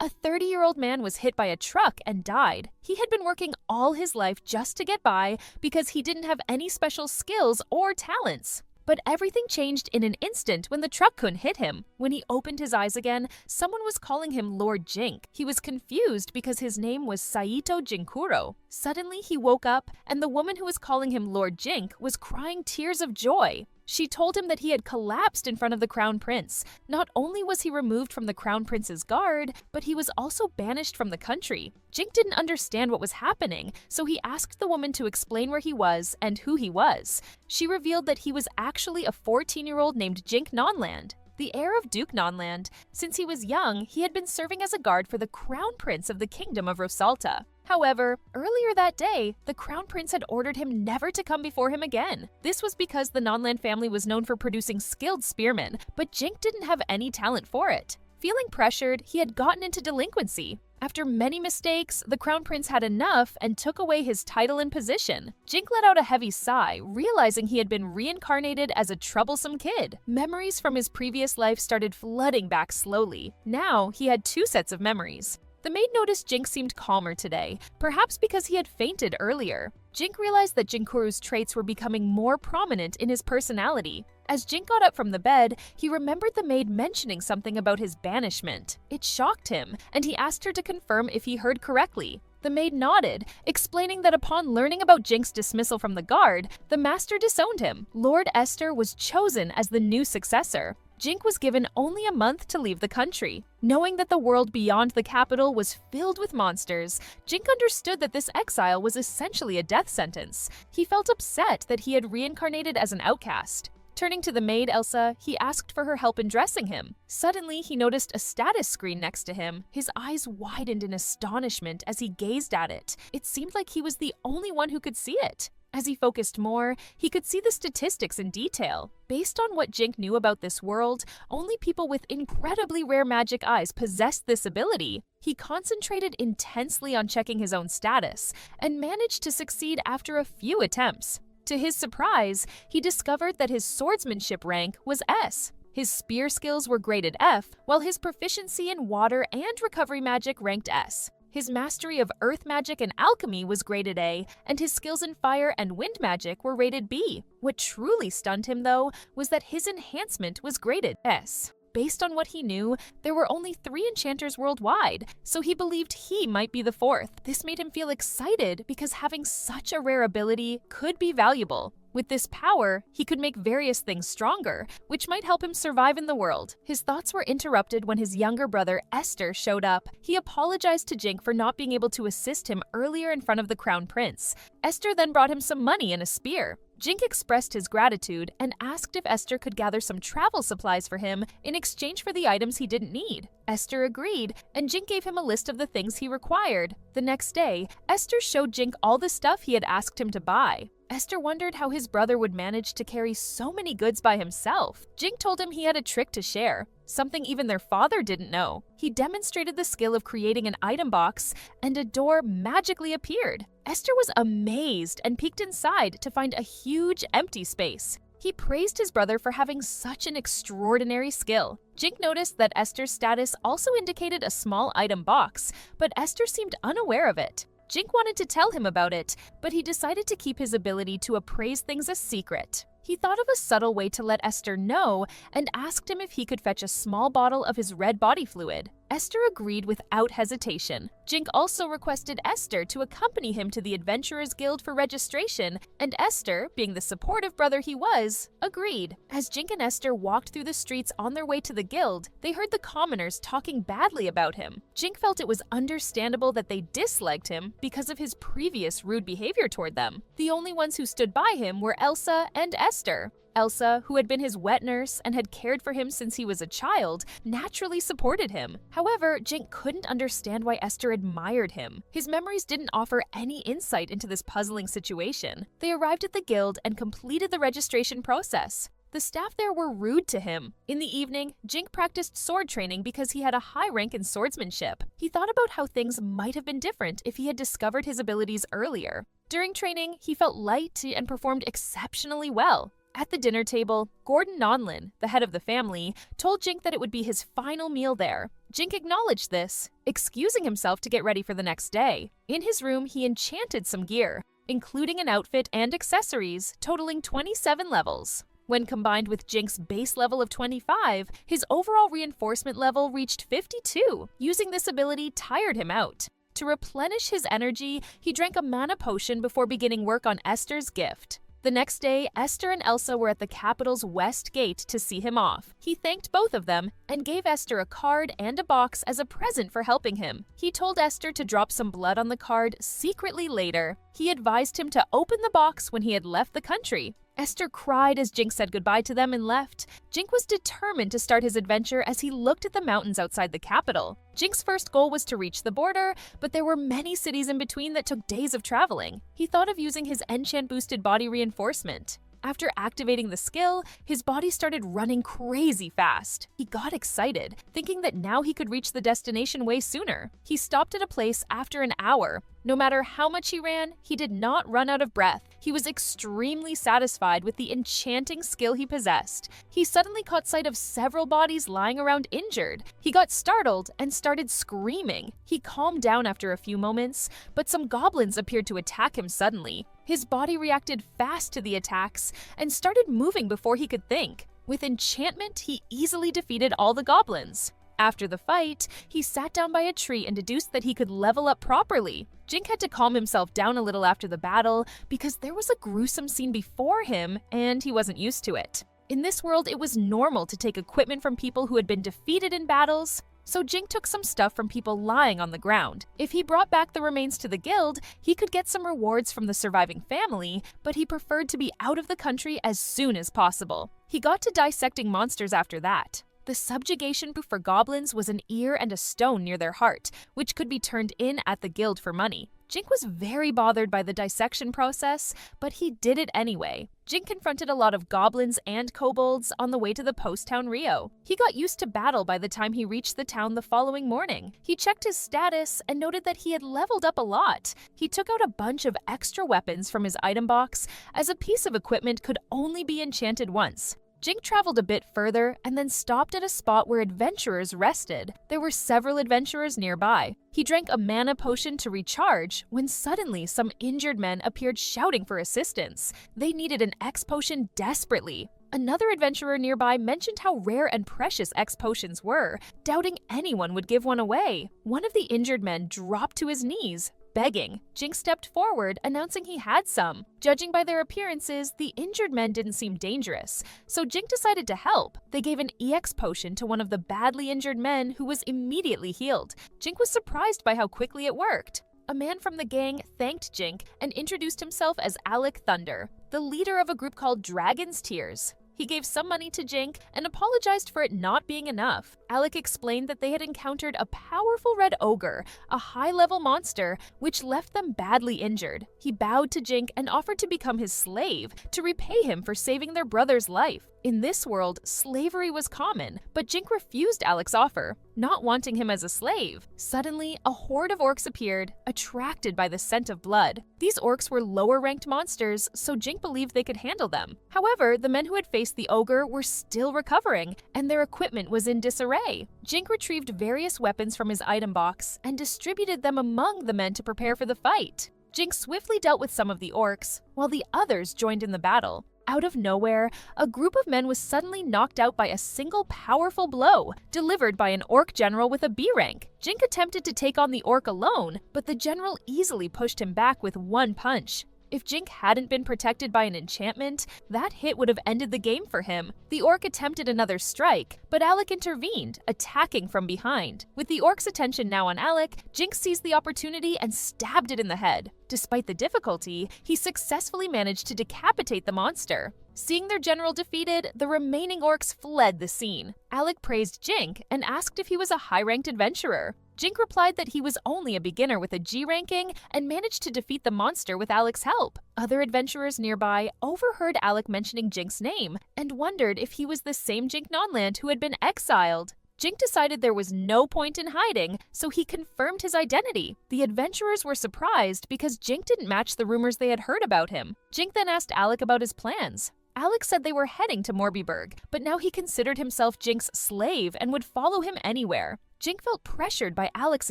A 30-year-old man was hit by a truck and died. He had been working all his life just to get by because he didn't have any special skills or talents. But everything changed in an instant when the truck couldn't hit him. When he opened his eyes again, someone was calling him Lord Jink. He was confused because his name was Saito Jinkuro. Suddenly, he woke up, and the woman who was calling him Lord Jink was crying tears of joy. She told him that he had collapsed in front of the Crown Prince. Not only was he removed from the Crown Prince's guard, but he was also banished from the country. Jink didn't understand what was happening, so he asked the woman to explain where he was and who he was. She revealed that he was actually a 14-year-old named Jink Nonland, the heir of Duke Nonland. Since he was young, he had been serving as a guard for the Crown Prince of the Kingdom of Rosalta. However, earlier that day, the Crown Prince had ordered him never to come before him again. This was because the Nonland family was known for producing skilled spearmen, but Jink didn't have any talent for it. Feeling pressured, he had gotten into delinquency. After many mistakes, the Crown Prince had enough and took away his title and position. Jink let out a heavy sigh, realizing he had been reincarnated as a troublesome kid. Memories from his previous life started flooding back slowly. Now, he had 2 sets of memories. The maid noticed Jink seemed calmer today, perhaps because he had fainted earlier. Jink realized that Jinkuru's traits were becoming more prominent in his personality. As Jink got up from the bed, he remembered the maid mentioning something about his banishment. It shocked him, and he asked her to confirm if he heard correctly. The maid nodded, explaining that upon learning about Jink's dismissal from the guard, the master disowned him. Lord Esther was chosen as the new successor. Jink was given only a month to leave the country. Knowing that the world beyond the capital was filled with monsters, Jink understood that this exile was essentially a death sentence. He felt upset that he had reincarnated as an outcast. Turning to the maid, Elsa, he asked for her help in dressing him. Suddenly, he noticed a status screen next to him. His eyes widened in astonishment as he gazed at it. It seemed like he was the only one who could see it. As he focused more, he could see the statistics in detail. Based on what Jink knew about this world, only people with incredibly rare magic eyes possessed this ability. He concentrated intensely on checking his own status, and managed to succeed after a few attempts. To his surprise, he discovered that his swordsmanship rank was S. His spear skills were graded F, while his proficiency in water and recovery magic ranked S. His mastery of earth magic and alchemy was graded A, and his skills in fire and wind magic were rated B. What truly stunned him, though, was that his enhancement was graded S. Based on what he knew, there were only 3 enchanters worldwide, so he believed he might be the 4th. This made him feel excited because having such a rare ability could be valuable. With this power, he could make various things stronger, which might help him survive in the world. His thoughts were interrupted when his younger brother, Esther, showed up. He apologized to Jink for not being able to assist him earlier in front of the Crown Prince. Esther then brought him some money and a spear. Jink expressed his gratitude and asked if Esther could gather some travel supplies for him in exchange for the items he didn't need. Esther agreed, and Jink gave him a list of the things he required. The next day, Esther showed Jink all the stuff he had asked him to buy. Esther wondered how his brother would manage to carry so many goods by himself. Jink told him he had a trick to share, something even their father didn't know. He demonstrated the skill of creating an item box, and a door magically appeared. Esther was amazed and peeked inside to find a huge empty space. He praised his brother for having such an extraordinary skill. Jink noticed that Esther's status also indicated a small item box, but Esther seemed unaware of it. Jink wanted to tell him about it, but he decided to keep his ability to appraise things a secret. He thought of a subtle way to let Esther know and asked him if he could fetch a small bottle of his red body fluid. Esther agreed without hesitation. Jink also requested Esther to accompany him to the Adventurers Guild for registration, and Esther, being the supportive brother he was, agreed. As Jink and Esther walked through the streets on their way to the guild, they heard the commoners talking badly about him. Jink felt it was understandable that they disliked him because of his previous rude behavior toward them. The only ones who stood by him were Elsa and Esther. Elsa, who had been his wet nurse and had cared for him since he was a child, naturally supported him. However, Jink couldn't understand why Esther admired him. His memories didn't offer any insight into this puzzling situation. They arrived at the guild and completed the registration process. The staff there were rude to him. In the evening, Jink practiced sword training because he had a high rank in swordsmanship. He thought about how things might have been different if he had discovered his abilities earlier. During training, he felt light and performed exceptionally well. At the dinner table, Gordon Nonlin, the head of the family, told Jink that it would be his final meal there. Jink acknowledged this, excusing himself to get ready for the next day. In his room, he enchanted some gear, including an outfit and accessories, totaling 27 levels. When combined with Jink's base level of 25, his overall reinforcement level reached 52. Using this ability tired him out. To replenish his energy, he drank a mana potion before beginning work on Esther's gift. The next day, Esther and Elsa were at the capital's west gate to see him off. He thanked both of them and gave Esther a card and a box as a present for helping him. He told Esther to drop some blood on the card secretly later. He advised him to open the box when he had left the country. Esther cried as Jink said goodbye to them and left. Jink was determined to start his adventure as he looked at the mountains outside the capital. Jink's first goal was to reach the border, but there were many cities in between that took days of traveling. He thought of using his enchant-boosted body reinforcement. After activating the skill, his body started running crazy fast. He got excited, thinking that now he could reach the destination way sooner. He stopped at a place after an hour. No matter how much he ran, he did not run out of breath. He was extremely satisfied with the enchanting skill he possessed. He suddenly caught sight of several bodies lying around injured. He got startled and started screaming. He calmed down after a few moments, but some goblins appeared to attack him suddenly. His body reacted fast to the attacks and started moving before he could think. With enchantment, he easily defeated all the goblins. After the fight, he sat down by a tree and deduced that he could level up properly. Jink had to calm himself down a little after the battle because there was a gruesome scene before him and he wasn't used to it. In this world, it was normal to take equipment from people who had been defeated in battles, so Jink took some stuff from people lying on the ground. If he brought back the remains to the guild, he could get some rewards from the surviving family, but he preferred to be out of the country as soon as possible. He got to dissecting monsters after that. The subjugation proof for goblins was an ear and a stone near their heart, which could be turned in at the guild for money. Jink was very bothered by the dissection process, but he did it anyway. Jink confronted a lot of goblins and kobolds on the way to the post town Rio. He got used to battle by the time he reached the town the following morning. He checked his status and noted that he had leveled up a lot. He took out a bunch of extra weapons from his item box, as a piece of equipment could only be enchanted once. Jink traveled a bit further and then stopped at a spot where adventurers rested. There were several adventurers nearby. He drank a mana potion to recharge when suddenly some injured men appeared shouting for assistance. They needed an X potion desperately. Another adventurer nearby mentioned how rare and precious X potions were, doubting anyone would give one away. One of the injured men dropped to his knees, begging. Jink stepped forward, announcing he had some. Judging by their appearances, the injured men didn't seem dangerous, so Jink decided to help. They gave an EX potion to one of the badly injured men who was immediately healed. Jink was surprised by how quickly it worked. A man from the gang thanked Jink and introduced himself as Alec Thunder, the leader of a group called Dragon's Tears. He gave some money to Jink and apologized for it not being enough. Alec explained that they had encountered a powerful red ogre, a high-level monster, which left them badly injured. He bowed to Jink and offered to become his slave to repay him for saving their brother's life. In this world, slavery was common, but Jink refused Alec's offer, not wanting him as a slave. Suddenly, a horde of orcs appeared, attracted by the scent of blood. These orcs were lower-ranked monsters, so Jink believed they could handle them. However, the men who had faced the ogre were still recovering, and their equipment was in disarray. Jink retrieved various weapons from his item box and distributed them among the men to prepare for the fight. Jink swiftly dealt with some of the orcs, while the others joined in the battle. Out of nowhere, a group of men was suddenly knocked out by a single powerful blow, delivered by an orc general with a B rank. Jink attempted to take on the orc alone, but the general easily pushed him back with one punch. If Jink hadn't been protected by an enchantment, that hit would have ended the game for him. The orc attempted another strike, but Alec intervened, attacking from behind. With the orc's attention now on Alec, Jink seized the opportunity and stabbed it in the head. Despite the difficulty, he successfully managed to decapitate the monster. Seeing their general defeated, the remaining orcs fled the scene. Alec praised Jink and asked if he was a high-ranked adventurer. Jink replied that he was only a beginner with a G ranking and managed to defeat the monster with Alec's help. Other adventurers nearby overheard Alec mentioning Jink's name and wondered if he was the same Jink Nonland who had been exiled. Jink decided there was no point in hiding, so he confirmed his identity. The adventurers were surprised because Jink didn't match the rumors they had heard about him. Jink then asked Alec about his plans. Alex said they were heading to Morbiberg, but now he considered himself Jink's slave and would follow him anywhere. Jink felt pressured by Alex's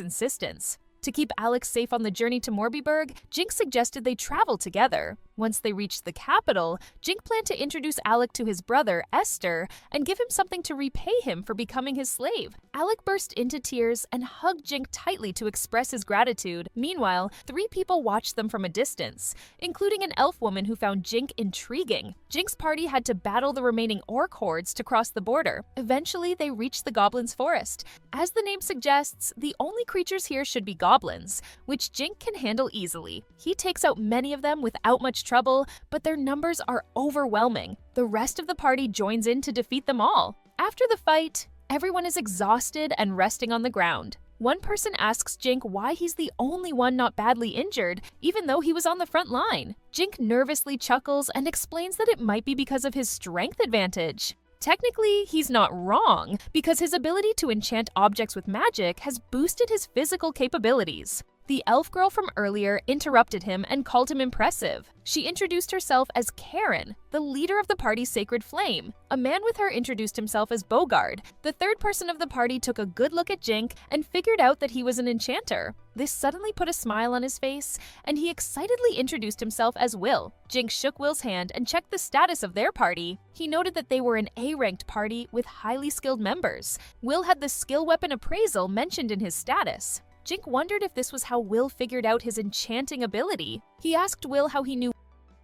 insistence. To keep Alex safe on the journey to Morbiberg, Jink suggested they travel together. Once they reached the capital, Jink planned to introduce Alec to his brother, Esther, and give him something to repay him for becoming his slave. Alec burst into tears and hugged Jink tightly to express his gratitude. Meanwhile, 3 people watched them from a distance, including an elf woman who found Jink intriguing. Jink's party had to battle the remaining orc hordes to cross the border. Eventually, they reached the goblins' forest. As the name suggests, the only creatures here should be goblins, which Jink can handle easily. He takes out many of them without much trouble, but their numbers are overwhelming. The rest of the party joins in to defeat them all. After the fight, everyone is exhausted and resting on the ground. One person asks Jink why he's the only one not badly injured, even though he was on the front line. Jink nervously chuckles and explains that it might be because of his strength advantage. Technically, he's not wrong, because his ability to enchant objects with magic has boosted his physical capabilities. The elf girl from earlier interrupted him and called him impressive. She introduced herself as Karen, the leader of the party's Sacred Flame. A man with her introduced himself as Bogard. The third person of the party took a good look at Jink and figured out that he was an enchanter. This suddenly put a smile on his face, and he excitedly introduced himself as Will. Jink shook Will's hand and checked the status of their party. He noted that they were an A-ranked party with highly skilled members. Will had the skill weapon appraisal mentioned in his status. Jink wondered if this was how Will figured out his enchanting ability. He asked Will how he knew.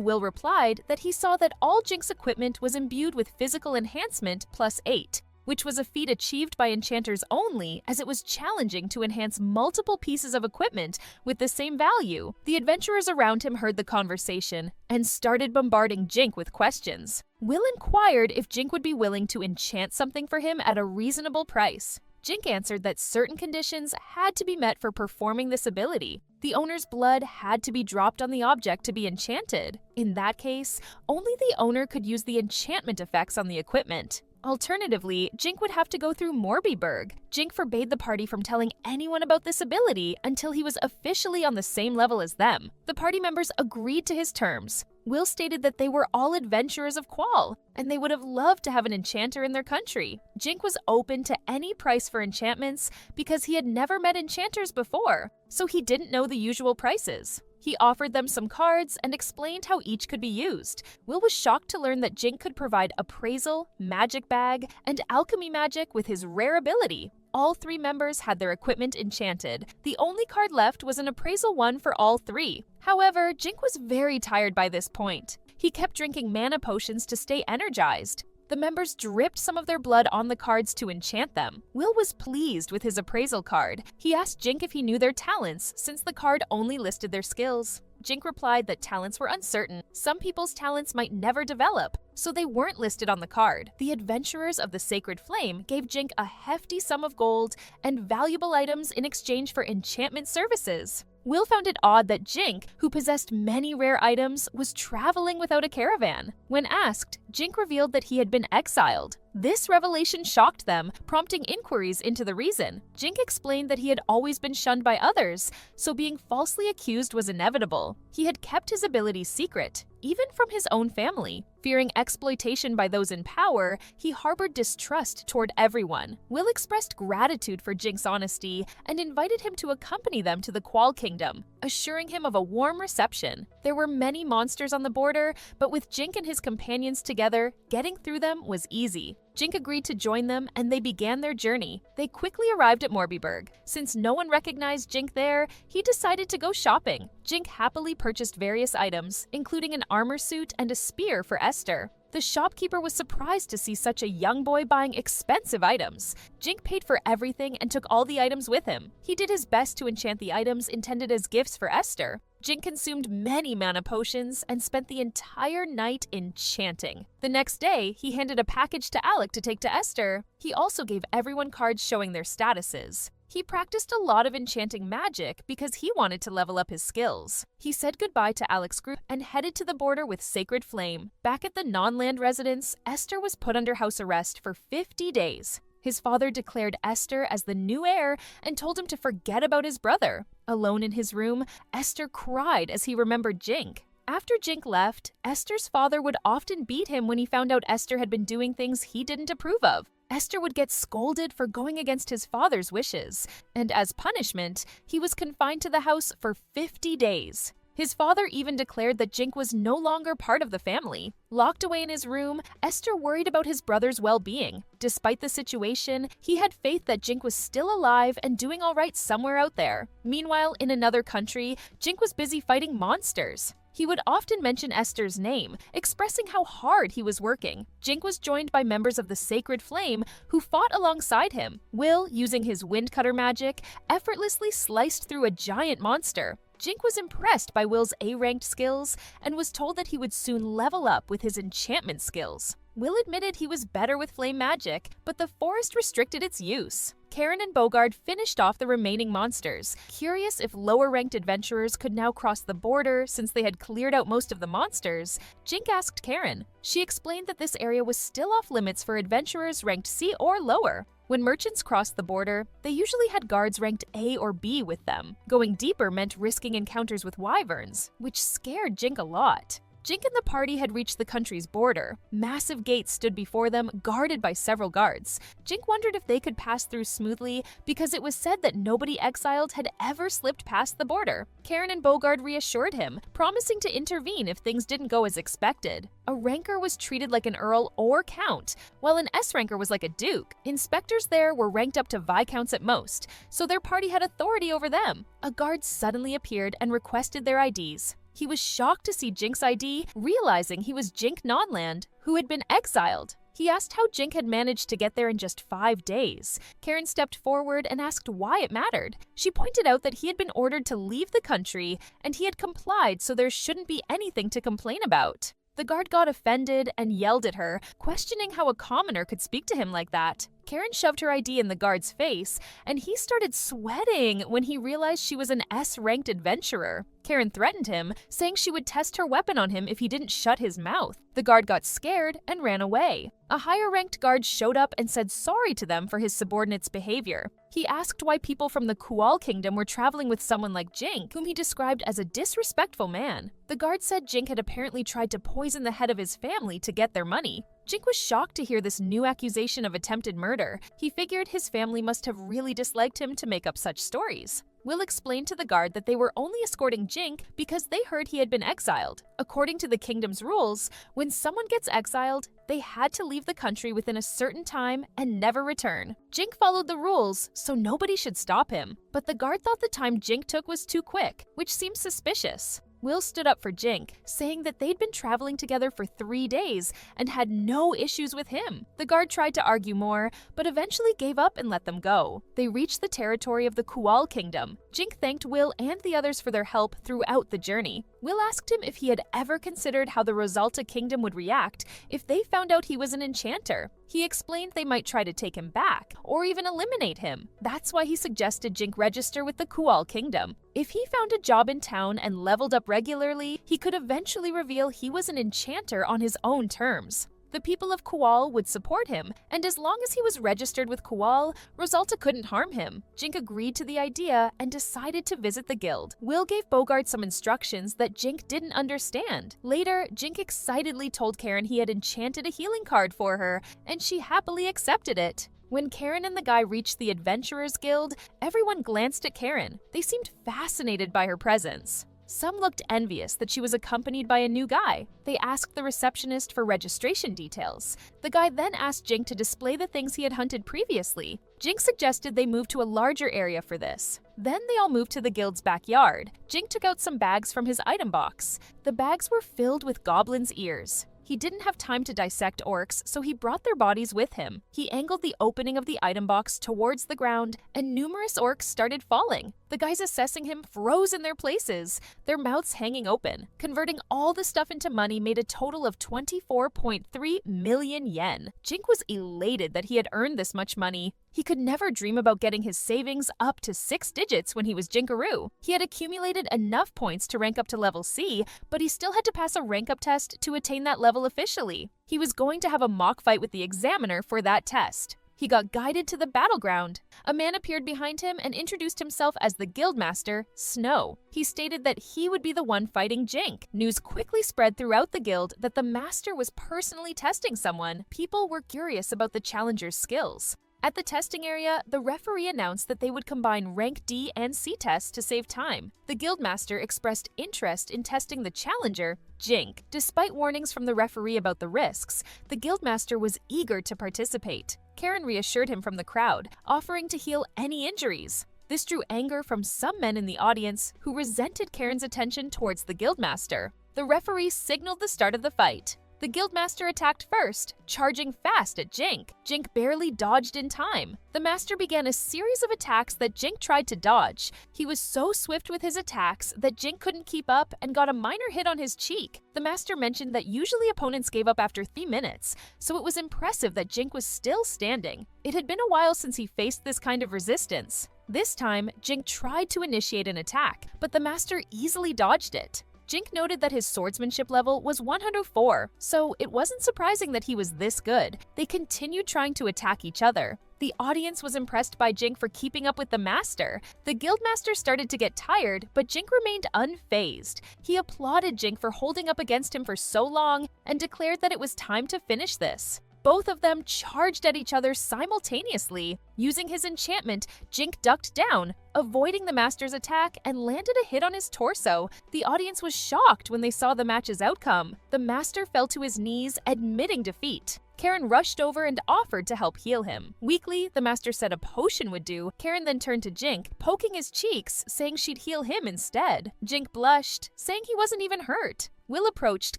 Will replied that he saw that all Jink's equipment was imbued with physical enhancement +8, which was a feat achieved by enchanters only, as it was challenging to enhance multiple pieces of equipment with the same value. The adventurers around him heard the conversation and started bombarding Jink with questions. Will inquired if Jink would be willing to enchant something for him at a reasonable price. Jink answered that certain conditions had to be met for performing this ability. The owner's blood had to be dropped on the object to be enchanted. In that case, only the owner could use the enchantment effects on the equipment. Alternatively, Jink would have to go through Morbiberg. Jink forbade the party from telling anyone about this ability until he was officially on the same level as them. The party members agreed to his terms. Will stated that they were all adventurers of Qual, and they would have loved to have an enchanter in their country. Jink was open to any price for enchantments because he had never met enchanters before, so he didn't know the usual prices. He offered them some cards and explained how each could be used. Will was shocked to learn that Jink could provide appraisal, magic bag, and alchemy magic with his rare ability. All 3 members had their equipment enchanted. The only card left was an appraisal one for all 3. However, Jink was very tired by this point. He kept drinking mana potions to stay energized. The members dripped some of their blood on the cards to enchant them. Will was pleased with his appraisal card. He asked Jink if he knew their talents, since the card only listed their skills. Jink replied that talents were uncertain. Some people's talents might never develop, so they weren't listed on the card. The adventurers of the Sacred Flame gave Jink a hefty sum of gold and valuable items in exchange for enchantment services. Will found it odd that Jink, who possessed many rare items, was traveling without a caravan. When asked, Jink revealed that he had been exiled. This revelation shocked them, prompting inquiries into the reason. Jink explained that he had always been shunned by others, so being falsely accused was inevitable. He had kept his abilities secret, even from his own family. Fearing exploitation by those in power, he harbored distrust toward everyone. Will expressed gratitude for Jink's honesty and invited him to accompany them to the Qual Kingdom, assuring him of a warm reception. There were many monsters on the border, but with Jink and his companions together, getting through them was easy. Jink agreed to join them, and they began their journey. They quickly arrived at Morbiberg. Since no one recognized Jink there, he decided to go shopping. Jink happily purchased various items, including an armor suit and a spear for Esther. The shopkeeper was surprised to see such a young boy buying expensive items. Jink paid for everything and took all the items with him. He did his best to enchant the items intended as gifts for Esther. Jink consumed many mana potions and spent the entire night enchanting. The next day, he handed a package to Alec to take to Esther. He also gave everyone cards showing their statuses. He practiced a lot of enchanting magic because he wanted to level up his skills. He said goodbye to Alec's group and headed to the border with Sacred Flame. Back at the non-land residence, Esther was put under house arrest for 50 days. His father declared Esther as the new heir and told him to forget about his brother. Alone in his room, Esther cried as he remembered Jink. After Jink left, Esther's father would often beat him when he found out Esther had been doing things he didn't approve of. Esther would get scolded for going against his father's wishes, and as punishment, he was confined to the house for 50 days. His father even declared that Jink was no longer part of the family. Locked away in his room, Esther worried about his brother's well-being. Despite the situation, he had faith that Jink was still alive and doing all right somewhere out there. Meanwhile, in another country, Jink was busy fighting monsters. He would often mention Esther's name, expressing how hard he was working. Jink was joined by members of the Sacred Flame who fought alongside him. Will, using his wind cutter magic, effortlessly sliced through a giant monster. Jink was impressed by Will's A-ranked skills and was told that he would soon level up with his enchantment skills. Will admitted he was better with flame magic, but the forest restricted its use. Karen and Bogard finished off the remaining monsters. Curious if lower-ranked adventurers could now cross the border since they had cleared out most of the monsters, Jink asked Karen. She explained that this area was still off-limits for adventurers ranked C or lower. When merchants crossed the border, they usually had guards ranked A or B with them. Going deeper meant risking encounters with wyverns, which scared Jink a lot. Jink and the party had reached the country's border. Massive gates stood before them, guarded by several guards. Jink wondered if they could pass through smoothly because it was said that nobody exiled had ever slipped past the border. Karen and Bogard reassured him, promising to intervene if things didn't go as expected. A ranker was treated like an earl or count, while an S-ranker was like a duke. Inspectors there were ranked up to viscounts at most, so their party had authority over them. A guard suddenly appeared and requested their IDs. He was shocked to see Jink's ID, realizing he was Jink Nonland, who had been exiled. He asked how Jink had managed to get there in just 5 days. Karen stepped forward and asked why it mattered. She pointed out that he had been ordered to leave the country, and he had complied, so there shouldn't be anything to complain about. The guard got offended and yelled at her, questioning how a commoner could speak to him like that. Karen shoved her ID in the guard's face, and he started sweating when he realized she was an S-ranked adventurer. Karen threatened him, saying she would test her weapon on him if he didn't shut his mouth. The guard got scared and ran away. A higher-ranked guard showed up and said sorry to them for his subordinate's behavior. He asked why people from the Kual Kingdom were traveling with someone like Jink, whom he described as a disrespectful man. The guard said Jink had apparently tried to poison the head of his family to get their money. Jink was shocked to hear this new accusation of attempted murder. He figured his family must have really disliked him to make up such stories. Will explained to the guard that they were only escorting Jink because they heard he had been exiled. According to the kingdom's rules, when someone gets exiled, they had to leave the country within a certain time and never return. Jink followed the rules, so nobody should stop him. But the guard thought the time Jink took was too quick, which seemed suspicious. Will stood up for Jink, saying that they'd been traveling together for 3 days and had no issues with him. The guard tried to argue more, but eventually gave up and let them go. They reached the territory of the Kual Kingdom. Jink thanked Will and the others for their help throughout the journey. Will asked him if he had ever considered how the Rosalta Kingdom would react if they found out he was an enchanter. He explained they might try to take him back, or even eliminate him. That's why he suggested Jink register with the Kual Kingdom. If he found a job in town and leveled up regularly, he could eventually reveal he was an enchanter on his own terms. The people of Kual would support him, and as long as he was registered with Kual, Rosalta couldn't harm him. Jink agreed to the idea and decided to visit the guild. Will gave Bogart some instructions that Jink didn't understand. Later, Jink excitedly told Karen he had enchanted a healing card for her, and she happily accepted it. When Karen and the guy reached the Adventurers Guild, everyone glanced at Karen. They seemed fascinated by her presence. Some looked envious that she was accompanied by a new guy. They asked the receptionist for registration details. The guy then asked Jink to display the things he had hunted previously. Jink suggested they move to a larger area for this. Then they all moved to the guild's backyard. Jink took out some bags from his item box. The bags were filled with goblins' ears. He didn't have time to dissect orcs, so he brought their bodies with him. He angled the opening of the item box towards the ground, and numerous orcs started falling. The guys assessing him froze in their places, their mouths hanging open. Converting all the stuff into money made a total of 24.3 million yen. Jink was elated that he had earned this much money. He could never dream about getting his savings up to 6 digits when he was Jinkaroo. He had accumulated enough points to rank up to level C, but he still had to pass a rank-up test to attain that level officially. He was going to have a mock fight with the examiner for that test. he got guided to the battleground. A man appeared behind him and introduced himself as the guildmaster, Snow. He stated that he would be the one fighting Jink. News quickly spread throughout the guild that the master was personally testing someone. People were curious about the challenger's skills. At the testing area, the referee announced that they would combine rank D and C tests to save time. The guildmaster expressed interest in testing the challenger, Jink. Despite warnings from the referee about the risks, the guildmaster was eager to participate. Karen reassured him from the crowd, offering to heal any injuries. This drew anger from some men in the audience who resented Karen's attention towards the guildmaster. The referee signaled the start of the fight. The guildmaster attacked first, charging fast at Jink. Jink barely dodged in time. The master began a series of attacks that Jink tried to dodge. He was so swift with his attacks that Jink couldn't keep up and got a minor hit on his cheek. The master mentioned that usually opponents gave up after 3 minutes, so it was impressive that Jink was still standing. It had been a while since he faced this kind of resistance. This time, Jink tried to initiate an attack, but the master easily dodged it. Jink noted that his swordsmanship level was 104, so it wasn't surprising that he was this good. They continued trying to attack each other. The audience was impressed by Jink for keeping up with the master. The guildmaster started to get tired, but Jink remained unfazed. He applauded Jink for holding up against him for so long and declared that it was time to finish this. Both of them charged at each other simultaneously. Using his enchantment, Jink ducked down, avoiding the master's attack and landed a hit on his torso. The audience was shocked when they saw the match's outcome. The master fell to his knees, admitting defeat. Karen rushed over and offered to help heal him. Weakly, the master said a potion would do. Karen then turned to Jink, poking his cheeks, saying she'd heal him instead. Jink blushed, saying he wasn't even hurt. Will approached,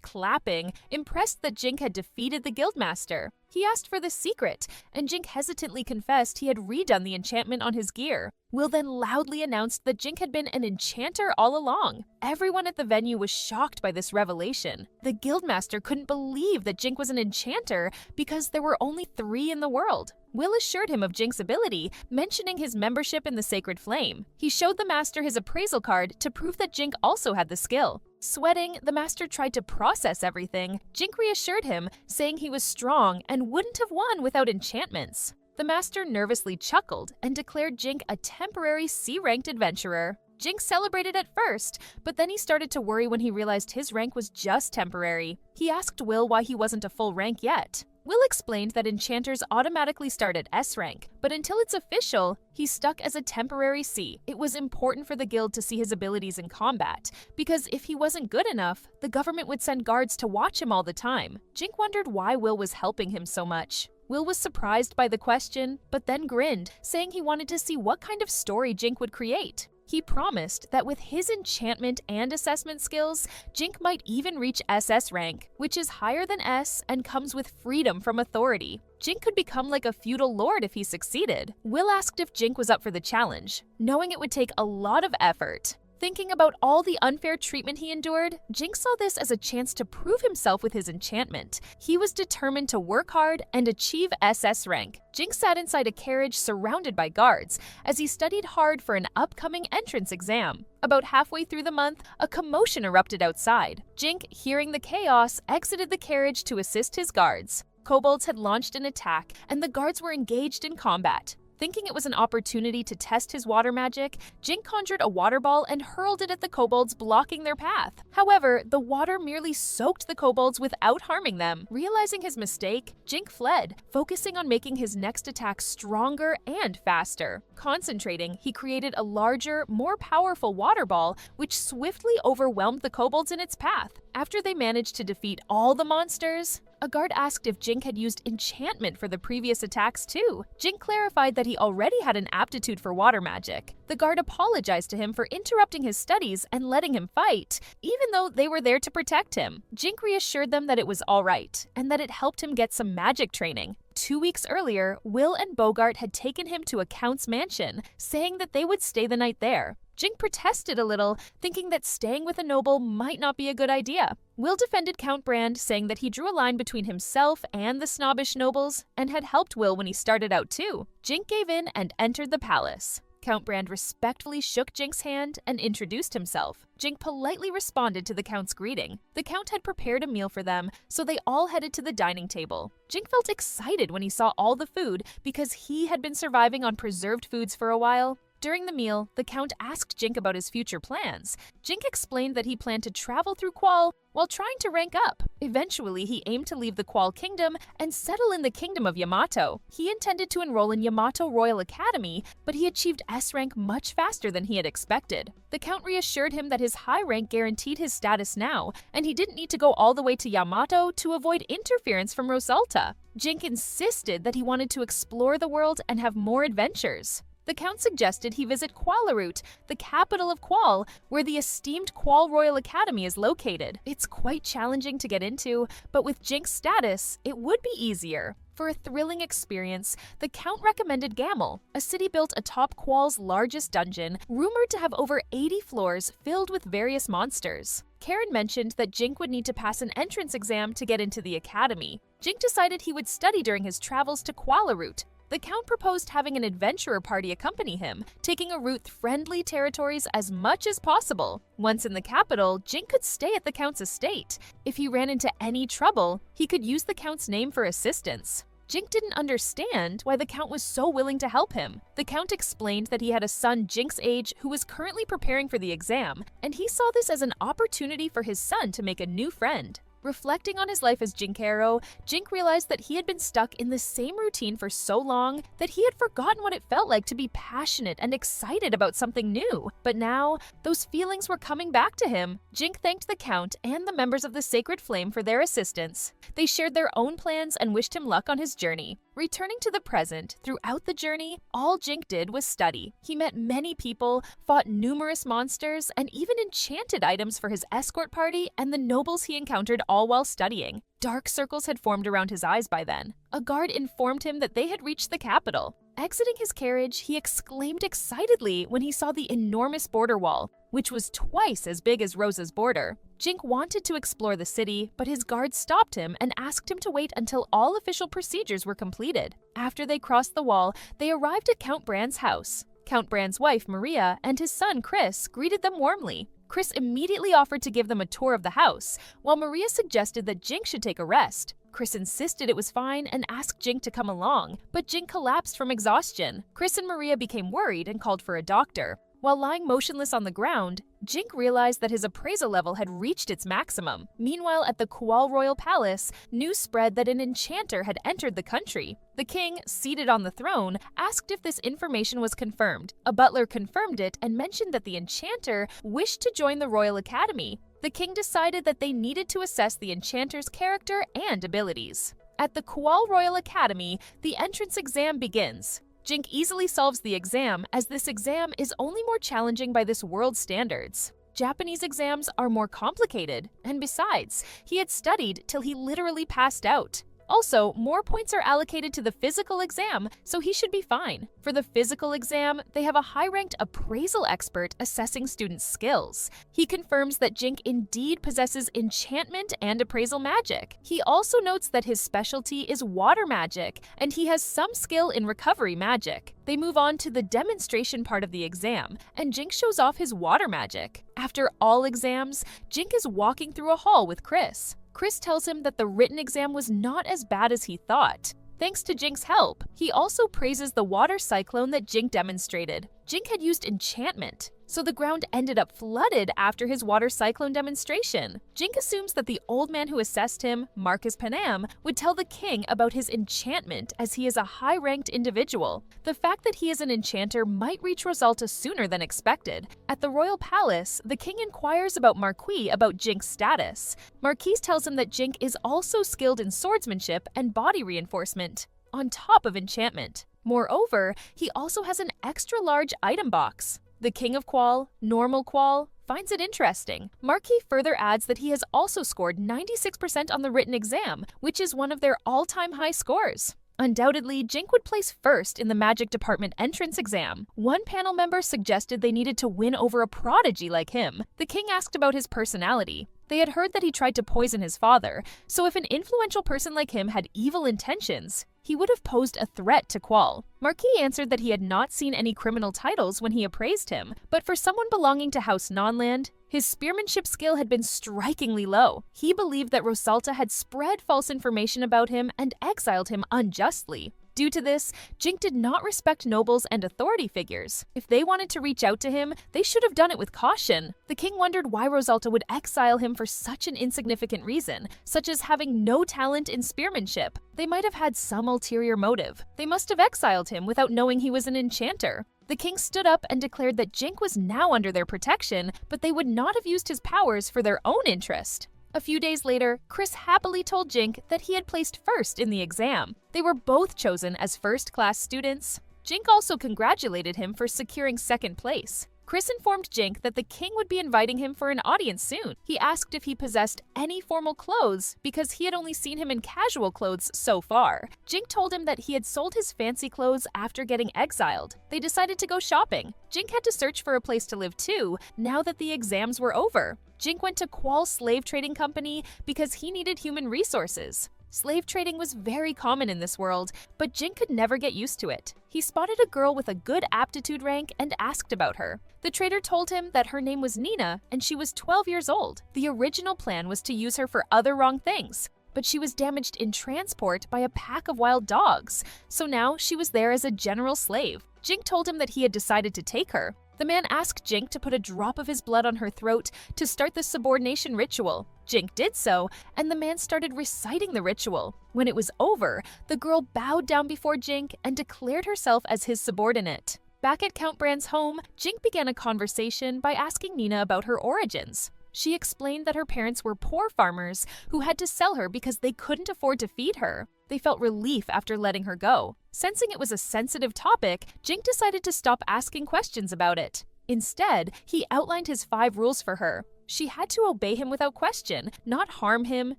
clapping, impressed that Jink had defeated the guildmaster. He asked for the secret, and Jink hesitantly confessed he had redone the enchantment on his gear. Will then loudly announced that Jink had been an enchanter all along. Everyone at the venue was shocked by this revelation. The guildmaster couldn't believe that Jink was an enchanter because there were only 3 in the world. Will assured him of Jink's ability, mentioning his membership in the Sacred Flame. He showed the master his appraisal card to prove that Jink also had the skill. Sweating, the master tried to process everything. Jink reassured him, saying he was strong and wouldn't have won without enchantments. The master nervously chuckled and declared Jink a temporary C-ranked adventurer. Jink celebrated at first, but then he started to worry when he realized his rank was just temporary. He asked Will why he wasn't a full rank yet. Will explained that enchanters automatically start at S rank, but until it's official, he's stuck as a temporary C. It was important for the guild to see his abilities in combat, because if he wasn't good enough, the government would send guards to watch him all the time. Jink wondered why Will was helping him so much. Will was surprised by the question, but then grinned, saying he wanted to see what kind of story Jink would create. He promised that with his enchantment and assessment skills, Jink might even reach SS rank, which is higher than S and comes with freedom from authority. Jink could become like a feudal lord if he succeeded. Will asked if Jink was up for the challenge, knowing it would take a lot of effort. Thinking about all the unfair treatment he endured, Jink saw this as a chance to prove himself with his enchantment. He was determined to work hard and achieve SS rank. Jink sat inside a carriage surrounded by guards as he studied hard for an upcoming entrance exam. About halfway through the month, a commotion erupted outside. Jink, hearing the chaos, exited the carriage to assist his guards. Kobolds had launched an attack, and the guards were engaged in combat. Thinking it was an opportunity to test his water magic, Jink conjured a water ball and hurled it at the kobolds, blocking their path. However, the water merely soaked the kobolds without harming them. Realizing his mistake, Jink fled, focusing on making his next attack stronger and faster. Concentrating, he created a larger, more powerful water ball, which swiftly overwhelmed the kobolds in its path. After they managed to defeat all the monsters, a guard asked if Jink had used enchantment for the previous attacks too. Jink clarified that he already had an aptitude for water magic. The guard apologized to him for interrupting his studies and letting him fight, even though they were there to protect him. Jink reassured them that it was all right, and that it helped him get some magic training. 2 weeks earlier, Will and Bogart had taken him to a count's mansion, saying that they would stay the night there. Jink protested a little, thinking that staying with a noble might not be a good idea. Will defended Count Brand, saying that he drew a line between himself and the snobbish nobles, and had helped Will when he started out too. Jink gave in and entered the palace. Count Brand respectfully shook Jink's hand and introduced himself. Jink politely responded to the Count's greeting. The Count had prepared a meal for them, so they all headed to the dining table. Jink felt excited when he saw all the food because he had been surviving on preserved foods for a while. During the meal, the Count asked Jink about his future plans. Jink explained that he planned to travel through Qual while trying to rank up. Eventually, he aimed to leave the Qual Kingdom and settle in the Kingdom of Yamato. He intended to enroll in Yamato Royal Academy, but he achieved S rank much faster than he had expected. The Count reassured him that his high rank guaranteed his status now, and he didn't need to go all the way to Yamato to avoid interference from Rosalta. Jink insisted that he wanted to explore the world and have more adventures. The Count suggested he visit Qualarut, the capital of Qual, where the esteemed Qual Royal Academy is located. It's quite challenging to get into, but with Jink's status, it would be easier. For a thrilling experience, the Count recommended Gamel, a city built atop Qual's largest dungeon, rumored to have over 80 floors filled with various monsters. Karen mentioned that Jink would need to pass an entrance exam to get into the academy. Jink decided he would study during his travels to Qualarut. The Count proposed having an adventurer party accompany him, taking a route friendly territories as much as possible. Once in the capital, Jink could stay at the Count's estate. If he ran into any trouble, he could use the Count's name for assistance. Jink didn't understand why the Count was so willing to help him. The Count explained that he had a son Jink's age who was currently preparing for the exam, and he saw this as an opportunity for his son to make a new friend. Reflecting on his life as Jinkero, Jink realized that he had been stuck in the same routine for so long that he had forgotten what it felt like to be passionate and excited about something new. But now, those feelings were coming back to him. Jink thanked the Count and the members of the Sacred Flame for their assistance. They shared their own plans and wished him luck on his journey. Returning to the present, throughout the journey, all Jink did was study. He met many people, fought numerous monsters, and even enchanted items for his escort party and the nobles he encountered all while studying. Dark circles had formed around his eyes by then. A guard informed him that they had reached the capital. Exiting his carriage, he exclaimed excitedly when he saw the enormous border wall, which was twice as big as Rosa's border. Jink wanted to explore the city, but his guard stopped him and asked him to wait until all official procedures were completed. After they crossed the wall, they arrived at Count Brand's house. Count Brand's wife, Maria, and his son, Chris, greeted them warmly. Chris immediately offered to give them a tour of the house, while Maria suggested that Jink should take a rest. Chris insisted it was fine and asked Jink to come along, but Jink collapsed from exhaustion. Chris and Maria became worried and called for a doctor. While lying motionless on the ground, Jink realized that his appraisal level had reached its maximum. Meanwhile, at the Qual Royal Palace, news spread that an enchanter had entered the country. The king, seated on the throne, asked if this information was confirmed. A butler confirmed it and mentioned that the enchanter wished to join the Royal Academy. The king decided that they needed to assess the enchanter's character and abilities. At the Qual Royal Academy, the entrance exam begins. Jink easily solves the exam, as this exam is only more challenging by this world's standards. Japanese exams are more complicated, and besides, he had studied till he literally passed out. Also, more points are allocated to the physical exam, so he should be fine. For the physical exam, they have a high-ranked appraisal expert assessing students' skills. He confirms that Jink indeed possesses enchantment and appraisal magic. He also notes that his specialty is water magic, and he has some skill in recovery magic. They move on to the demonstration part of the exam, and Jink shows off his water magic. After all exams, Jink is walking through a hall with Chris. Chris tells him that the written exam was not as bad as he thought. Thanks to Jink's help, he also praises the water cyclone that Jink demonstrated. Jink had used enchantment, so the ground ended up flooded after his water cyclone demonstration. Jink assumes that the old man who assessed him, Marcus Panam, would tell the king about his enchantment as he is a high-ranked individual. The fact that he is an enchanter might reach Rosalta sooner than expected. At the royal palace, the king inquires about Marquis about Jink's status. Marquis tells him that Jink is also skilled in swordsmanship and body reinforcement, on top of enchantment. Moreover, he also has an extra-large item box. The King of Qual, Normal Qual, finds it interesting. Marquis further adds that he has also scored 96% on the written exam, which is one of their all-time high scores. Undoubtedly, Jink would place first in the Magic Department entrance exam. One panel member suggested they needed to win over a prodigy like him. The king asked about his personality. They had heard that he tried to poison his father, so if an influential person like him had evil intentions, he would have posed a threat to Qual. Marquis answered that he had not seen any criminal titles when he appraised him, but for someone belonging to House Nonland, his spearmanship skill had been strikingly low. He believed that Rosalta had spread false information about him and exiled him unjustly. Due to this, Jink did not respect nobles and authority figures. If they wanted to reach out to him, they should have done it with caution. The king wondered why Rosalta would exile him for such an insignificant reason, such as having no talent in spearmanship. They might have had some ulterior motive. They must have exiled him without knowing he was an enchanter. The king stood up and declared that Jink was now under their protection, but they would not have used his powers for their own interest. A few days later, Chris happily told Jink that he had placed first in the exam. They were both chosen as first-class students. Jink also congratulated him for securing second place. Chris informed Jink that the king would be inviting him for an audience soon. He asked if he possessed any formal clothes because he had only seen him in casual clothes so far. Jink told him that he had sold his fancy clothes after getting exiled. They decided to go shopping. Jink had to search for a place to live too, now that the exams were over. Jink went to Qual Slave Trading Company because he needed human resources. Slave trading was very common in this world, but Jink could never get used to it. He spotted a girl with a good aptitude rank and asked about her. The trader told him that her name was Nina and she was 12 years old. The original plan was to use her for other wrong things, but she was damaged in transport by a pack of wild dogs, so now she was there as a general slave. Jink told him that he had decided to take her. The man asked Jink to put a drop of his blood on her throat to start the subordination ritual. Jink did so, and the man started reciting the ritual. When it was over, the girl bowed down before Jink and declared herself as his subordinate. Back at Count Brand's home, Jink began a conversation by asking Nina about her origins. She explained that her parents were poor farmers who had to sell her because they couldn't afford to feed her. They felt relief after letting her go. Sensing it was a sensitive topic, Jink decided to stop asking questions about it. Instead, he outlined his 5 rules for her. She had to obey him without question, not harm him,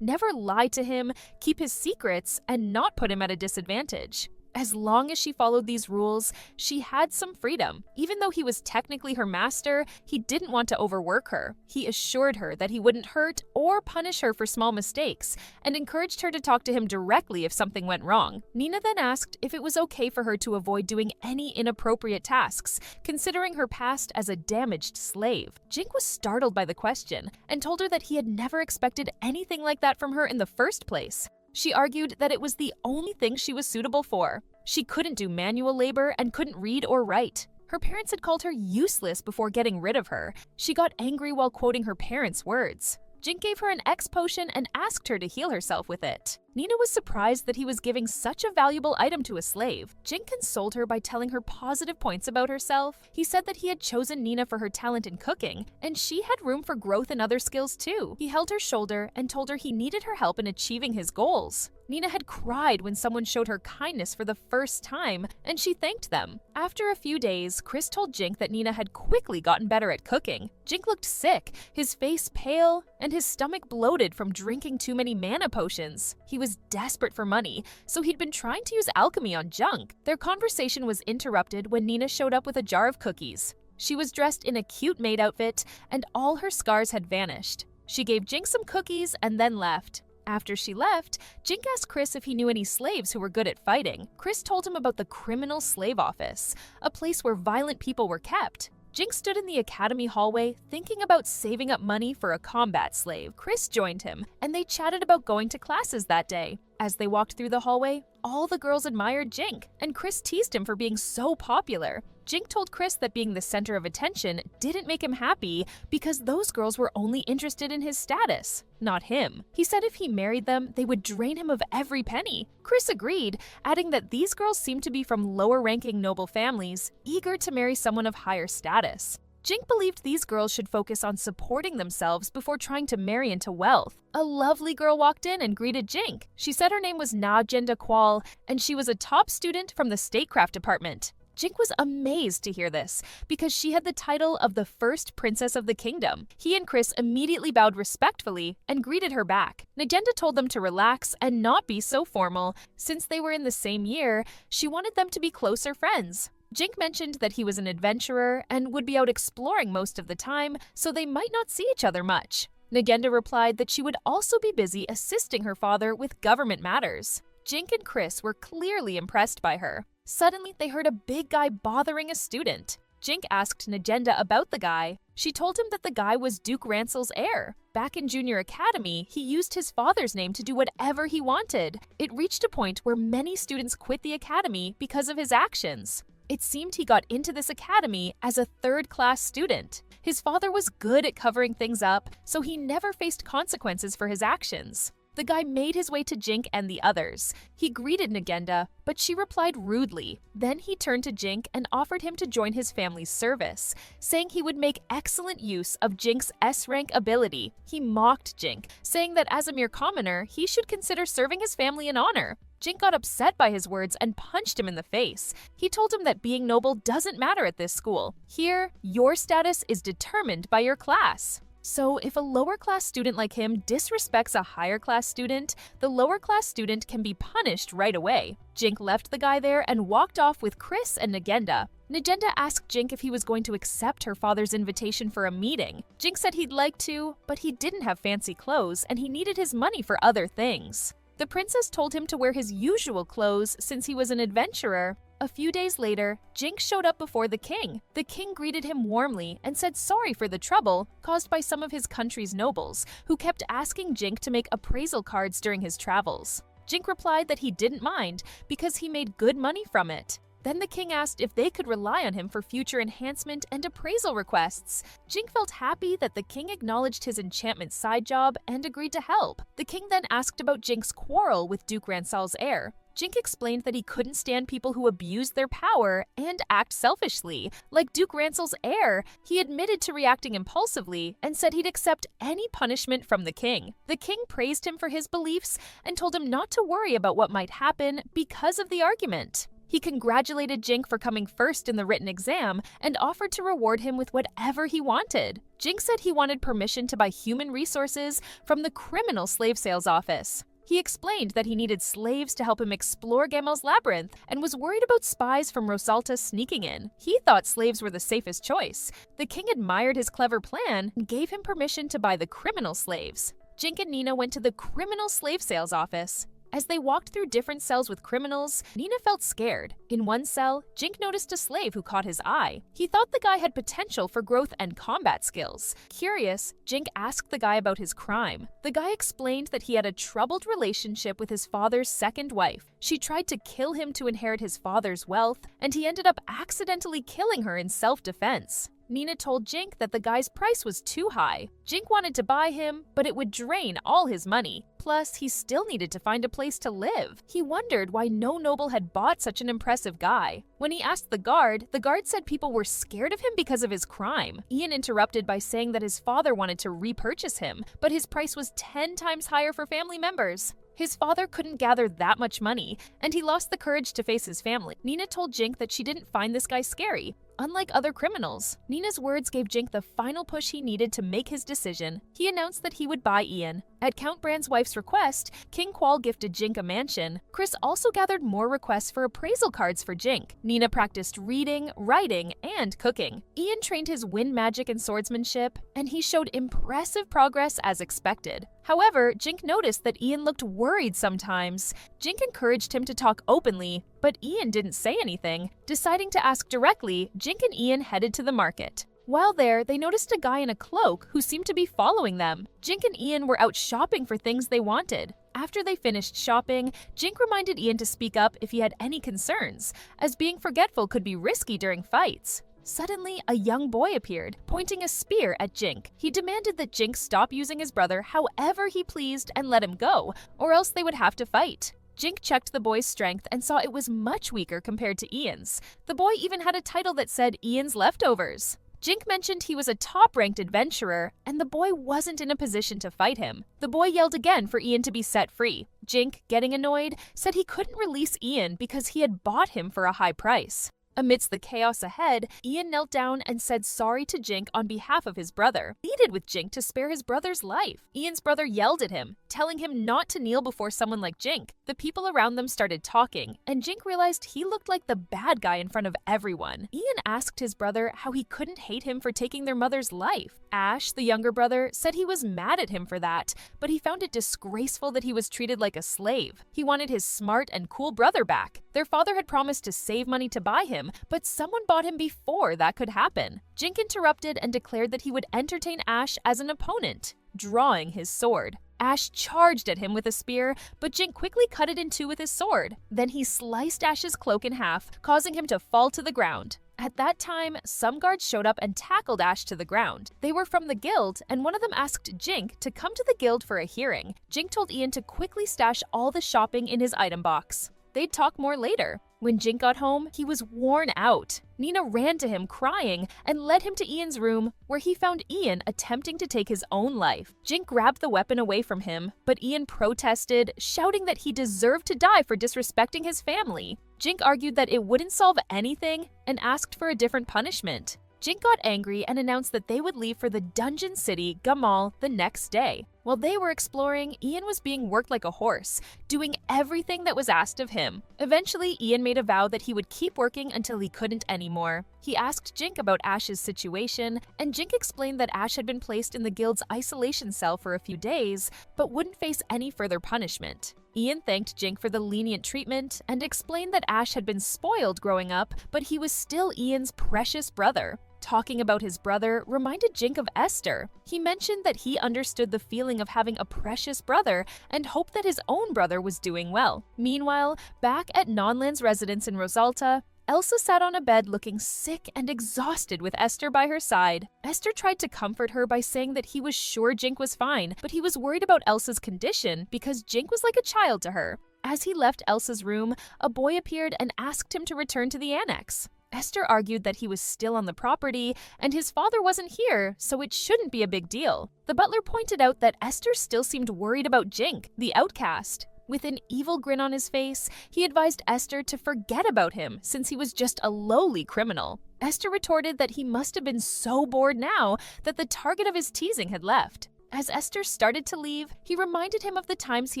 never lie to him, keep his secrets, and not put him at a disadvantage. As long as she followed these rules, she had some freedom. Even though he was technically her master, he didn't want to overwork her. He assured her that he wouldn't hurt or punish her for small mistakes, and encouraged her to talk to him directly if something went wrong. Nina then asked if it was okay for her to avoid doing any inappropriate tasks, considering her past as a damaged slave. Jink was startled by the question, and told her that he had never expected anything like that from her in the first place. She argued that it was the only thing she was suitable for. She couldn't do manual labor and couldn't read or write. Her parents had called her useless before getting rid of her. She got angry while quoting her parents' words. Jink gave her an X potion and asked her to heal herself with it. Nina was surprised that he was giving such a valuable item to a slave. Jink consoled her by telling her positive points about herself. He said that he had chosen Nina for her talent in cooking, and she had room for growth in other skills too. He held her shoulder and told her he needed her help in achieving his goals. Nina had cried when someone showed her kindness for the first time, and she thanked them. After a few days, Chris told Jink that Nina had quickly gotten better at cooking. Jink looked sick, his face pale, and his stomach bloated from drinking too many mana potions. He was desperate for money, so he'd been trying to use alchemy on Junk. Their conversation was interrupted when Nina showed up with a jar of cookies. She was dressed in a cute maid outfit, and all her scars had vanished. She gave Jink some cookies and then left. After she left, Jink asked Chris if he knew any slaves who were good at fighting. Chris told him about the criminal slave office, a place where violent people were kept. Jink stood in the academy hallway thinking about saving up money for a combat slave. Chris joined him, and they chatted about going to classes that day. As they walked through the hallway, all the girls admired Jink, and Chris teased him for being so popular. Jink told Chris that being the center of attention didn't make him happy because those girls were only interested in his status, not him. He said if he married them, they would drain him of every penny. Chris agreed, adding that these girls seemed to be from lower-ranking noble families, eager to marry someone of higher status. Jink believed these girls should focus on supporting themselves before trying to marry into wealth. A lovely girl walked in and greeted Jink. She said her name was Najenda Qual, and she was a top student from the statecraft department. Jink was amazed to hear this, because she had the title of the first princess of the kingdom. He and Chris immediately bowed respectfully and greeted her back. Najenda told them to relax and not be so formal. Since they were in the same year, she wanted them to be closer friends. Jink mentioned that he was an adventurer and would be out exploring most of the time, so they might not see each other much. Nagenda replied that she would also be busy assisting her father with government matters. Jink and Chris were clearly impressed by her. Suddenly, they heard a big guy bothering a student. Jink asked Nagenda about the guy. She told him that the guy was Duke Rancel's heir. Back in junior academy, he used his father's name to do whatever he wanted. It reached a point where many students quit the academy because of his actions. It seemed he got into this academy as a third-class student. His father was good at covering things up, so he never faced consequences for his actions. The guy made his way to Jink and the others. He greeted Nagenda, but she replied rudely. Then he turned to Jink and offered him to join his family's service, saying he would make excellent use of Jink's S-rank ability. He mocked Jink, saying that as a mere commoner, he should consider serving his family in honor. Jink got upset by his words and punched him in the face. He told him that being noble doesn't matter at this school. Here, your status is determined by your class. So, if a lower-class student like him disrespects a higher-class student, the lower-class student can be punished right away. Jink left the guy there and walked off with Chris and Nagenda. Nagenda asked Jink if he was going to accept her father's invitation for a meeting. Jink said he'd like to, but he didn't have fancy clothes and he needed his money for other things. The princess told him to wear his usual clothes since he was an adventurer. A few days later, Jink showed up before the king. The king greeted him warmly and said sorry for the trouble caused by some of his country's nobles, who kept asking Jink to make appraisal cards during his travels. Jink replied that he didn't mind because he made good money from it. Then the king asked if they could rely on him for future enhancement and appraisal requests. Jink felt happy that the king acknowledged his enchantment side job and agreed to help. The king then asked about Jink's quarrel with Duke Rancel's heir. Jink explained that he couldn't stand people who abused their power and act selfishly. Like Duke Rancel's heir, he admitted to reacting impulsively and said he'd accept any punishment from the king. The king praised him for his beliefs and told him not to worry about what might happen because of the argument. He congratulated Jink for coming first in the written exam and offered to reward him with whatever he wanted. Jink said he wanted permission to buy human resources from the criminal slave sales office. He explained that he needed slaves to help him explore Gamel's labyrinth and was worried about spies from Rosalta sneaking in. He thought slaves were the safest choice. The king admired his clever plan and gave him permission to buy the criminal slaves. Jink and Nina went to the criminal slave sales office. As they walked through different cells with criminals, Nina felt scared. In one cell, Jink noticed a slave who caught his eye. He thought the guy had potential for growth and combat skills. Curious, Jink asked the guy about his crime. The guy explained that he had a troubled relationship with his father's second wife. She tried to kill him to inherit his father's wealth, and he ended up accidentally killing her in self-defense. Nina told Jink that the guy's price was too high. Jink wanted to buy him, but it would drain all his money. Plus, he still needed to find a place to live. He wondered why no noble had bought such an impressive guy. When he asked the guard said people were scared of him because of his crime. Ian interrupted by saying that his father wanted to repurchase him, but his price was 10 times higher for family members. His father couldn't gather that much money, and he lost the courage to face his family. Nina told Jink that she didn't find this guy scary. Unlike other criminals, Nina's words gave Jink the final push he needed to make his decision. He announced that he would buy Ian. At Count Brand's wife's request, King Qual gifted Jink a mansion. Chris also gathered more requests for appraisal cards for Jink. Nina practiced reading, writing, and cooking. Ian trained his wind magic and swordsmanship, and he showed impressive progress as expected. However, Jink noticed that Ian looked worried sometimes. Jink encouraged him to talk openly, but Ian didn't say anything. Deciding to ask directly, Jink and Ian headed to the market. While there, they noticed a guy in a cloak who seemed to be following them. Jink and Ian were out shopping for things they wanted. After they finished shopping, Jink reminded Ian to speak up if he had any concerns, as being forgetful could be risky during fights. Suddenly, a young boy appeared, pointing a spear at Jink. He demanded that Jink stop using his brother however he pleased and let him go, or else they would have to fight. Jink checked the boy's strength and saw it was much weaker compared to Ian's. The boy even had a title that said Ian's Leftovers. Jink mentioned he was a top-ranked adventurer, and the boy wasn't in a position to fight him. The boy yelled again for Ian to be set free. Jink, getting annoyed, said he couldn't release Ian because he had bought him for a high price. Amidst the chaos ahead, Ian knelt down and said sorry to Jink on behalf of his brother, pleaded with Jink to spare his brother's life. Ian's brother yelled at him, telling him not to kneel before someone like Jink. The people around them started talking, and Jink realized he looked like the bad guy in front of everyone. Ian asked his brother how he couldn't hate him for taking their mother's life. Ash, the younger brother, said he was mad at him for that, but he found it disgraceful that he was treated like a slave. He wanted his smart and cool brother back. Their father had promised to save money to buy him, but someone bought him before that could happen. Jink interrupted and declared that he would entertain Ash as an opponent, drawing his sword. Ash charged at him with a spear, but Jink quickly cut it in two with his sword. Then he sliced Ash's cloak in half, causing him to fall to the ground. At that time, some guards showed up and tackled Ash to the ground. They were from the guild, and one of them asked Jink to come to the guild for a hearing. Jink told Ian to quickly stash all the shopping in his item box. They'd talk more later. When Jink got home, he was worn out. Nina ran to him crying and led him to Ian's room, where he found Ian attempting to take his own life. Jink grabbed the weapon away from him, but Ian protested, shouting that he deserved to die for disrespecting his family. Jink argued that it wouldn't solve anything and asked for a different punishment. Jink got angry and announced that they would leave for the dungeon city, Gamal, the next day. While they were exploring, Ian was being worked like a horse, doing everything that was asked of him. Eventually, Ian made a vow that he would keep working until he couldn't anymore. He asked Jink about Ash's situation, and Jink explained that Ash had been placed in the guild's isolation cell for a few days, but wouldn't face any further punishment. Ian thanked Jink for the lenient treatment and explained that Ash had been spoiled growing up, but he was still Ian's precious brother. Talking about his brother reminded Jink of Esther. He mentioned that he understood the feeling of having a precious brother and hoped that his own brother was doing well. Meanwhile, back at Nonland's residence in Rosalta, Elsa sat on a bed looking sick and exhausted with Esther by her side. Esther tried to comfort her by saying that he was sure Jink was fine, but he was worried about Elsa's condition because Jink was like a child to her. As he left Elsa's room, a boy appeared and asked him to return to the annex. Esther argued that he was still on the property and his father wasn't here, so it shouldn't be a big deal. The butler pointed out that Esther still seemed worried about Jink, the outcast. With an evil grin on his face, he advised Esther to forget about him since he was just a lowly criminal. Esther retorted that he must have been so bored now that the target of his teasing had left. As Esther started to leave, he reminded him of the times he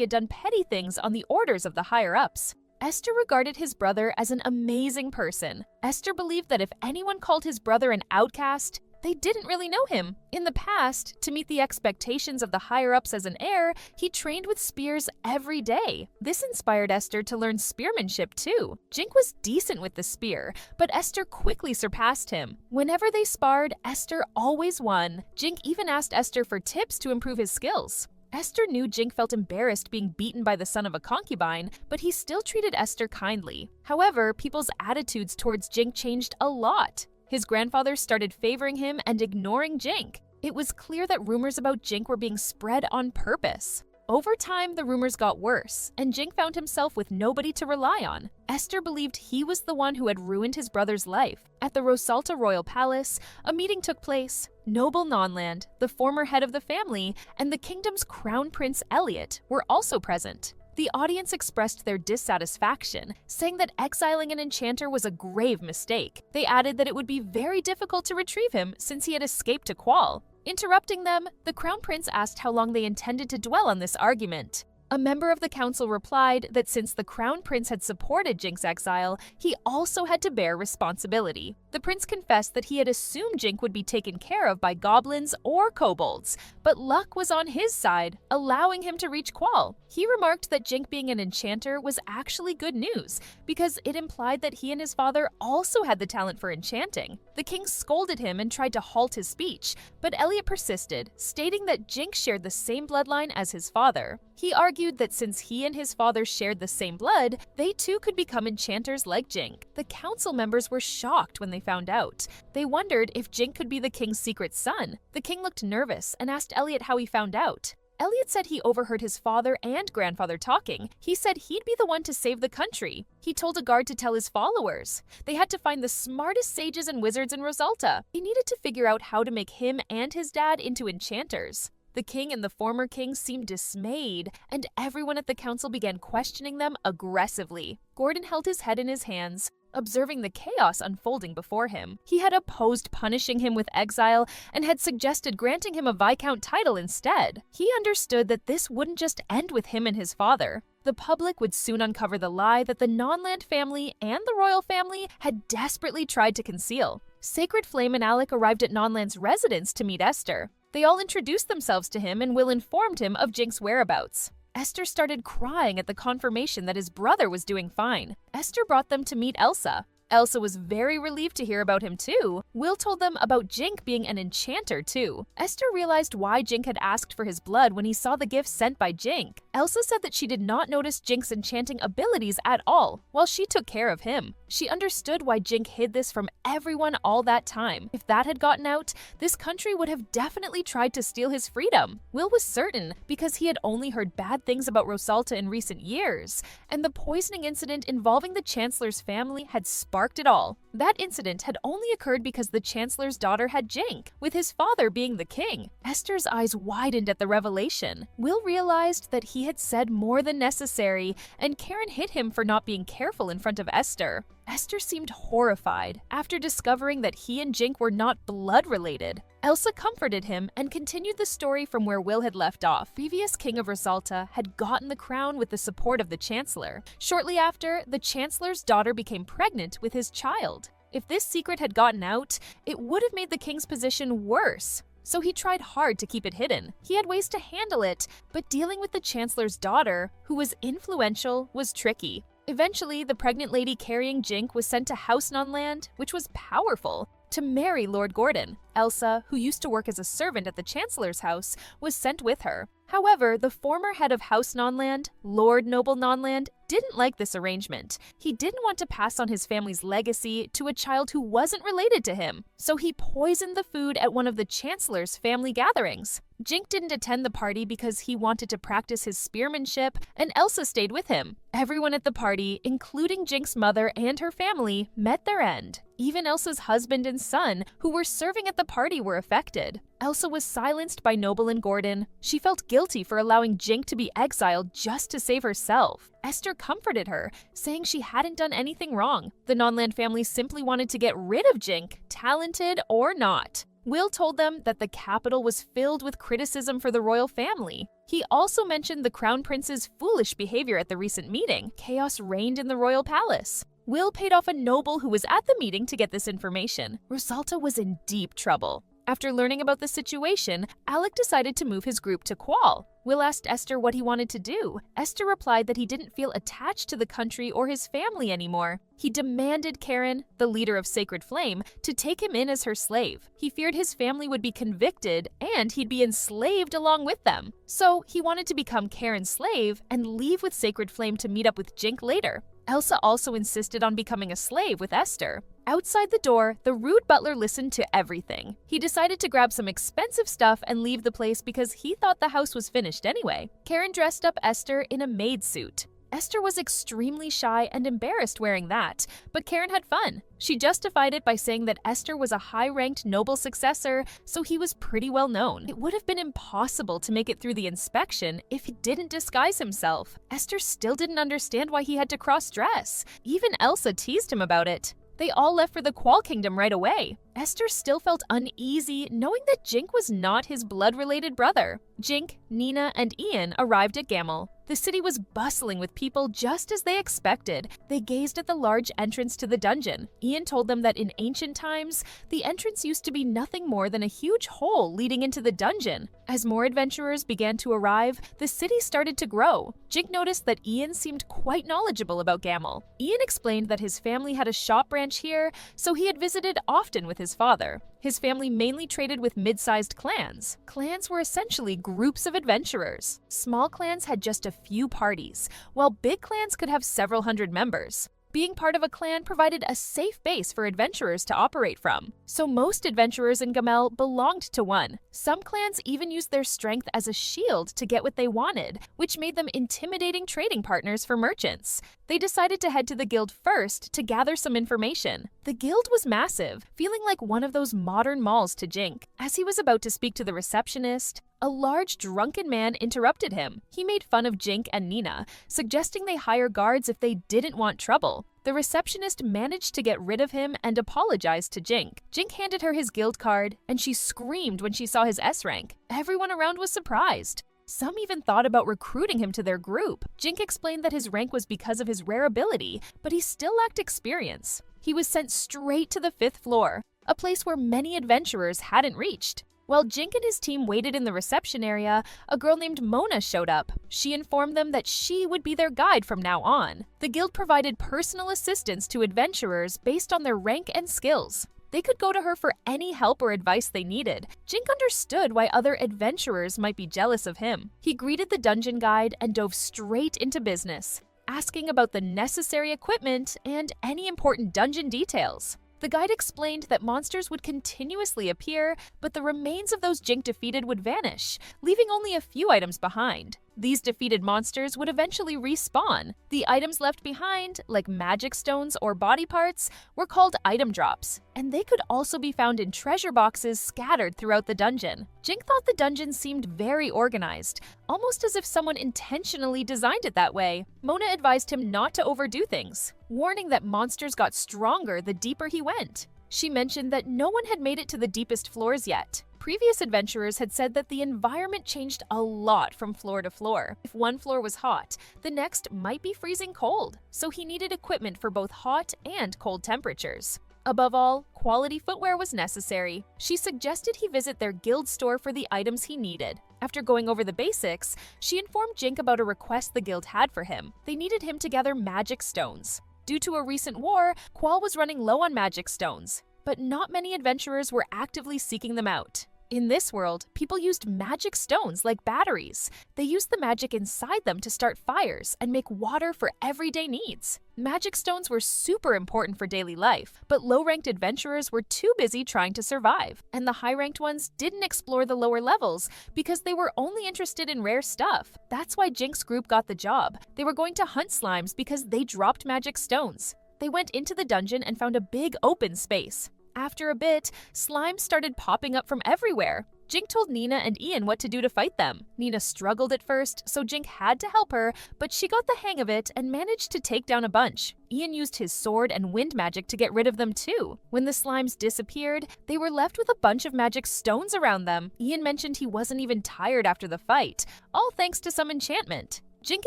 had done petty things on the orders of the higher-ups. Esther regarded his brother as an amazing person. Esther believed that if anyone called his brother an outcast, they didn't really know him. In the past, to meet the expectations of the higher-ups as an heir, he trained with spears every day. This inspired Esther to learn spearmanship too. Jink was decent with the spear, but Esther quickly surpassed him. Whenever they sparred, Esther always won. Jink even asked Esther for tips to improve his skills. Esther knew Jink felt embarrassed being beaten by the son of a concubine, but he still treated Esther kindly. However, people's attitudes towards Jink changed a lot. His grandfather started favoring him and ignoring Jink. It was clear that rumors about Jink were being spread on purpose. Over time, the rumors got worse, and Jink found himself with nobody to rely on. Esther believed he was the one who had ruined his brother's life. At the Rosalta Royal Palace, a meeting took place. Noble Nonland, the former head of the family, and the kingdom's crown prince Elliot were also present. The audience expressed their dissatisfaction, saying that exiling an enchanter was a grave mistake. They added that it would be very difficult to retrieve him since he had escaped to Qual. Interrupting them, the crown prince asked how long they intended to dwell on this argument. A member of the council replied that since the crown prince had supported Jink's exile, he also had to bear responsibility. The prince confessed that he had assumed Jink would be taken care of by goblins or kobolds, but luck was on his side, allowing him to reach Qual. He remarked that Jink being an enchanter was actually good news, because it implied that he and his father also had the talent for enchanting. The king scolded him and tried to halt his speech, but Elliot persisted, stating that Jink shared the same bloodline as his father. He argued that since he and his father shared the same blood, they too could become enchanters like Jink. The council members were shocked when they found out. They wondered if Jink could be the king's secret son. The king looked nervous and asked Elliot how he found out. Elliot said he overheard his father and grandfather talking. He said he'd be the one to save the country. He told a guard to tell his followers. They had to find the smartest sages and wizards in Rosalta. They needed to figure out how to make him and his dad into enchanters. The king and the former king seemed dismayed, and everyone at the council began questioning them aggressively. Gordon held his head in his hands. Observing the chaos unfolding before him, he had opposed punishing him with exile and had suggested granting him a Viscount title instead. He understood that this wouldn't just end with him and his father. The public would soon uncover the lie that the non-land family and the royal family had desperately tried to conceal. Sacred Flame and Alec arrived at Non-Land's residence to meet Esther. They all introduced themselves to him and Will informed him of Jink's whereabouts. Esther started crying at the confirmation that his brother was doing fine. Esther brought them to meet Elsa. Elsa was very relieved to hear about him too. Will told them about Jink being an enchanter too. Esther realized why Jink had asked for his blood when he saw the gift sent by Jink. Elsa said that she did not notice Jink's enchanting abilities at all, while she took care of him. She understood why Jink hid this from everyone all that time. If that had gotten out, this country would have definitely tried to steal his freedom. Will was certain because he had only heard bad things about Rosalta in recent years, and the poisoning incident involving the Chancellor's family had sparked it all. That incident had only occurred because the Chancellor's daughter had Jink, with his father being the king. Esther's eyes widened at the revelation. Will realized that he had said more than necessary, and Karen hit him for not being careful in front of Esther. Esther seemed horrified after discovering that he and Jink were not blood-related. Elsa comforted him and continued the story from where Will had left off. Previous king of Rosalta had gotten the crown with the support of the Chancellor. Shortly after, the Chancellor's daughter became pregnant with his child. If this secret had gotten out, it would have made the king's position worse. So he tried hard to keep it hidden. He had ways to handle it, but dealing with the Chancellor's daughter, who was influential, was tricky. Eventually, the pregnant lady carrying Jink was sent to House Non-Land, which was powerful, to marry Lord Gordon. Elsa, who used to work as a servant at the Chancellor's house, was sent with her. However, the former head of House Non-Land, Lord Noble Non-Land, didn't like this arrangement. He didn't want to pass on his family's legacy to a child who wasn't related to him, so he poisoned the food at one of the Chancellor's family gatherings. Jink didn't attend the party because he wanted to practice his spearmanship, and Elsa stayed with him. Everyone at the party, including Jink's mother and her family, met their end. Even Elsa's husband and son, who were serving at the party, were affected. Elsa was silenced by Noble and Gordon. She felt guilty for allowing Jink to be exiled just to save herself. Esther comforted her, saying she hadn't done anything wrong. The Non-Land family simply wanted to get rid of Jink, talented or not. Will told them that the capital was filled with criticism for the royal family. He also mentioned the Crown Prince's foolish behavior at the recent meeting. Chaos reigned in the royal palace. Will paid off a noble who was at the meeting to get this information. Rosalta was in deep trouble. After learning about the situation, Alec decided to move his group to Qual. Will asked Esther what he wanted to do. Esther replied that he didn't feel attached to the country or his family anymore. He demanded Karen, the leader of Sacred Flame, to take him in as her slave. He feared his family would be convicted and he'd be enslaved along with them. So he wanted to become Karen's slave and leave with Sacred Flame to meet up with Jink later. Elsa also insisted on becoming a slave with Esther. Outside the door, the rude butler listened to everything. He decided to grab some expensive stuff and leave the place because he thought the house was finished anyway. Karen dressed up Esther in a maid suit. Esther was extremely shy and embarrassed wearing that, but Karen had fun. She justified it by saying that Esther was a high-ranked noble successor, so he was pretty well known. It would have been impossible to make it through the inspection if he didn't disguise himself. Esther still didn't understand why he had to cross-dress. Even Elsa teased him about it. They all left for the Qual Kingdom right away. Esther still felt uneasy knowing that Jink was not his blood-related brother. Jink, Nina, and Ian arrived at Gamel. The city was bustling with people just as they expected. They gazed at the large entrance to the dungeon. Ian told them that in ancient times, the entrance used to be nothing more than a huge hole leading into the dungeon. As more adventurers began to arrive, the city started to grow. Jink noticed that Ian seemed quite knowledgeable about Gamel. Ian explained that his family had a shop branch here, so he had visited often with his father. His family mainly traded with mid-sized clans. Clans were essentially groups of adventurers. Small clans had just a few parties, while big clans could have several hundred members. Being part of a clan provided a safe base for adventurers to operate from, so most adventurers in Gamel belonged to one. Some clans even used their strength as a shield to get what they wanted, which made them intimidating trading partners for merchants. They decided to head to the guild first to gather some information. The guild was massive, feeling like one of those modern malls to Jink. As he was about to speak to the receptionist, a large drunken man interrupted him. He made fun of Jink and Nina, suggesting they hire guards if they didn't want trouble. The The receptionist managed to get rid of him and apologized to Jink. Jink handed her his guild card, and she screamed when she saw his S rank. Everyone around was surprised. Some even thought about recruiting him to their group. Jink explained that his rank was because of his rare ability, but he still lacked experience. He was sent straight to the 5th floor, a place where many adventurers hadn't reached. While Jink and his team waited in the reception area, a girl named Mona showed up. She informed them that she would be their guide from now on. The guild provided personal assistance to adventurers based on their rank and skills. They could go to her for any help or advice they needed. Jink understood why other adventurers might be jealous of him. He greeted the dungeon guide and dove straight into business, asking about the necessary equipment and any important dungeon details. The guide explained that monsters would continuously appear, but the remains of those Jink defeated would vanish, leaving only a few items behind. These defeated monsters would eventually respawn. The items left behind, like magic stones or body parts, were called item drops, and they could also be found in treasure boxes scattered throughout the dungeon. Jink thought the dungeon seemed very organized, almost as if someone intentionally designed it that way. Mona advised him not to overdo things, warning that monsters got stronger the deeper he went. She mentioned that no one had made it to the deepest floors yet. Previous adventurers had said that the environment changed a lot from floor to floor. If one floor was hot, the next might be freezing cold, so he needed equipment for both hot and cold temperatures. Above all, quality footwear was necessary. She suggested he visit their guild store for the items he needed. After going over the basics, she informed Jink about a request the guild had for him. They needed him to gather magic stones. Due to a recent war, Qual was running low on magic stones, but not many adventurers were actively seeking them out. In this world, people used magic stones like batteries. They used the magic inside them to start fires and make water for everyday needs. Magic stones were super important for daily life, but low-ranked adventurers were too busy trying to survive, and the high-ranked ones didn't explore the lower levels because they were only interested in rare stuff. That's why Jink's group got the job. They were going to hunt slimes because they dropped magic stones. They went into the dungeon and found a big open space. After a bit, slimes started popping up from everywhere. Jink told Nina and Ian what to do to fight them. Nina struggled at first, so Jink had to help her, but she got the hang of it and managed to take down a bunch. Ian used his sword and wind magic to get rid of them too. When the slimes disappeared, they were left with a bunch of magic stones around them. Ian mentioned he wasn't even tired after the fight, all thanks to some enchantment. Jink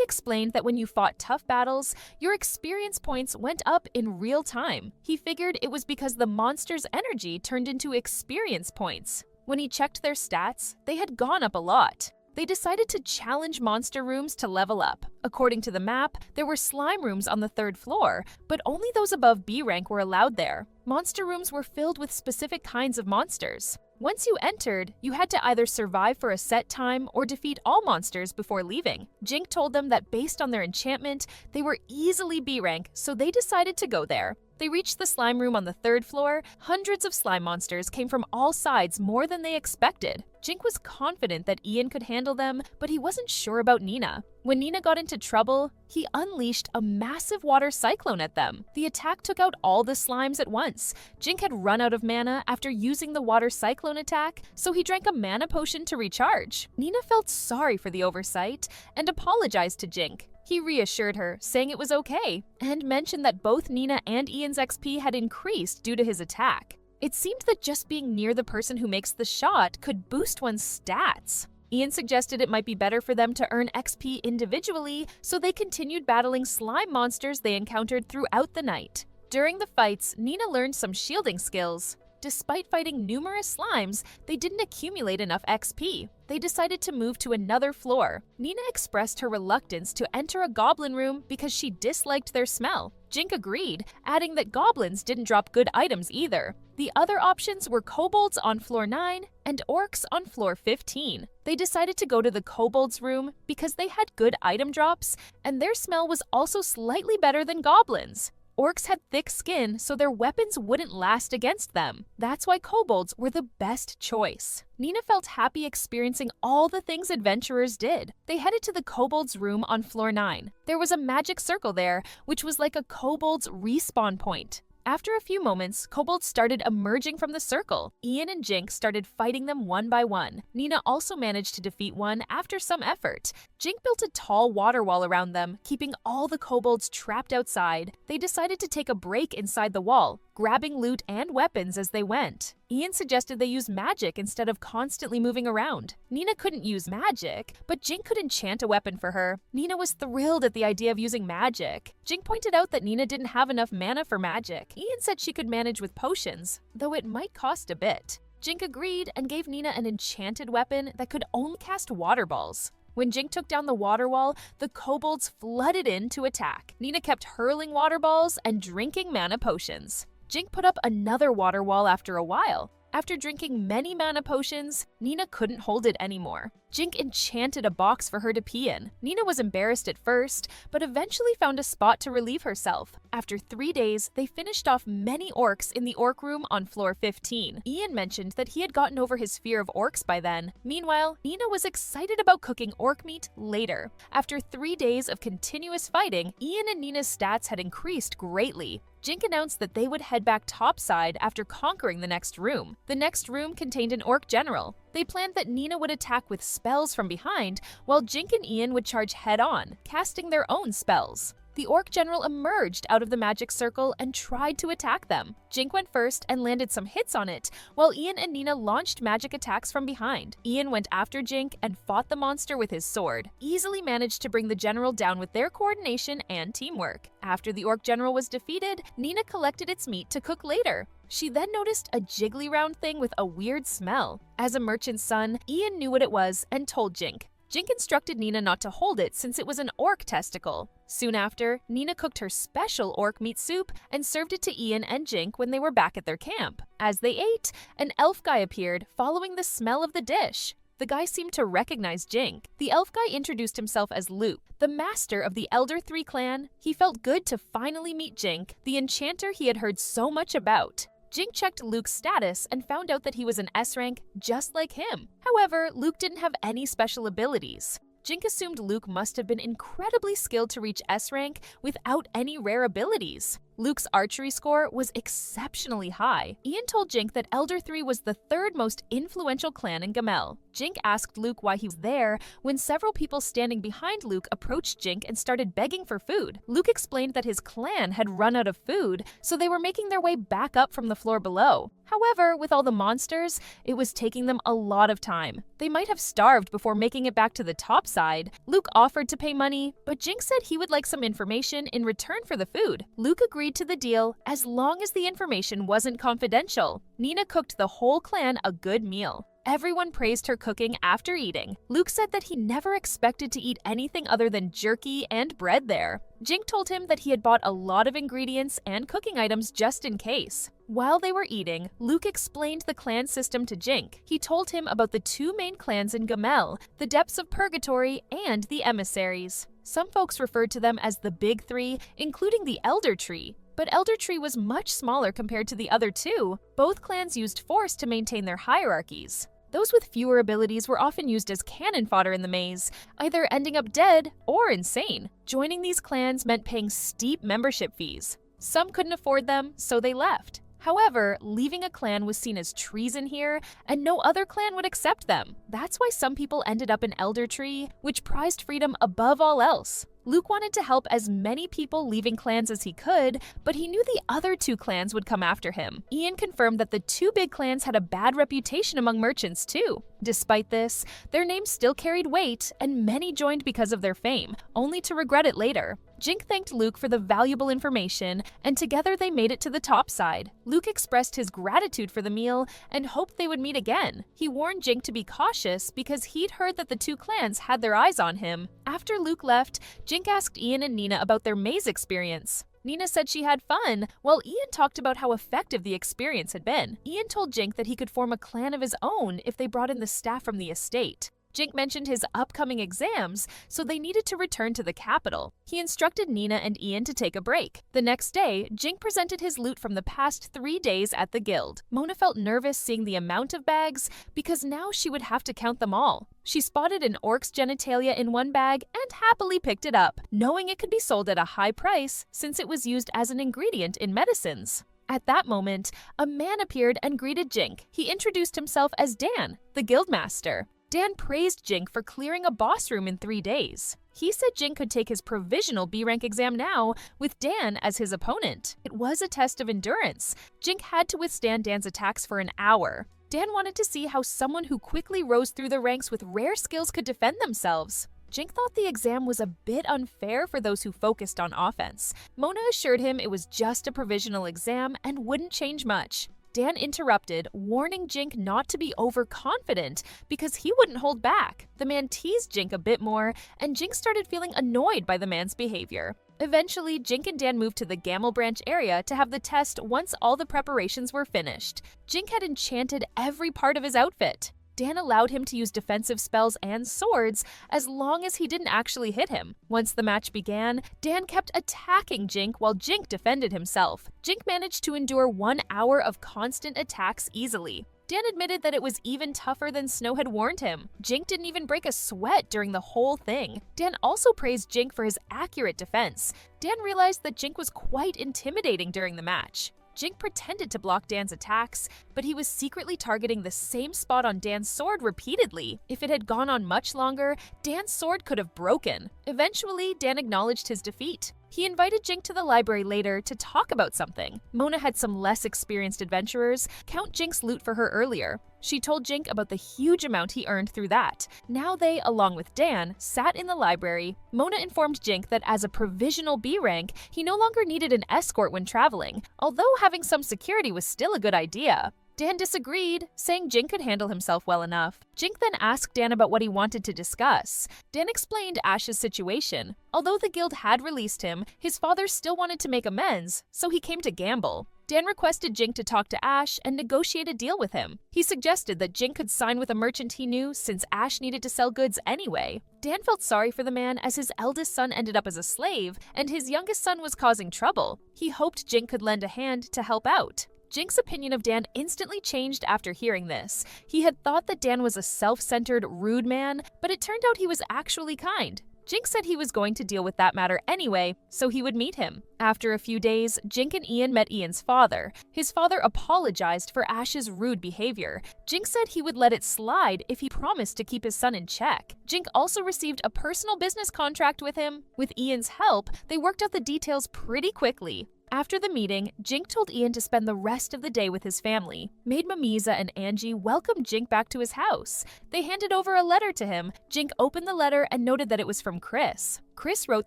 explained that when you fought tough battles, your experience points went up in real time. He figured it was because the monster's energy turned into experience points. When he checked their stats, they had gone up a lot. They decided to challenge monster rooms to level up. According to the map, there were slime rooms on the 3rd floor, but only those above B rank were allowed there. Monster rooms were filled with specific kinds of monsters. Once you entered, you had to either survive for a set time or defeat all monsters before leaving. Jink told them that based on their enchantment, they were easily B rank, so they decided to go there. They reached the slime room on the 3rd floor. Hundreds of slime monsters came from all sides, more than they expected. Jink was confident that Ian could handle them, but he wasn't sure about Nina. When Nina got into trouble, he unleashed a massive water cyclone at them. The attack took out all the slimes at once. Jink had run out of mana after using the water cyclone attack, so he drank a mana potion to recharge. Nina felt sorry for the oversight and apologized to Jink. He reassured her, saying it was okay, and mentioned that both Nina and Ian's XP had increased due to his attack. It seemed that just being near the person who makes the shot could boost one's stats. Ian suggested it might be better for them to earn XP individually, so they continued battling slime monsters they encountered throughout the night. During the fights, Nina learned some shielding skills. Despite fighting numerous slimes, they didn't accumulate enough XP. They decided to move to another floor. Nina expressed her reluctance to enter a goblin room because she disliked their smell. Jink agreed, adding that goblins didn't drop good items either. The other options were kobolds on floor 9 and orcs on floor 15. They decided to go to the kobolds room because they had good item drops, and their smell was also slightly better than goblins. Orcs had thick skin, so their weapons wouldn't last against them. That's why kobolds were the best choice. Nina felt happy experiencing all the things adventurers did. They headed to the kobolds' room on floor 9. There was a magic circle there, which was like a kobold's respawn point. After a few moments, kobolds started emerging from the circle. Ian and Jink started fighting them one by one. Nina also managed to defeat one after some effort. Jink built a tall water wall around them, keeping all the kobolds trapped outside. They decided to take a break inside the wall, grabbing loot and weapons as they went. Ian suggested they use magic instead of constantly moving around. Nina couldn't use magic, but Jink could enchant a weapon for her. Nina was thrilled at the idea of using magic. Jink pointed out that Nina didn't have enough mana for magic. Ian said she could manage with potions, though it might cost a bit. Jink agreed and gave Nina an enchanted weapon that could only cast water balls. When Jink took down the water wall, the kobolds flooded in to attack. Nina kept hurling water balls and drinking mana potions. Jink put up another water wall after a while. After drinking many mana potions, Nina couldn't hold it anymore. Jink enchanted a box for her to pee in. Nina was embarrassed at first, but eventually found a spot to relieve herself. After 3 days, they finished off many orcs in the orc room on floor 15. Ian mentioned that he had gotten over his fear of orcs by then. Meanwhile, Nina was excited about cooking orc meat later. After 3 days of continuous fighting, Ian and Nina's stats had increased greatly. Jink announced that they would head back topside after conquering the next room. The next room contained an orc general. They planned that Nina would attack with spells from behind, while Jink and Ian would charge head-on, casting their own spells. The orc general emerged out of the magic circle and tried to attack them. Jink went first and landed some hits on it, while Ian and Nina launched magic attacks from behind. Ian went after Jink and fought the monster with his sword, easily managed to bring the general down with their coordination and teamwork. After the orc general was defeated, Nina collected its meat to cook later. She then noticed a jiggly round thing with a weird smell. As a merchant's son, Ian knew what it was and told Jink. Jink instructed Nina not to hold it since it was an orc testicle. Soon after, Nina cooked her special orc meat soup and served it to Ian and Jink when they were back at their camp. As they ate, an elf guy appeared, following the smell of the dish. The guy seemed to recognize Jink. The elf guy introduced himself as Luke, the master of the Elder 3 clan. He felt good to finally meet Jink, the enchanter he had heard so much about. Jink checked Luke's status and found out that he was an S rank just like him. However, Luke didn't have any special abilities. Jink assumed Luke must have been incredibly skilled to reach S rank without any rare abilities. Luke's archery score was exceptionally high. Ian told Jink that Elder 3 was the 3rd most influential clan in Gamel. Jink asked Luke why he was there when several people standing behind Luke approached Jink and started begging for food. Luke explained that his clan had run out of food, so they were making their way back up from the floor below. However, with all the monsters, it was taking them a lot of time. They might have starved before making it back to the top side. Luke offered to pay money, but Jink said he would like some information in return for the food. Luke agreed to the deal as long as the information wasn't confidential. Nina cooked the whole clan a good meal. Everyone praised her cooking after eating. Luke said that he never expected to eat anything other than jerky and bread there. Jink told him that he had bought a lot of ingredients and cooking items just in case. While they were eating, Luke explained the clan system to Jink. He told him about the 2 main clans in Gamel, the Depths of Purgatory and the Emissaries. Some folks referred to them as the Big 3, including the Elder Tree. But Elder Tree was much smaller compared to the other 2. Both clans used force to maintain their hierarchies. Those with fewer abilities were often used as cannon fodder in the maze, either ending up dead or insane. Joining these clans meant paying steep membership fees. Some couldn't afford them, so they left. However, leaving a clan was seen as treason here, and no other clan would accept them. That's why some people ended up in Elder Tree, which prized freedom above all else. Luke wanted to help as many people leaving clans as he could, but he knew the other 2 clans would come after him. Ian confirmed that the 2 big clans had a bad reputation among merchants too. Despite this, their names still carried weight, and many joined because of their fame, only to regret it later. Jink thanked Luke for the valuable information, and together they made it to the top side. Luke expressed his gratitude for the meal and hoped they would meet again. He warned Jink to be cautious because he'd heard that the 2 clans had their eyes on him. After Luke left, Jink asked Ian and Nina about their maze experience. Nina said she had fun, while Ian talked about how effective the experience had been. Ian told Jink that he could form a clan of his own if they brought in the staff from the estate. Jink mentioned his upcoming exams, so they needed to return to the capital. He instructed Nina and Ian to take a break. The next day, Jink presented his loot from the past 3 days at the guild. Mona felt nervous seeing the amount of bags because now she would have to count them all. She spotted an orc's genitalia in one bag and happily picked it up, knowing it could be sold at a high price since it was used as an ingredient in medicines. At that moment, a man appeared and greeted Jink. He introduced himself as Dan, the guildmaster. Dan praised Jink for clearing a boss room in 3 days. He said Jink could take his provisional B rank exam now, with Dan as his opponent. It was a test of endurance. Jink had to withstand Dan's attacks for an hour. Dan wanted to see how someone who quickly rose through the ranks with rare skills could defend themselves. Jink thought the exam was a bit unfair for those who focused on offense. Mona assured him it was just a provisional exam and wouldn't change much. Dan interrupted, warning Jink not to be overconfident because he wouldn't hold back. The man teased Jink a bit more, and Jink started feeling annoyed by the man's behavior. Eventually, Jink and Dan moved to the Gamel Branch area to have the test once all the preparations were finished. Jink had enchanted every part of his outfit. Dan allowed him to use defensive spells and swords as long as he didn't actually hit him. Once the match began, Dan kept attacking Jink while Jink defended himself. Jink managed to endure 1 hour of constant attacks easily. Dan admitted that it was even tougher than Snow had warned him. Jink didn't even break a sweat during the whole thing. Dan also praised Jink for his accurate defense. Dan realized that Jink was quite intimidating during the match. Jink pretended to block Dan's attacks, but he was secretly targeting the same spot on Dan's sword repeatedly. If it had gone on much longer, Dan's sword could have broken. Eventually, Dan acknowledged his defeat. He invited Jink to the library later to talk about something. Mona had some less experienced adventurers count Jink's loot for her earlier. She told Jink about the huge amount he earned through that. Now they, along with Dan, sat in the library. Mona informed Jink that as a provisional B rank, he no longer needed an escort when traveling, although having some security was still a good idea. Dan disagreed, saying Jink could handle himself well enough. Jink then asked Dan about what he wanted to discuss. Dan explained Ash's situation. Although the guild had released him, his father still wanted to make amends, so he came to gamble. Dan requested Jink to talk to Ash and negotiate a deal with him. He suggested that Jink could sign with a merchant he knew since Ash needed to sell goods anyway. Dan felt sorry for the man as his eldest son ended up as a slave and his youngest son was causing trouble. He hoped Jink could lend a hand to help out. Jink's opinion of Dan instantly changed after hearing this. He had thought that Dan was a self-centered, rude man, but it turned out he was actually kind. Jink said he was going to deal with that matter anyway, so he would meet him. After a few days, Jink and Ian met Ian's father. His father apologized for Ash's rude behavior. Jink said he would let it slide if he promised to keep his son in check. Jink also received a personal business contract with him. With Ian's help, they worked out the details pretty quickly. After the meeting, Jink told Ian to spend the rest of the day with his family. Maid Mamiza and Angie welcomed Jink back to his house. They handed over a letter to him. Jink opened the letter and noted that it was from Chris. Chris wrote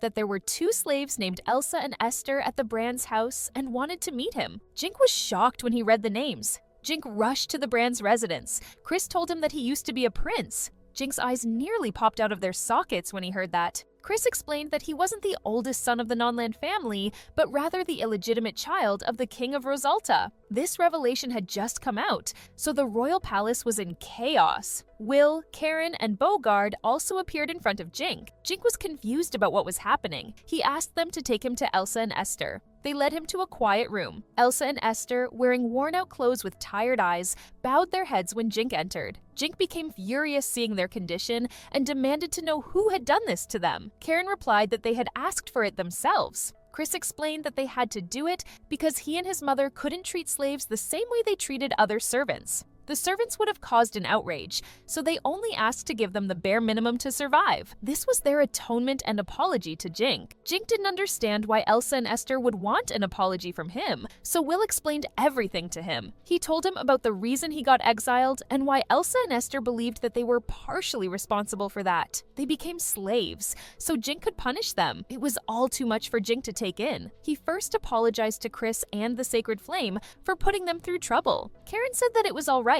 that there were 2 slaves named Elsa and Esther at the Brand's house and wanted to meet him. Jink was shocked when he read the names. Jink rushed to the Brand's residence. Chris told him that he used to be a prince. Jink's eyes nearly popped out of their sockets when he heard that. Chris explained that he wasn't the oldest son of the Nonland family, but rather the illegitimate child of the King of Rosalta. This revelation had just come out, so the royal palace was in chaos. Will, Karen, and Bogard also appeared in front of Jink. Jink was confused about what was happening. He asked them to take him to Elsa and Esther. They led him to a quiet room. Elsa and Esther, wearing worn-out clothes with tired eyes, bowed their heads when Jink entered. Jink became furious seeing their condition and demanded to know who had done this to them. Karen replied that they had asked for it themselves. Chris explained that they had to do it because he and his mother couldn't treat slaves the same way they treated other servants. The servants would have caused an outrage, so they only asked to give them the bare minimum to survive. This was their atonement and apology to Jink. Jink didn't understand why Elsa and Esther would want an apology from him, so Will explained everything to him. He told him about the reason he got exiled and why Elsa and Esther believed that they were partially responsible for that. They became slaves, so Jink could punish them. It was all too much for Jink to take in. He first apologized to Chris and the Sacred Flame for putting them through trouble. Karen said that it was all right.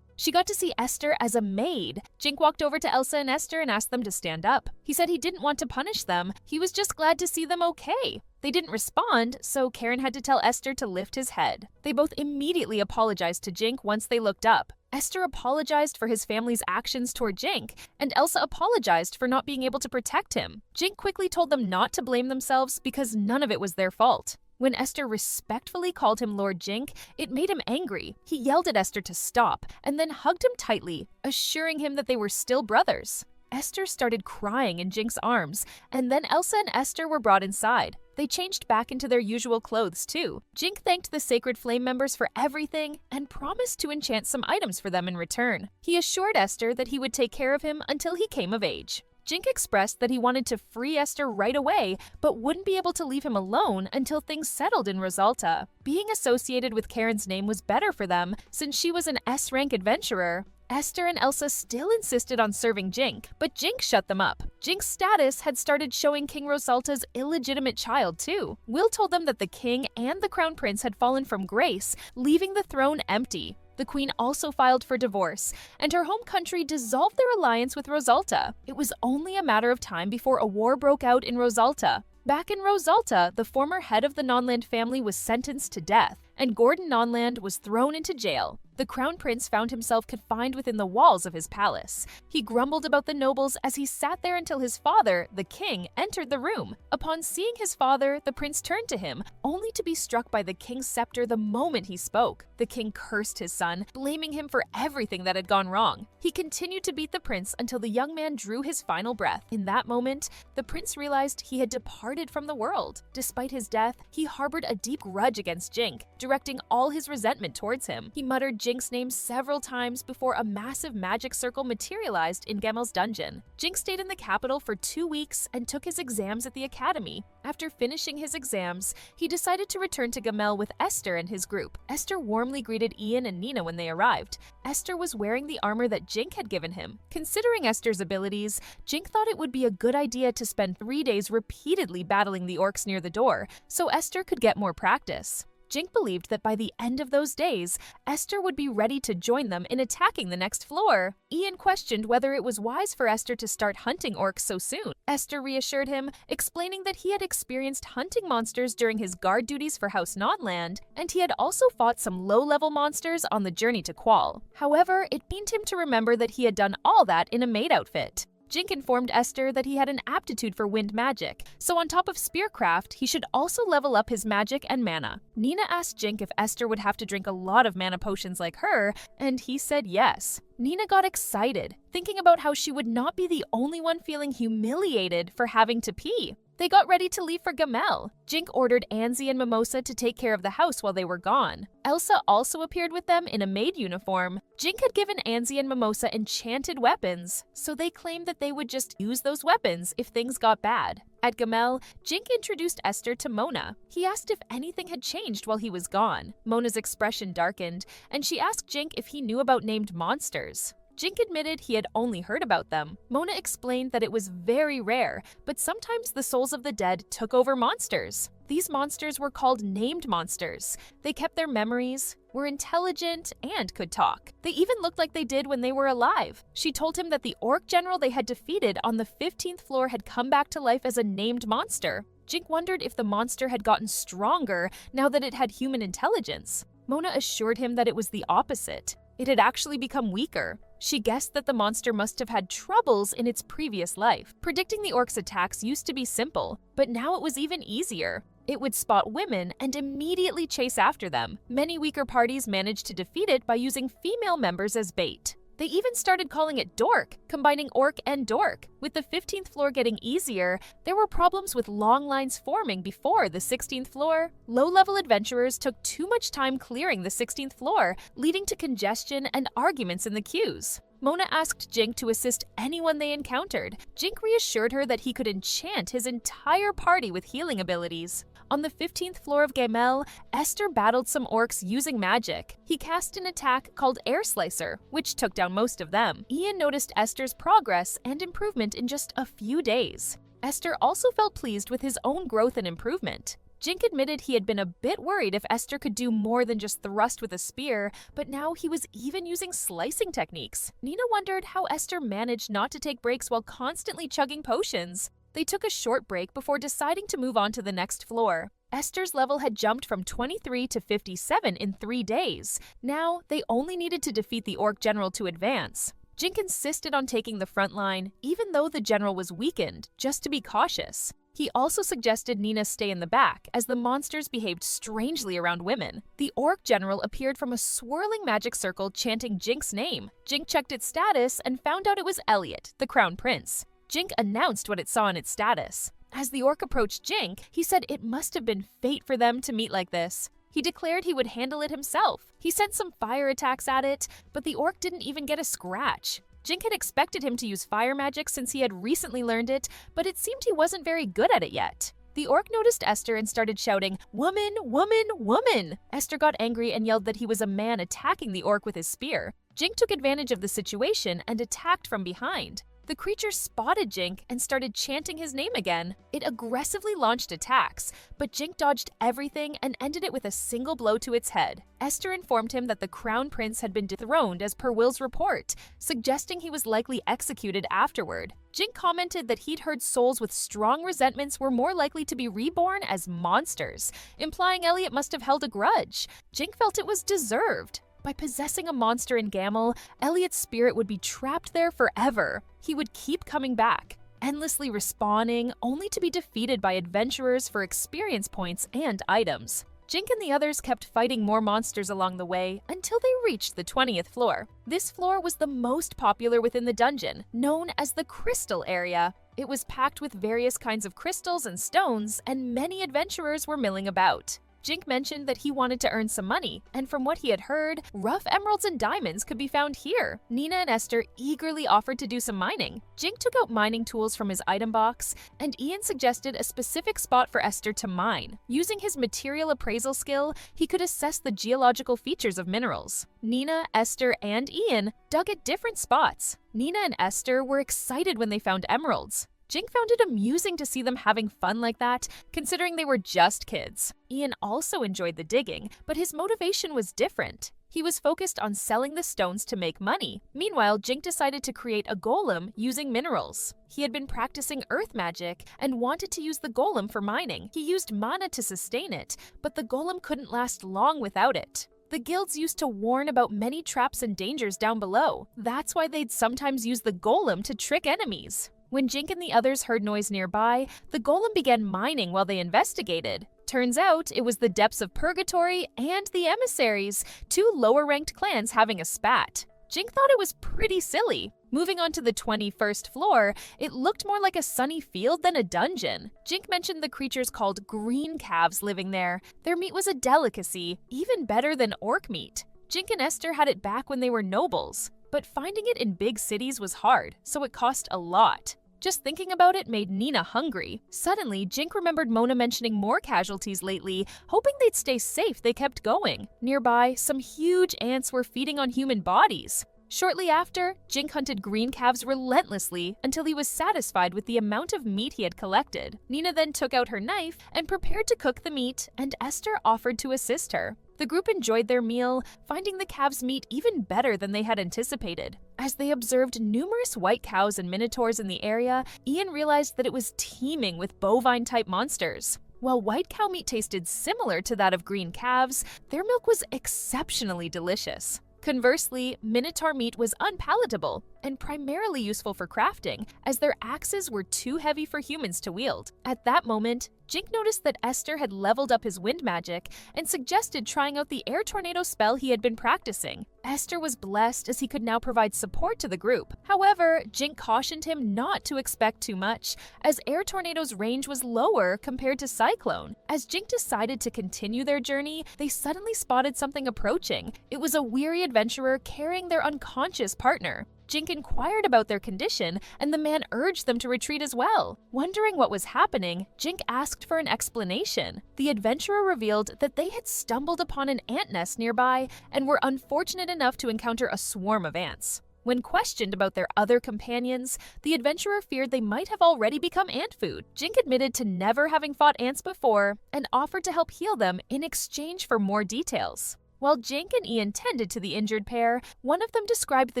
She got to see Esther as a maid. Jink walked over to Elsa and Esther and asked them to stand up. He said he didn't want to punish them. He was just glad to see them okay. They didn't respond, so Karen had to tell Esther to lift his head. They both immediately apologized to Jink once they looked up. Esther apologized for his family's actions toward Jink, and Elsa apologized for not being able to protect him. Jink quickly told them not to blame themselves because none of it was their fault. When Esther respectfully called him Lord Jink, it made him angry. He yelled at Esther to stop, and then hugged him tightly, assuring him that they were still brothers. Esther started crying in Jink's arms, and then Elsa and Esther were brought inside. They changed back into their usual clothes too. Jink thanked the Sacred Flame members for everything and promised to enchant some items for them in return. He assured Esther that he would take care of him until he came of age. Jink expressed that he wanted to free Esther right away, but wouldn't be able to leave him alone until things settled in Rosalta. Being associated with Karen's name was better for them, since she was an S-rank adventurer. Esther and Elsa still insisted on serving Jink, but Jink shut them up. Jink's status had started showing King Rosalta's illegitimate child too. Will told them that the king and the crown prince had fallen from grace, leaving the throne empty. The queen also filed for divorce, and her home country dissolved their alliance with Rosalta. It was only a matter of time before a war broke out in Rosalta. Back in Rosalta, the former head of the Nonland family was sentenced to death, and Gordon Nonland was thrown into jail. The crown prince found himself confined within the walls of his palace. He grumbled about the nobles as he sat there until his father, the king, entered the room. Upon seeing his father, the prince turned to him, only to be struck by the king's scepter the moment he spoke. The king cursed his son, blaming him for everything that had gone wrong. He continued to beat the prince until the young man drew his final breath. In that moment, the prince realized he had departed from the world. Despite his death, he harbored a deep grudge against Jink, directing all his resentment towards him. He muttered Jink's name several times before a massive magic circle materialized in Gamel's dungeon. Jink stayed in the capital for 2 weeks and took his exams at the academy. After finishing his exams, he decided to return to Gamel with Esther and his group. Esther warmly greeted Ian and Nina when they arrived. Esther was wearing the armor that Jink had given him. Considering Esther's abilities, Jink thought it would be a good idea to spend 3 days repeatedly battling the orcs near the door, so Esther could get more practice. Jink believed that by the end of those days, Esther would be ready to join them in attacking the next floor. Ian questioned whether it was wise for Esther to start hunting orcs so soon. Esther reassured him, explaining that he had experienced hunting monsters during his guard duties for House Notland, and he had also fought some low-level monsters on the journey to Qual. However, it pained him to remember that he had done all that in a maid outfit. Jink informed Esther that he had an aptitude for wind magic, so on top of spearcraft, he should also level up his magic and mana. Nina asked Jink if Esther would have to drink a lot of mana potions like her, and he said yes. Nina got excited, thinking about how she would not be the only one feeling humiliated for having to pee. They got ready to leave for Gamel. Jink ordered Anzie and Mimosa to take care of the house while they were gone. Elsa also appeared with them in a maid uniform. Jink had given Anzie and Mimosa enchanted weapons, so they claimed that they would just use those weapons if things got bad. At Gamel, Jink introduced Esther to Mona. He asked if anything had changed while he was gone. Mona's expression darkened, and she asked Jink if he knew about named monsters. Jink admitted he had only heard about them. Mona explained that it was very rare, but sometimes the souls of the dead took over monsters. These monsters were called named monsters. They kept their memories, were intelligent, and could talk. They even looked like they did when they were alive. She told him that the orc general they had defeated on the 15th floor had come back to life as a named monster. Jink wondered if the monster had gotten stronger now that it had human intelligence. Mona assured him that it was the opposite. It had actually become weaker. She guessed that the monster must have had troubles in its previous life. Predicting the orcs' attacks used to be simple, but now it was even easier. It would spot women and immediately chase after them. Many weaker parties managed to defeat it by using female members as bait. They even started calling it Dork, combining orc and dork. With the 15th floor getting easier, there were problems with long lines forming before the 16th floor. Low-level adventurers took too much time clearing the 16th floor, leading to congestion and arguments in the queues. Mona asked Jink to assist anyone they encountered. Jink reassured her that he could enchant his entire party with healing abilities. On the 15th floor of Gamel, Esther battled some orcs using magic. He cast an attack called Air Slicer, which took down most of them. Ian noticed Esther's progress and improvement in just a few days. Esther also felt pleased with his own growth and improvement. Jink admitted he had been a bit worried if Esther could do more than just thrust with a spear, but now he was even using slicing techniques. Nina wondered how Esther managed not to take breaks while constantly chugging potions. They took a short break before deciding to move on to the next floor. Esther's level had jumped from 23 to 57 in 3 days. Now, they only needed to defeat the orc general to advance. Jink insisted on taking the front line, even though the general was weakened, just to be cautious. He also suggested Nina stay in the back, as the monsters behaved strangely around women. The orc general appeared from a swirling magic circle chanting Jink's name. Jink checked its status and found out it was Elliot, the crown prince. Jink announced what it saw in its status. As the orc approached Jink, he said it must have been fate for them to meet like this. He declared he would handle it himself. He sent some fire attacks at it, but the orc didn't even get a scratch. Jink had expected him to use fire magic since he had recently learned it, but it seemed he wasn't very good at it yet. The orc noticed Esther and started shouting, "Woman, woman, woman!" Esther got angry and yelled that he was a man attacking the orc with his spear. Jink took advantage of the situation and attacked from behind. The creature spotted Jink and started chanting his name again. It aggressively launched attacks, but Jink dodged everything and ended it with a single blow to its head. Esther informed him that the crown prince had been dethroned as per Will's report, suggesting he was likely executed afterward. Jink commented that he'd heard souls with strong resentments were more likely to be reborn as monsters, implying Elliot must have held a grudge. Jink felt it was deserved. By possessing a monster in Gamel, Elliot's spirit would be trapped there forever. He would keep coming back, endlessly respawning, only to be defeated by adventurers for experience points and items. Jink and the others kept fighting more monsters along the way until they reached the 20th floor. This floor was the most popular within the dungeon, known as the Crystal Area. It was packed with various kinds of crystals and stones, and many adventurers were milling about. Jink mentioned that he wanted to earn some money, and from what he had heard, rough emeralds and diamonds could be found here. Nina and Esther eagerly offered to do some mining. Jink took out mining tools from his item box, and Ian suggested a specific spot for Esther to mine. Using his material appraisal skill, he could assess the geological features of minerals. Nina, Esther, and Ian dug at different spots. Nina and Esther were excited when they found emeralds. Jink found it amusing to see them having fun like that, considering they were just kids. Ian also enjoyed the digging, but his motivation was different. He was focused on selling the stones to make money. Meanwhile, Jink decided to create a golem using minerals. He had been practicing earth magic and wanted to use the golem for mining. He used mana to sustain it, but the golem couldn't last long without it. The guilds used to warn about many traps and dangers down below. That's why they'd sometimes use the golem to trick enemies. When Jink and the others heard noise nearby, the golem began mining while they investigated. Turns out it was the depths of Purgatory and the Emissaries, two lower-ranked clans having a spat. Jink thought it was pretty silly. Moving on to the 21st floor, it looked more like a sunny field than a dungeon. Jink mentioned the creatures called green calves living there. Their meat was a delicacy, even better than orc meat. Jink and Esther had it back when they were nobles, but finding it in big cities was hard, so it cost a lot. Just thinking about it made Nina hungry. Suddenly, Jink remembered Mona mentioning more casualties lately. Hoping they'd stay safe, they kept going. Nearby, some huge ants were feeding on human bodies. Shortly after, Jink hunted green calves relentlessly until he was satisfied with the amount of meat he had collected. Nina then took out her knife and prepared to cook the meat, and Esther offered to assist her. The group enjoyed their meal, finding the calves' meat even better than they had anticipated. As they observed numerous white cows and minotaurs in the area, Ian realized that it was teeming with bovine-type monsters. While white cow meat tasted similar to that of green calves, their milk was exceptionally delicious. Conversely, minotaur meat was unpalatable and primarily useful for crafting, as their axes were too heavy for humans to wield. At that moment, Jink noticed that Esther had leveled up his wind magic and suggested trying out the air tornado spell he had been practicing. Esther was blessed as he could now provide support to the group. However, Jink cautioned him not to expect too much, as air tornado's range was lower compared to cyclone. As Jink decided to continue their journey, they suddenly spotted something approaching. It was a weary adventurer carrying their unconscious partner. Jink inquired about their condition, and the man urged them to retreat as well. Wondering what was happening, Jink asked for an explanation. The adventurer revealed that they had stumbled upon an ant nest nearby and were unfortunate enough to encounter a swarm of ants. When questioned about their other companions, the adventurer feared they might have already become ant food. Jink admitted to never having fought ants before and offered to help heal them in exchange for more details. While Jink and Ian tended to the injured pair, one of them described the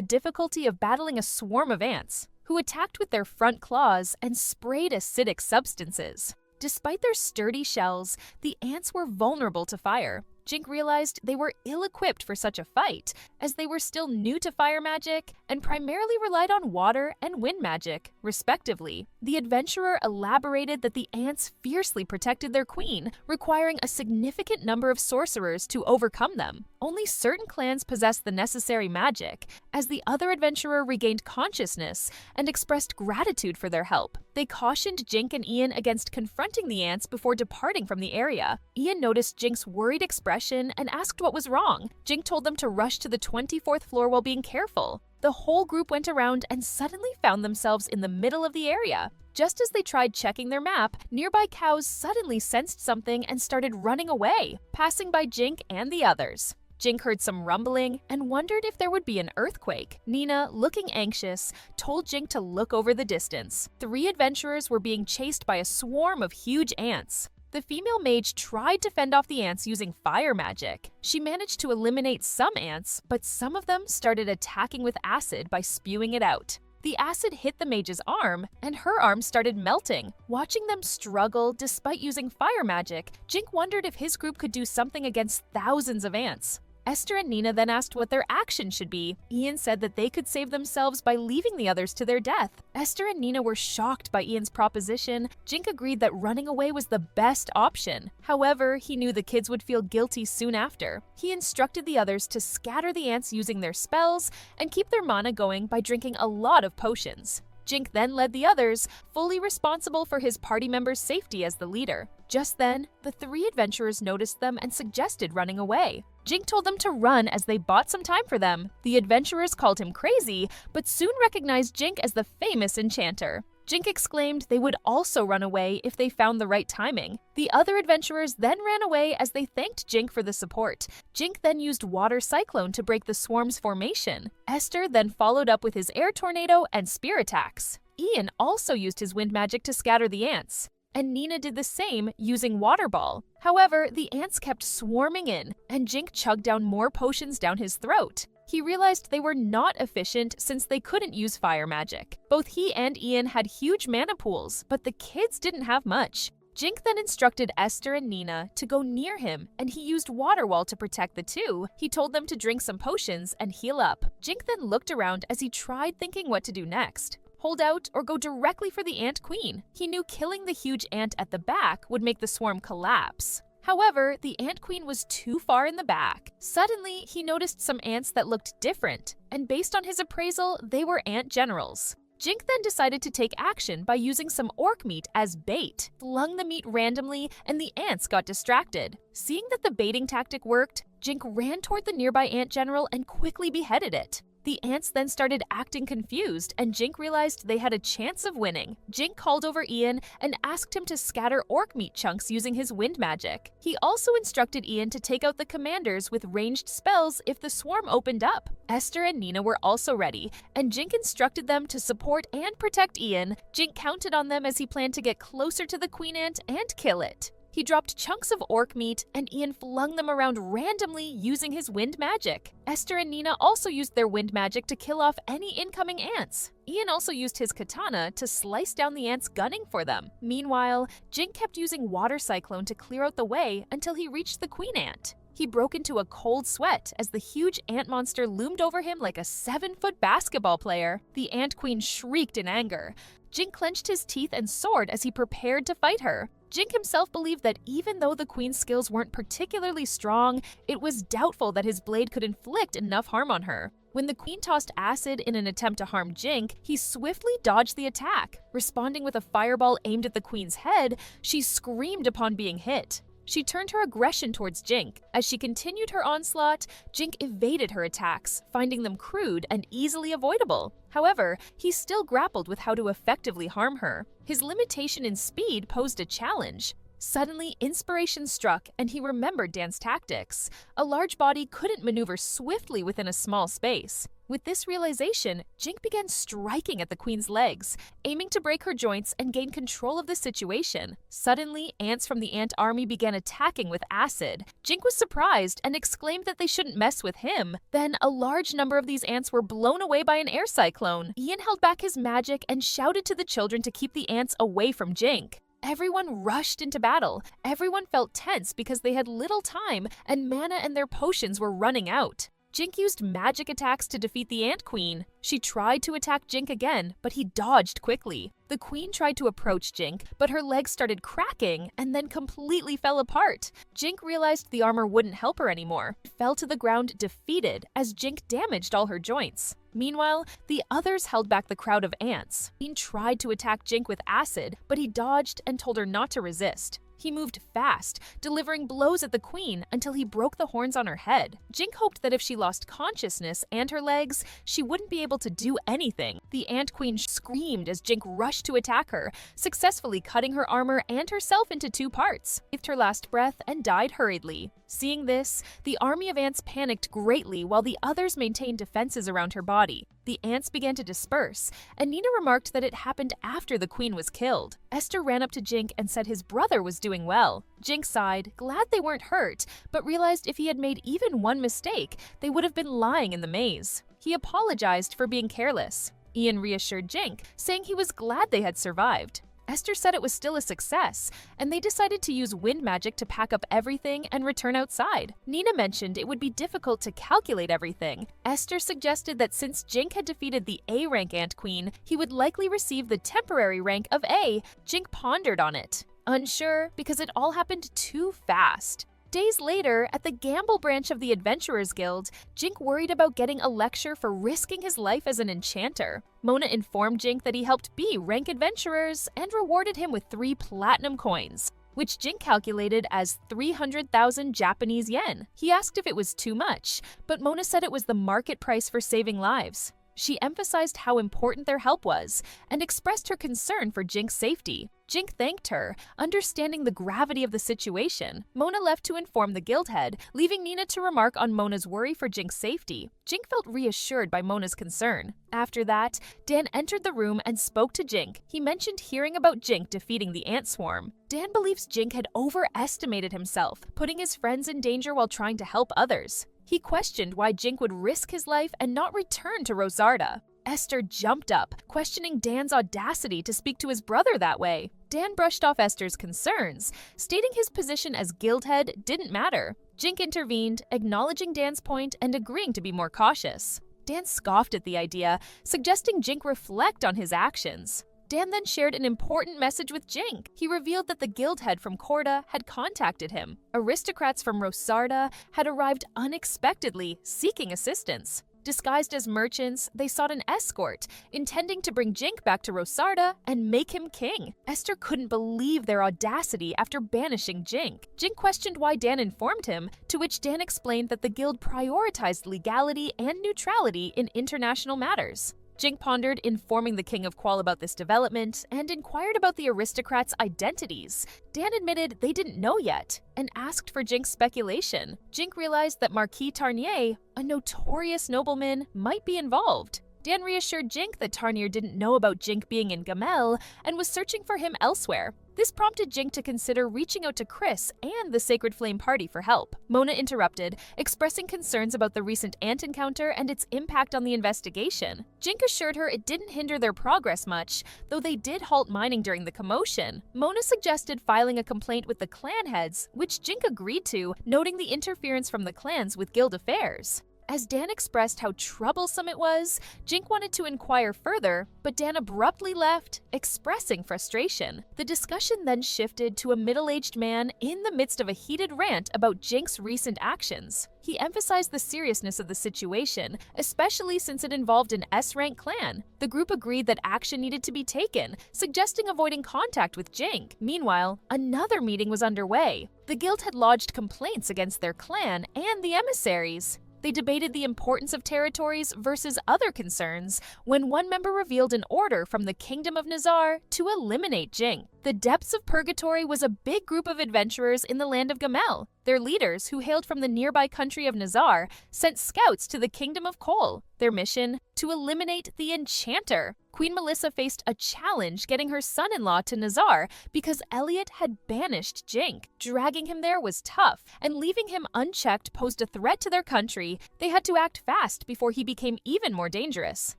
difficulty of battling a swarm of ants, who attacked with their front claws and sprayed acidic substances. Despite their sturdy shells, the ants were vulnerable to fire. Jink realized they were ill-equipped for such a fight, as they were still new to fire magic and primarily relied on water and wind magic, respectively. The adventurer elaborated that the ants fiercely protected their queen, requiring a significant number of sorcerers to overcome them. Only certain clans possessed the necessary magic, as the other adventurer regained consciousness and expressed gratitude for their help. They cautioned Jink and Ian against confronting the ants before departing from the area. Ian noticed Jink's worried expression and asked what was wrong. Jink told them to rush to the 24th floor while being careful. The whole group went around and suddenly found themselves in the middle of the area. Just as they tried checking their map, nearby cows suddenly sensed something and started running away, passing by Jink and the others. Jink heard some rumbling and wondered if there would be an earthquake. Nina, looking anxious, told Jink to look over the distance. 3 adventurers were being chased by a swarm of huge ants. The female mage tried to fend off the ants using fire magic. She managed to eliminate some ants, but some of them started attacking with acid by spewing it out. The acid hit the mage's arm, and her arm started melting. Watching them struggle despite using fire magic, Jink wondered if his group could do something against thousands of ants. Esther and Nina then asked what their action should be. Ian said that they could save themselves by leaving the others to their death. Esther and Nina were shocked by Ian's proposition. Jink agreed that running away was the best option. However, he knew the kids would feel guilty soon after. He instructed the others to scatter the ants using their spells and keep their mana going by drinking a lot of potions. Jink then led the others, fully responsible for his party members' safety as the leader. Just then, the 3 adventurers noticed them and suggested running away. Jink told them to run as they bought some time for them. The adventurers called him crazy, but soon recognized Jink as the famous enchanter. Jink exclaimed they would also run away if they found the right timing. The other adventurers then ran away as they thanked Jink for the support. Jink then used Water Cyclone to break the swarm's formation. Esther then followed up with his Air Tornado and Spear attacks. Ian also used his wind magic to scatter the ants, and Nina did the same using Water Ball. However, the ants kept swarming in, and Jink chugged down more potions down his throat. He realized they were not efficient since they couldn't use fire magic. Both he and Ian had huge mana pools, but the kids didn't have much. Jink then instructed Esther and Nina to go near him, and he used Water Wall to protect the two. He told them to drink some potions and heal up. Jink then looked around as he tried thinking what to do next. Hold out or go directly for the Ant Queen. He knew killing the huge ant at the back would make the swarm collapse. However, the Ant Queen was too far in the back. Suddenly, he noticed some ants that looked different, and based on his appraisal, they were ant generals. Jink then decided to take action by using some orc meat as bait, flung the meat randomly, and the ants got distracted. Seeing that the baiting tactic worked, Jink ran toward the nearby ant general and quickly beheaded it. The ants then started acting confused, and Jink realized they had a chance of winning. Jink called over Ian and asked him to scatter orc meat chunks using his wind magic. He also instructed Ian to take out the commanders with ranged spells if the swarm opened up. Esther and Nina were also ready, and Jink instructed them to support and protect Ian. Jink counted on them as he planned to get closer to the queen ant and kill it. He dropped chunks of orc meat, and Ian flung them around randomly using his wind magic. Esther and Nina also used their wind magic to kill off any incoming ants. Ian also used his katana to slice down the ants gunning for them. Meanwhile, Jink kept using Water Cyclone to clear out the way until he reached the queen ant. He broke into a cold sweat as the huge ant monster loomed over him like a 7-foot basketball player. The ant queen shrieked in anger. Jink clenched his teeth and sword as he prepared to fight her. Jink himself believed that even though the queen's skills weren't particularly strong, it was doubtful that his blade could inflict enough harm on her. When the queen tossed acid in an attempt to harm Jink, he swiftly dodged the attack. Responding with a fireball aimed at the queen's head, she screamed upon being hit. She turned her aggression towards Jink. As she continued her onslaught, Jink evaded her attacks, finding them crude and easily avoidable. However, he still grappled with how to effectively harm her. His limitation in speed posed a challenge. Suddenly, inspiration struck, and he remembered dance tactics. A large body couldn't maneuver swiftly within a small space. With this realization, Jink began striking at the queen's legs, aiming to break her joints and gain control of the situation. Suddenly, ants from the ant army began attacking with acid. Jink was surprised and exclaimed that they shouldn't mess with him. Then, a large number of these ants were blown away by an air cyclone. Ian held back his magic and shouted to the children to keep the ants away from Jink. everyone rushed into battle. Everyone felt tense because they had little time and mana and their potions were running out. Jink used magic attacks to defeat the Ant Queen. She tried to attack Jink again, but he dodged quickly. The queen tried to approach Jink, but her legs started cracking and then completely fell apart. Jink realized the armor wouldn't help her anymore. Fell to the ground defeated as Jink damaged all her joints. Meanwhile, the others held back the crowd of ants. Queen tried to attack Jink with acid, but he dodged and told her not to resist. He moved fast, delivering blows at the queen until he broke the horns on her head. Jink hoped that if she lost consciousness and her legs, she wouldn't be able to do anything. The Ant Queen screamed as Jink rushed to attack her, successfully cutting her armor and herself into 2 parts. She breathed her last breath and died hurriedly. Seeing this, the army of ants panicked greatly while the others maintained defenses around her body. The ants began to disperse, and Nina remarked that it happened after the queen was killed. Esther ran up to Jink and said his brother was doing well. Jink sighed, glad they weren't hurt, but realized if he had made even one mistake, they would have been lying in the maze. He apologized for being careless. Ian reassured Jink, saying he was glad they had survived. Esther said it was still a success, and they decided to use wind magic to pack up everything and return outside. Nina mentioned it would be difficult to calculate everything. Esther suggested that since Jink had defeated the A-rank Ant Queen, he would likely receive the temporary rank of A. Jink pondered on it, unsure because it all happened too fast. Days later, at the Gamble branch of the Adventurers Guild, Jink worried about getting a lecture for risking his life as an enchanter. Mona informed Jink that he helped B rank adventurers and rewarded him with 3 platinum coins, which Jink calculated as 300,000 Japanese yen. He asked if it was too much, but Mona said it was the market price for saving lives. She emphasized how important their help was and expressed her concern for Jink's safety. Jink thanked her, understanding the gravity of the situation. Mona left to inform the guild head, leaving Nina to remark on Mona's worry for Jink's safety. Jink felt reassured by Mona's concern. After that, Dan entered the room and spoke to Jink. He mentioned hearing about Jink defeating the ant swarm. Dan believes Jink had overestimated himself, putting his friends in danger while trying to help others. He questioned why Jink would risk his life and not return to Rosarda. Esther jumped up, questioning Dan's audacity to speak to his brother that way. Dan brushed off Esther's concerns, stating his position as guild head didn't matter. Jink intervened, acknowledging Dan's point and agreeing to be more cautious. Dan scoffed at the idea, suggesting Jink reflect on his actions. Dan then shared an important message with Jink. He revealed that the guild head from Corda had contacted him. Aristocrats from Rosarda had arrived unexpectedly, seeking assistance. Disguised as merchants, they sought an escort, intending to bring Jink back to Rosarda and make him king. Esther couldn't believe their audacity after banishing Jink. Jink questioned why Dan informed him, to which Dan explained that the guild prioritized legality and neutrality in international matters. Jink pondered informing the King of Qual about this development and inquired about the aristocrats' identities. Dan admitted they didn't know yet and asked for Jink's speculation. Jink realized that Marquis Tarnier, a notorious nobleman, might be involved. Dan reassured Jink that Tarnier didn't know about Jink being in Gamel and was searching for him elsewhere. This prompted Jink to consider reaching out to Chris and the Sacred Flame Party for help. Mona interrupted, expressing concerns about the recent ant encounter and its impact on the investigation. Jink assured her it didn't hinder their progress much, though they did halt mining during the commotion. Mona suggested filing a complaint with the clan heads, which Jink agreed to, noting the interference from the clans with guild affairs. As Dan expressed how troublesome it was, Jink wanted to inquire further, but Dan abruptly left, expressing frustration. The discussion then shifted to a middle-aged man in the midst of a heated rant about Jink's recent actions. He emphasized the seriousness of the situation, especially since it involved an S-rank clan. The group agreed that action needed to be taken, suggesting avoiding contact with Jink. Meanwhile, another meeting was underway. The guild had lodged complaints against their clan and the emissaries. They debated the importance of territories versus other concerns when one member revealed an order from the Kingdom of Nizar to eliminate Jink. The Depths of Purgatory was a big group of adventurers in the land of Gamel. Their leaders, who hailed from the nearby country of Nizar, sent scouts to the Kingdom of Kol. Their mission? To eliminate the Enchanter. Queen Melissa faced a challenge getting her son-in-law to Nazar because Elliot had banished Jink. Dragging him there was tough, and leaving him unchecked posed a threat to their country. They had to act fast before he became even more dangerous.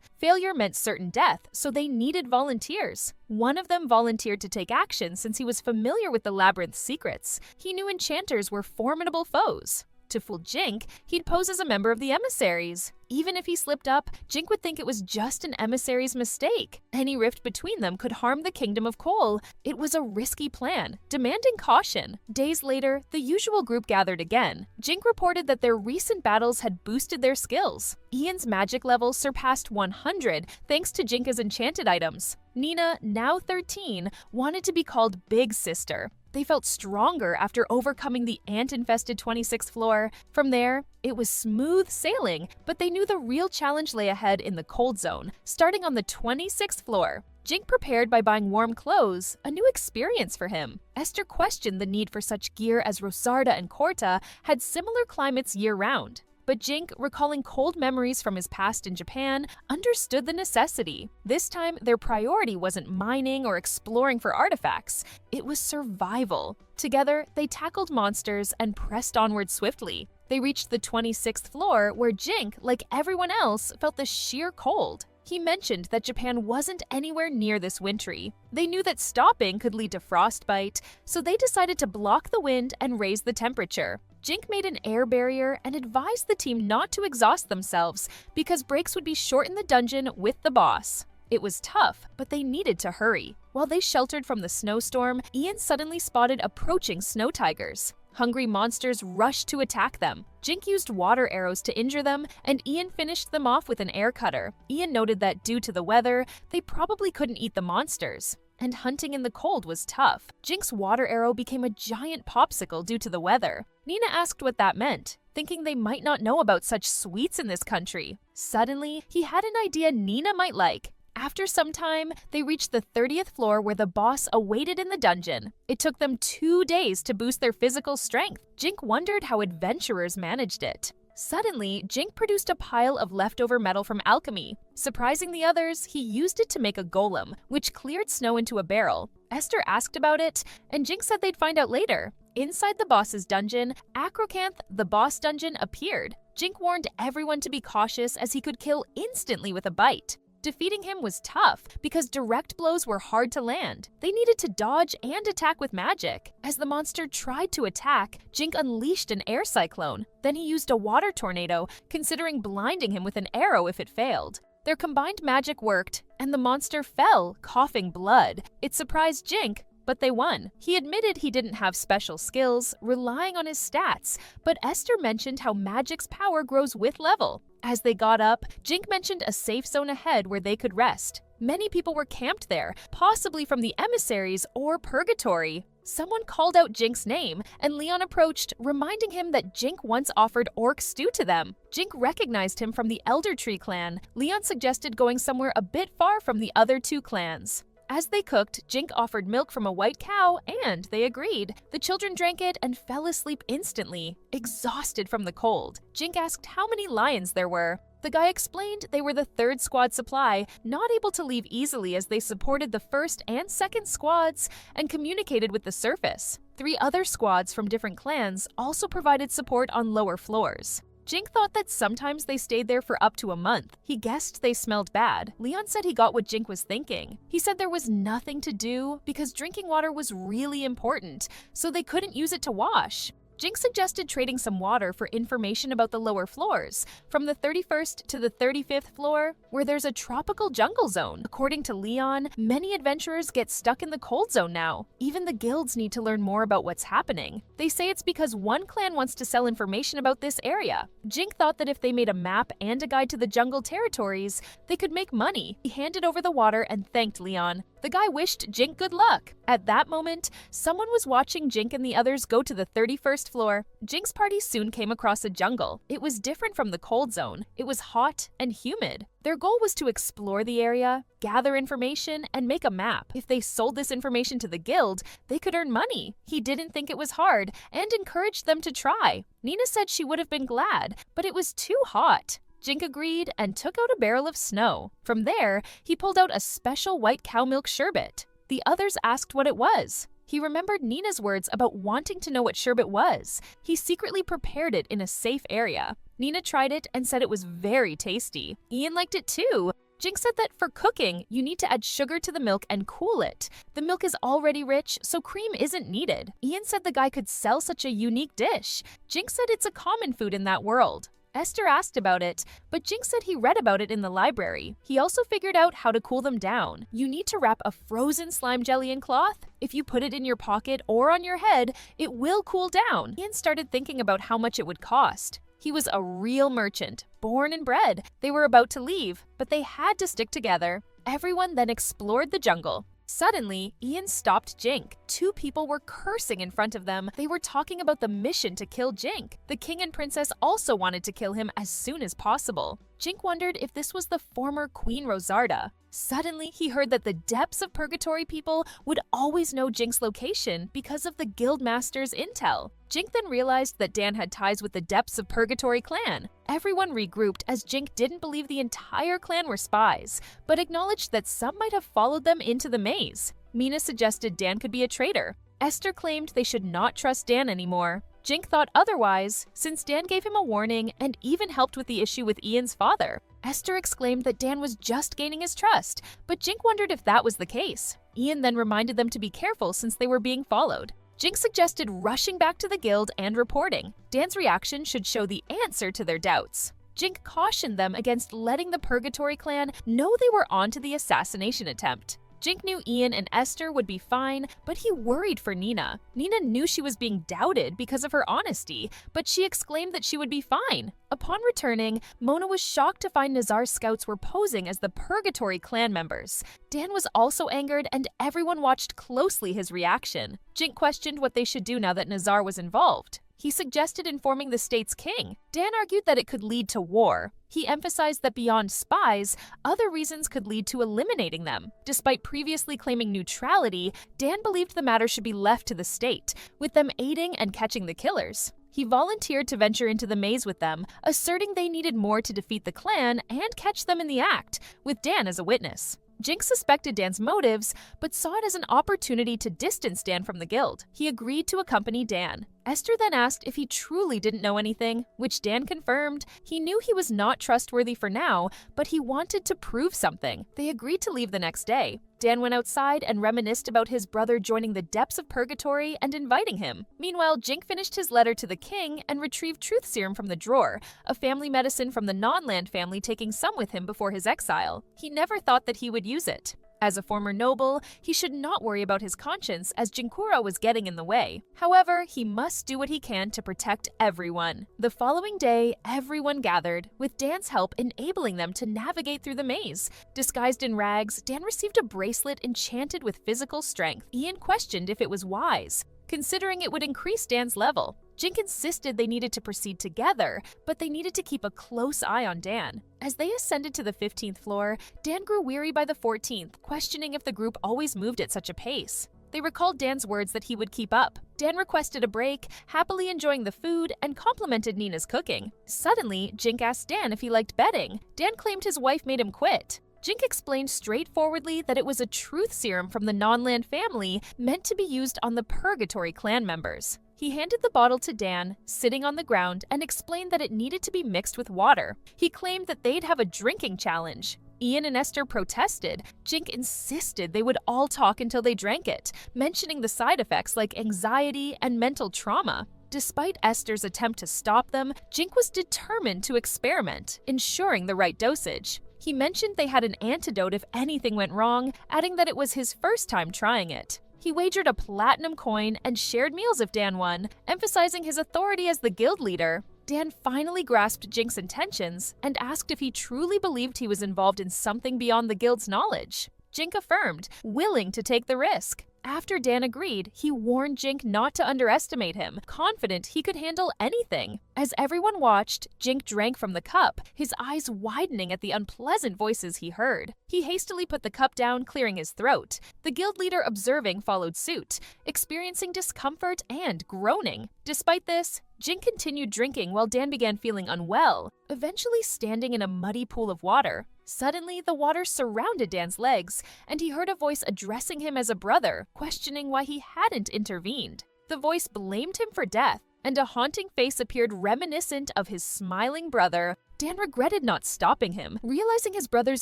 Failure meant certain death, so they needed volunteers. One of them volunteered to take action since he was familiar with the labyrinth's secrets. He knew enchanters were formidable foes. To fool Jink, he'd pose as a member of the emissaries. Even if he slipped up, Jink would think it was just an emissary's mistake. Any rift between them could harm the Kingdom of Coal. It was a risky plan, demanding caution. Days later, the usual group gathered again. Jink reported that their recent battles had boosted their skills. Ian's magic level surpassed 100 thanks to Jinka's enchanted items. Nina, now 13, wanted to be called Big Sister. They felt stronger after overcoming the ant-infested 26th floor. From there, it was smooth sailing, but they knew the real challenge lay ahead in the cold zone, starting on the 26th floor. Jink prepared by buying warm clothes, a new experience for him. Esther questioned the need for such gear as Rosarda and Corta had similar climates year-round. But Jink, recalling cold memories from his past in Japan, understood the necessity. This time, their priority wasn't mining or exploring for artifacts. It was survival. Together, they tackled monsters and pressed onward swiftly. They reached the 26th floor, where Jink, like everyone else, felt the sheer cold. He mentioned that Japan wasn't anywhere near this wintry. They knew that stopping could lead to frostbite, so they decided to block the wind and raise the temperature. Jink made an air barrier and advised the team not to exhaust themselves because breaks would be short in the dungeon with the boss. It was tough, but they needed to hurry. While they sheltered from the snowstorm, Ian suddenly spotted approaching snow tigers. Hungry monsters rushed to attack them. Jink used water arrows to injure them, and Ian finished them off with an air cutter. Ian noted that due to the weather, they probably couldn't eat the monsters. And hunting in the cold was tough. Jink's water arrow became a giant popsicle due to the weather. Nina asked what that meant, thinking they might not know about such sweets in this country. Suddenly, he had an idea Nina might like. After some time, they reached the 30th floor where the boss awaited in the dungeon. It took them 2 days to boost their physical strength. Jink wondered how adventurers managed it. Suddenly, Jink produced a pile of leftover metal from alchemy. Surprising the others, he used it to make a golem, which cleared snow into a barrel. Esther asked about it, and Jink said they'd find out later. Inside the boss's dungeon, Acrocanth, the boss dungeon, appeared. Jink warned everyone to be cautious as he could kill instantly with a bite. Defeating him was tough because direct blows were hard to land. They needed to dodge and attack with magic. As the monster tried to attack, Jink unleashed an air cyclone. Then he used a water tornado, considering blinding him with an arrow if it failed. Their combined magic worked, and the monster fell, coughing blood. It surprised Jink, but they won. He admitted he didn't have special skills, relying on his stats, but Esther mentioned how magic's power grows with level. As they got up, Jink mentioned a safe zone ahead where they could rest. Many people were camped there, possibly from the emissaries or purgatory. Someone called out Jink's name, and Leon approached, reminding him that Jink once offered orc stew to them. Jink recognized him from the Elder Tree clan. Leon suggested going somewhere a bit far from the other two clans. As they cooked, Jink offered milk from a white cow, and they agreed. The children drank it and fell asleep instantly, exhausted from the cold. Jink asked how many lions there were. The guy explained they were the 3rd squad supply, not able to leave easily as they supported the 1st and 2nd squads and communicated with the surface. 3 other squads from different clans also provided support on lower floors. Jink thought that sometimes they stayed there for up to a month. He guessed they smelled bad. Leon said he got what Jink was thinking. He said there was nothing to do because drinking water was really important, so they couldn't use it to wash. Jink suggested trading some water for information about the lower floors, from the 31st to the 35th floor, where there's a tropical jungle zone. According to Leon, many adventurers get stuck in the cold zone now. Even the guilds need to learn more about what's happening. They say it's because one clan wants to sell information about this area. Jink thought that if they made a map and a guide to the jungle territories, they could make money. He handed over the water and thanked Leon. The guy wished Jink good luck. At that moment, someone was watching Jink and the others go to the 31st floor. Jink's party soon came across a jungle. It was different from the cold zone. It was hot and humid. Their goal was to explore the area, gather information, and make a map. If they sold this information to the guild, they could earn money. He didn't think it was hard and encouraged them to try. Nina said she would have been glad, but it was too hot. Jink agreed and took out a barrel of snow. From there, he pulled out a special white cow milk sherbet. The others asked what it was. He remembered Nina's words about wanting to know what sherbet was. He secretly prepared it in a safe area. Nina tried it and said it was very tasty. Ian liked it too. Jink said that for cooking, you need to add sugar to the milk and cool it. The milk is already rich, so cream isn't needed. Ian said the guy could sell such a unique dish. Jink said it's a common food in that world. Esther asked about it, but Jink said he read about it in the library. He also figured out how to cool them down. You need to wrap a frozen slime jelly in cloth. If you put it in your pocket or on your head, it will cool down. Ian started thinking about how much it would cost. He was a real merchant, born and bred. They were about to leave, but they had to stick together. Everyone then explored the jungle. Suddenly, Ian stopped Jink. Two people were cursing in front of them. They were talking about the mission to kill Jink. The king and princess also wanted to kill him as soon as possible. Jink wondered if this was the former Queen Rosarda. Suddenly, he heard that the depths of purgatory people would always know Jink's location because of the guildmaster's intel. Jink then realized that Dan had ties with the depths of purgatory clan. Everyone regrouped as Jink didn't believe the entire clan were spies, but acknowledged that some might have followed them into the maze. Mina suggested Dan could be a traitor. Esther claimed they should not trust Dan anymore. Jink thought otherwise, since Dan gave him a warning and even helped with the issue with Ian's father. Esther exclaimed that Dan was just gaining his trust, but Jink wondered if that was the case. Ian then reminded them to be careful since they were being followed. Jink suggested rushing back to the guild and reporting. Dan's reaction should show the answer to their doubts. Jink cautioned them against letting the Purgatory clan know they were onto the assassination attempt. Jink knew Ian and Esther would be fine, but he worried for Nina. Nina knew she was being doubted because of her honesty, but she exclaimed that she would be fine. Upon returning, Mona was shocked to find Nazar's scouts were posing as the Purgatory clan members. Dan was also angered, and everyone watched closely his reaction. Jink questioned what they should do now that Nazar was involved. He suggested informing the state's king. Dan argued that it could lead to war. He emphasized that beyond spies, other reasons could lead to eliminating them. Despite previously claiming neutrality, Dan believed the matter should be left to the state, with them aiding and catching the killers. He volunteered to venture into the maze with them, asserting they needed more to defeat the clan and catch them in the act, with Dan as a witness. Jink suspected Dan's motives, but saw it as an opportunity to distance Dan from the guild. He agreed to accompany Dan. Esther then asked if he truly didn't know anything, which Dan confirmed. He knew he was not trustworthy for now, but he wanted to prove something. They agreed to leave the next day. Dan went outside and reminisced about his brother joining the depths of purgatory and inviting him. Meanwhile, Jink finished his letter to the king and retrieved truth serum from the drawer, a family medicine from the non-land family, taking some with him before his exile. He never thought that he would use it. As a former noble, he should not worry about his conscience as Jinkura was getting in the way. However, he must do what he can to protect everyone. The following day, everyone gathered, with Dan's help enabling them to navigate through the maze. Disguised in rags, Dan received a bracelet enchanted with physical strength. Ian questioned if it was wise, considering it would increase Dan's level. Jink insisted they needed to proceed together, but they needed to keep a close eye on Dan. As they ascended to the 15th floor, Dan grew weary by the 14th, questioning if the group always moved at such a pace. They recalled Dan's words that he would keep up. Dan requested a break, happily enjoying the food, and complimented Nina's cooking. Suddenly, Jink asked Dan if he liked betting. Dan claimed his wife made him quit. Jink explained straightforwardly that it was a truth serum from the non-land family meant to be used on the Purgatory clan members. He handed the bottle to Dan, sitting on the ground, and explained that it needed to be mixed with water. He claimed that they'd have a drinking challenge. Ian and Esther protested. Jink insisted they would all talk until they drank it, mentioning the side effects like anxiety and mental trauma. Despite Esther's attempt to stop them, Jink was determined to experiment, ensuring the right dosage. He mentioned they had an antidote if anything went wrong, adding that it was his first time trying it. He wagered a platinum coin and shared meals if Dan won, emphasizing his authority as the guild leader. Dan finally grasped Jink's intentions and asked if he truly believed he was involved in something beyond the guild's knowledge. Jink affirmed, willing to take the risk. After Dan agreed, he warned Jink not to underestimate him, confident he could handle anything. As everyone watched, Jink drank from the cup, his eyes widening at the unpleasant voices he heard. He hastily put the cup down, clearing his throat. The guild leader, observing, followed suit, experiencing discomfort and groaning. Despite this, Jink continued drinking while Dan began feeling unwell, eventually standing in a muddy pool of water. Suddenly, the water surrounded Dan's legs, and he heard a voice addressing him as a brother, questioning why he hadn't intervened. The voice blamed him for death, and a haunting face appeared reminiscent of his smiling brother. Dan regretted not stopping him, realizing his brother's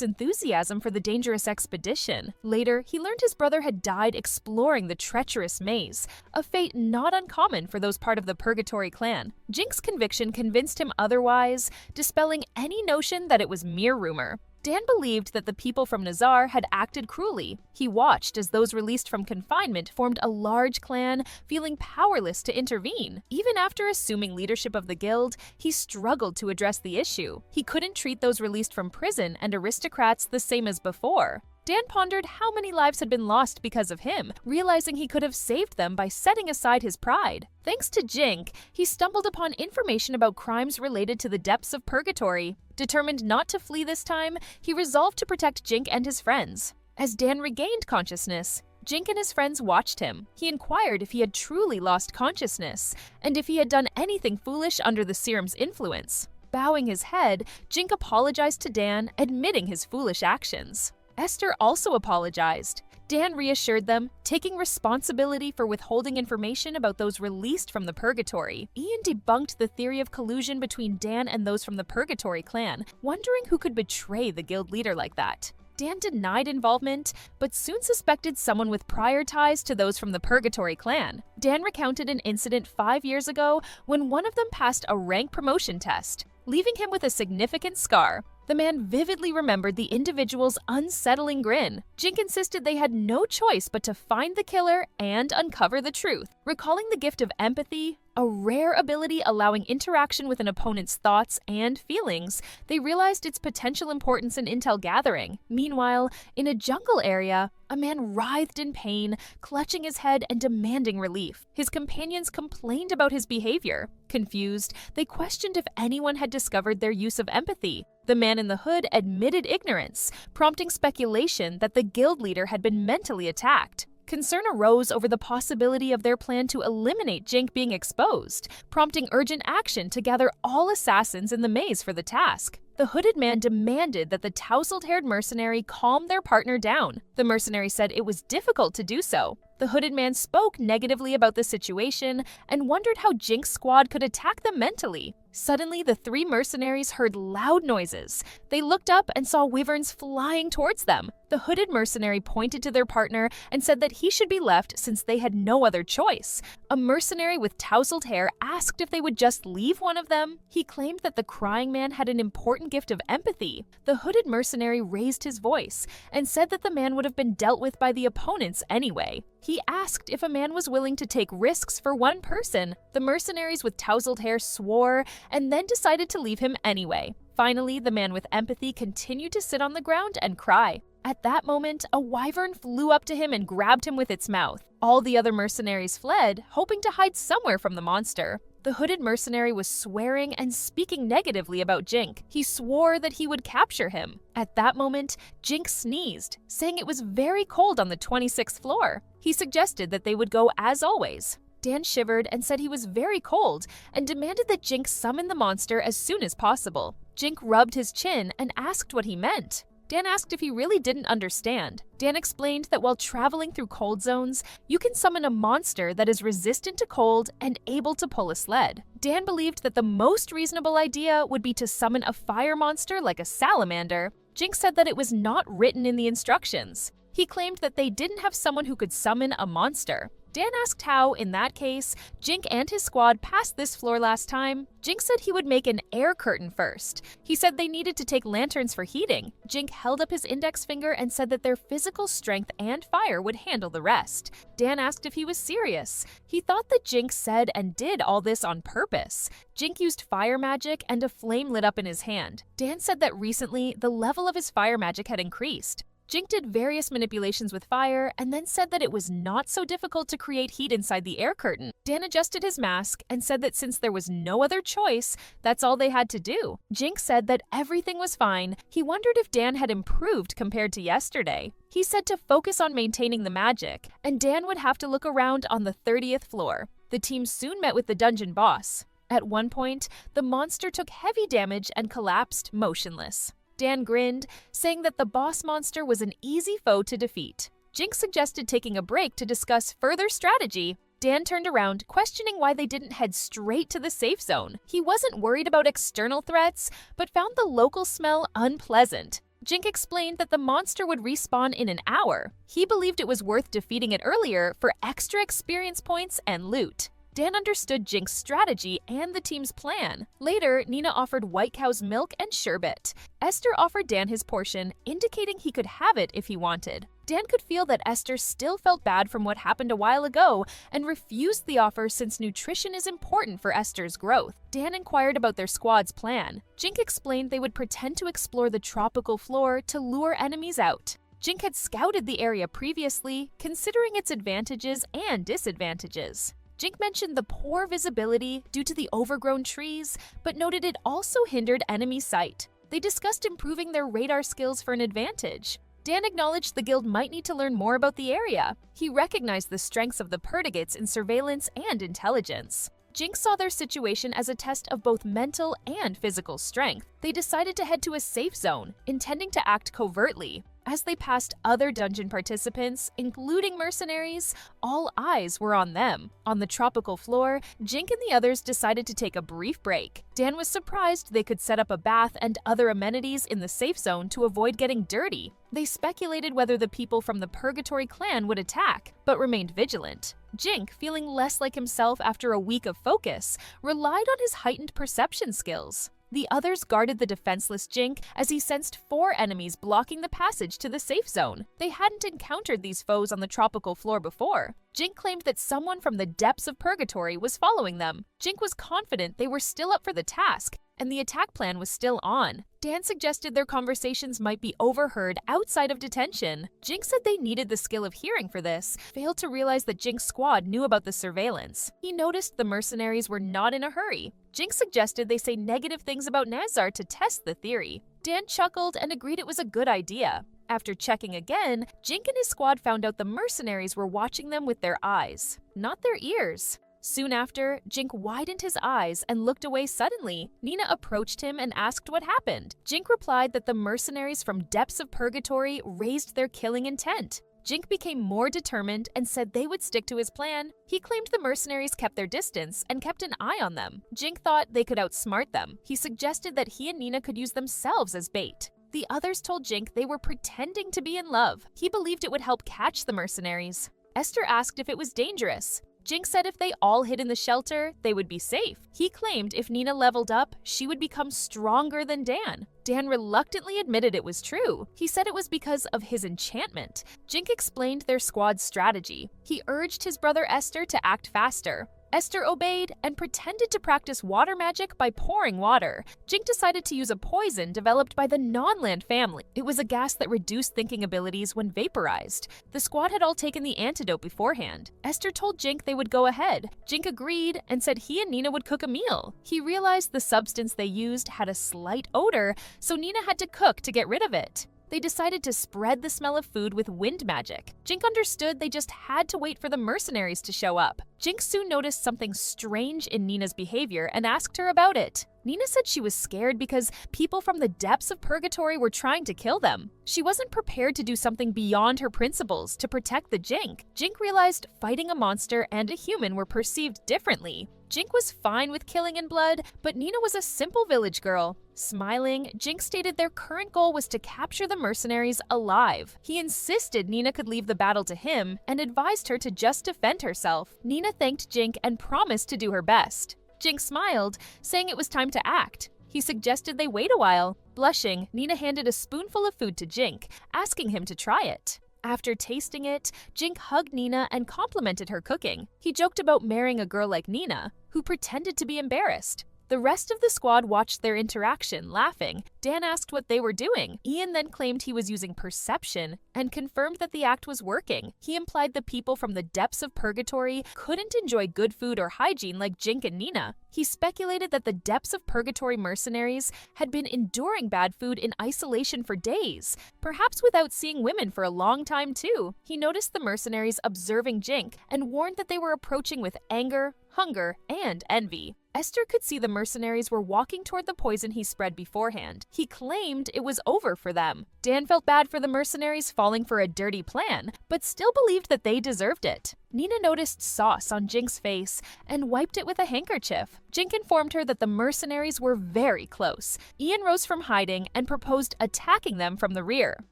enthusiasm for the dangerous expedition. Later, he learned his brother had died exploring the treacherous maze, a fate not uncommon for those part of the Purgatory clan. Jink's conviction convinced him otherwise, dispelling any notion that it was mere rumor. Dan believed that the people from Nazar had acted cruelly. He watched as those released from confinement formed a large clan, feeling powerless to intervene. Even after assuming leadership of the guild, he struggled to address the issue. He couldn't treat those released from prison and aristocrats the same as before. Dan pondered how many lives had been lost because of him, realizing he could have saved them by setting aside his pride. Thanks to Jink, he stumbled upon information about crimes related to the depths of Purgatory. Determined not to flee this time, he resolved to protect Jink and his friends. As Dan regained consciousness, Jink and his friends watched him. He inquired if he had truly lost consciousness, and if he had done anything foolish under the serum's influence. Bowing his head, Jink apologized to Dan, admitting his foolish actions. Esther also apologized. Dan reassured them, taking responsibility for withholding information about those released from the Purgatory. Ian debunked the theory of collusion between Dan and those from the Purgatory clan, wondering who could betray the guild leader like that. Dan denied involvement, but soon suspected someone with prior ties to those from the Purgatory clan. Dan recounted an incident 5 years ago when one of them passed a rank promotion test, leaving him with a significant scar. The man vividly remembered the individual's unsettling grin. Jink insisted they had no choice but to find the killer and uncover the truth. Recalling the gift of empathy, a rare ability allowing interaction with an opponent's thoughts and feelings, they realized its potential importance in intel gathering. Meanwhile, in a jungle area, a man writhed in pain, clutching his head and demanding relief. His companions complained about his behavior. Confused, they questioned if anyone had discovered their use of empathy. The man in the hood admitted ignorance, prompting speculation that the guild leader had been mentally attacked. Concern arose over the possibility of their plan to eliminate Jink being exposed, prompting urgent action to gather all assassins in the maze for the task. The hooded man demanded that the tousled-haired mercenary calm their partner down. The mercenary said it was difficult to do so. The hooded man spoke negatively about the situation and wondered how Jink's squad could attack them mentally. Suddenly, the three mercenaries heard loud noises. They looked up and saw wyverns flying towards them. The hooded mercenary pointed to their partner and said that he should be left since they had no other choice. A mercenary with tousled hair asked if they would just leave one of them. He claimed that the crying man had an important gift of empathy. The hooded mercenary raised his voice and said that the man would have been dealt with by the opponents anyway. He asked if a man was willing to take risks for one person. The mercenaries with tousled hair swore and then decided to leave him anyway. Finally, the man with empathy continued to sit on the ground and cry. At that moment, a wyvern flew up to him and grabbed him with its mouth. All the other mercenaries fled, hoping to hide somewhere from the monster. The hooded mercenary was swearing and speaking negatively about Jink. He swore that he would capture him. At that moment, Jink sneezed, saying it was very cold on the 26th floor. He suggested that they would go as always. Dan shivered and said he was very cold and demanded that Jink summon the monster as soon as possible. Jink rubbed his chin and asked what he meant. Dan asked if he really didn't understand. Dan explained that while traveling through cold zones, you can summon a monster that is resistant to cold and able to pull a sled. Dan believed that the most reasonable idea would be to summon a fire monster like a salamander. Jink said that it was not written in the instructions. He claimed that they didn't have someone who could summon a monster. Dan asked how, in that case, Jink and his squad passed this floor last time. Jink said he would make an air curtain first. He said they needed to take lanterns for heating. Jink held up his index finger and said that their physical strength and fire would handle the rest. Dan asked if he was serious. He thought that Jink said and did all this on purpose. Jink used fire magic and a flame lit up in his hand. Dan said that recently, the level of his fire magic had increased. Jink did various manipulations with fire and then said that it was not so difficult to create heat inside the air curtain. Dan adjusted his mask and said that since there was no other choice, that's all they had to do. Jink said that everything was fine. He wondered if Dan had improved compared to yesterday. He said to focus on maintaining the magic, and Dan would have to look around on the 30th floor. The team soon met with the dungeon boss. At one point, the monster took heavy damage and collapsed motionless. Dan grinned, saying that the boss monster was an easy foe to defeat. Jink suggested taking a break to discuss further strategy. Dan turned around, questioning why they didn't head straight to the safe zone. He wasn't worried about external threats, but found the local smell unpleasant. Jink explained that the monster would respawn in an hour. He believed it was worth defeating it earlier for extra experience points and loot. Dan understood Jink's strategy and the team's plan. Later, Nina offered White Cow's milk and sherbet. Esther offered Dan his portion, indicating he could have it if he wanted. Dan could feel that Esther still felt bad from what happened a while ago and refused the offer since nutrition is important for Esther's growth. Dan inquired about their squad's plan. Jink explained they would pretend to explore the tropical floor to lure enemies out. Jink had scouted the area previously, considering its advantages and disadvantages. Jink mentioned the poor visibility due to the overgrown trees, but noted it also hindered enemy sight. They discussed improving their radar skills for an advantage. Dan acknowledged the guild might need to learn more about the area. He recognized the strengths of the Perdigates in surveillance and intelligence. Jink saw their situation as a test of both mental and physical strength. They decided to head to a safe zone, intending to act covertly. As they passed other dungeon participants, including mercenaries, all eyes were on them. On the tropical floor, Jink and the others decided to take a brief break. Dan was surprised they could set up a bath and other amenities in the safe zone to avoid getting dirty. They speculated whether the people from the Purgatory clan would attack, but remained vigilant. Jink, feeling less like himself after a week of focus, relied on his heightened perception skills. The others guarded the defenseless Jink as he sensed 4 enemies blocking the passage to the safe zone. They hadn't encountered these foes on the tropical floor before. Jink claimed that someone from the depths of Purgatory was following them. Jink was confident they were still up for the task, and the attack plan was still on. Dan suggested their conversations might be overheard outside of detention. Jink said they needed the skill of hearing for this, failed to realize that Jink's squad knew about the surveillance. He noticed the mercenaries were not in a hurry. Jink suggested they say negative things about Nazar to test the theory. Dan chuckled and agreed it was a good idea. After checking again, Jink and his squad found out the mercenaries were watching them with their eyes, not their ears. Soon after, Jink widened his eyes and looked away suddenly. Nina approached him and asked what happened. Jink replied that the mercenaries from depths of Purgatory raised their killing intent. Jink became more determined and said they would stick to his plan. He claimed the mercenaries kept their distance and kept an eye on them. Jink thought they could outsmart them. He suggested that he and Nina could use themselves as bait. The others told Jink they were pretending to be in love. He believed it would help catch the mercenaries. Esther asked if it was dangerous. Jink said if they all hid in the shelter, they would be safe. He claimed if Nina leveled up, she would become stronger than Dan. Dan reluctantly admitted it was true. He said it was because of his enchantment. Jink explained their squad's strategy. He urged his brother Esther to act faster. Esther obeyed and pretended to practice water magic by pouring water. Jink decided to use a poison developed by the non-land family. It was a gas that reduced thinking abilities when vaporized. The squad had all taken the antidote beforehand. Esther told Jink they would go ahead. Jink agreed and said he and Nina would cook a meal. He realized the substance they used had a slight odor, so Nina had to cook to get rid of it. They decided to spread the smell of food with wind magic. Jink understood they just had to wait for the mercenaries to show up. Jink soon noticed something strange in Nina's behavior and asked her about it. Nina said she was scared because people from the depths of Purgatory were trying to kill them. She wasn't prepared to do something beyond her principles to protect the Jink. Jink realized fighting a monster and a human were perceived differently. Jink was fine with killing in blood, but Nina was a simple village girl. Smiling, Jink stated their current goal was to capture the mercenaries alive. He insisted Nina could leave the battle to him and advised her to just defend herself. Nina thanked Jink and promised to do her best. Jink smiled, saying it was time to act. He suggested they wait a while. Blushing, Nina handed a spoonful of food to Jink, asking him to try it. After tasting it, Jink hugged Nina and complimented her cooking. He joked about marrying a girl like Nina, who pretended to be embarrassed. The rest of the squad watched their interaction, laughing. Dan asked what they were doing. Ian then claimed he was using perception and confirmed that the act was working. He implied the people from the depths of purgatory couldn't enjoy good food or hygiene like Jink and Nina. He speculated that the depths of purgatory mercenaries had been enduring bad food in isolation for days, perhaps without seeing women for a long time too. He noticed the mercenaries observing Jink and warned that they were approaching with anger, hunger, and envy. Esther could see the mercenaries were walking toward the poison he spread beforehand. He claimed it was over for them. Dan felt bad for the mercenaries falling for a dirty plan, but still believed that they deserved it. Nina noticed sauce on Jink's face and wiped it with a handkerchief. Jink informed her that the mercenaries were very close. Ian rose from hiding and proposed attacking them from the rear.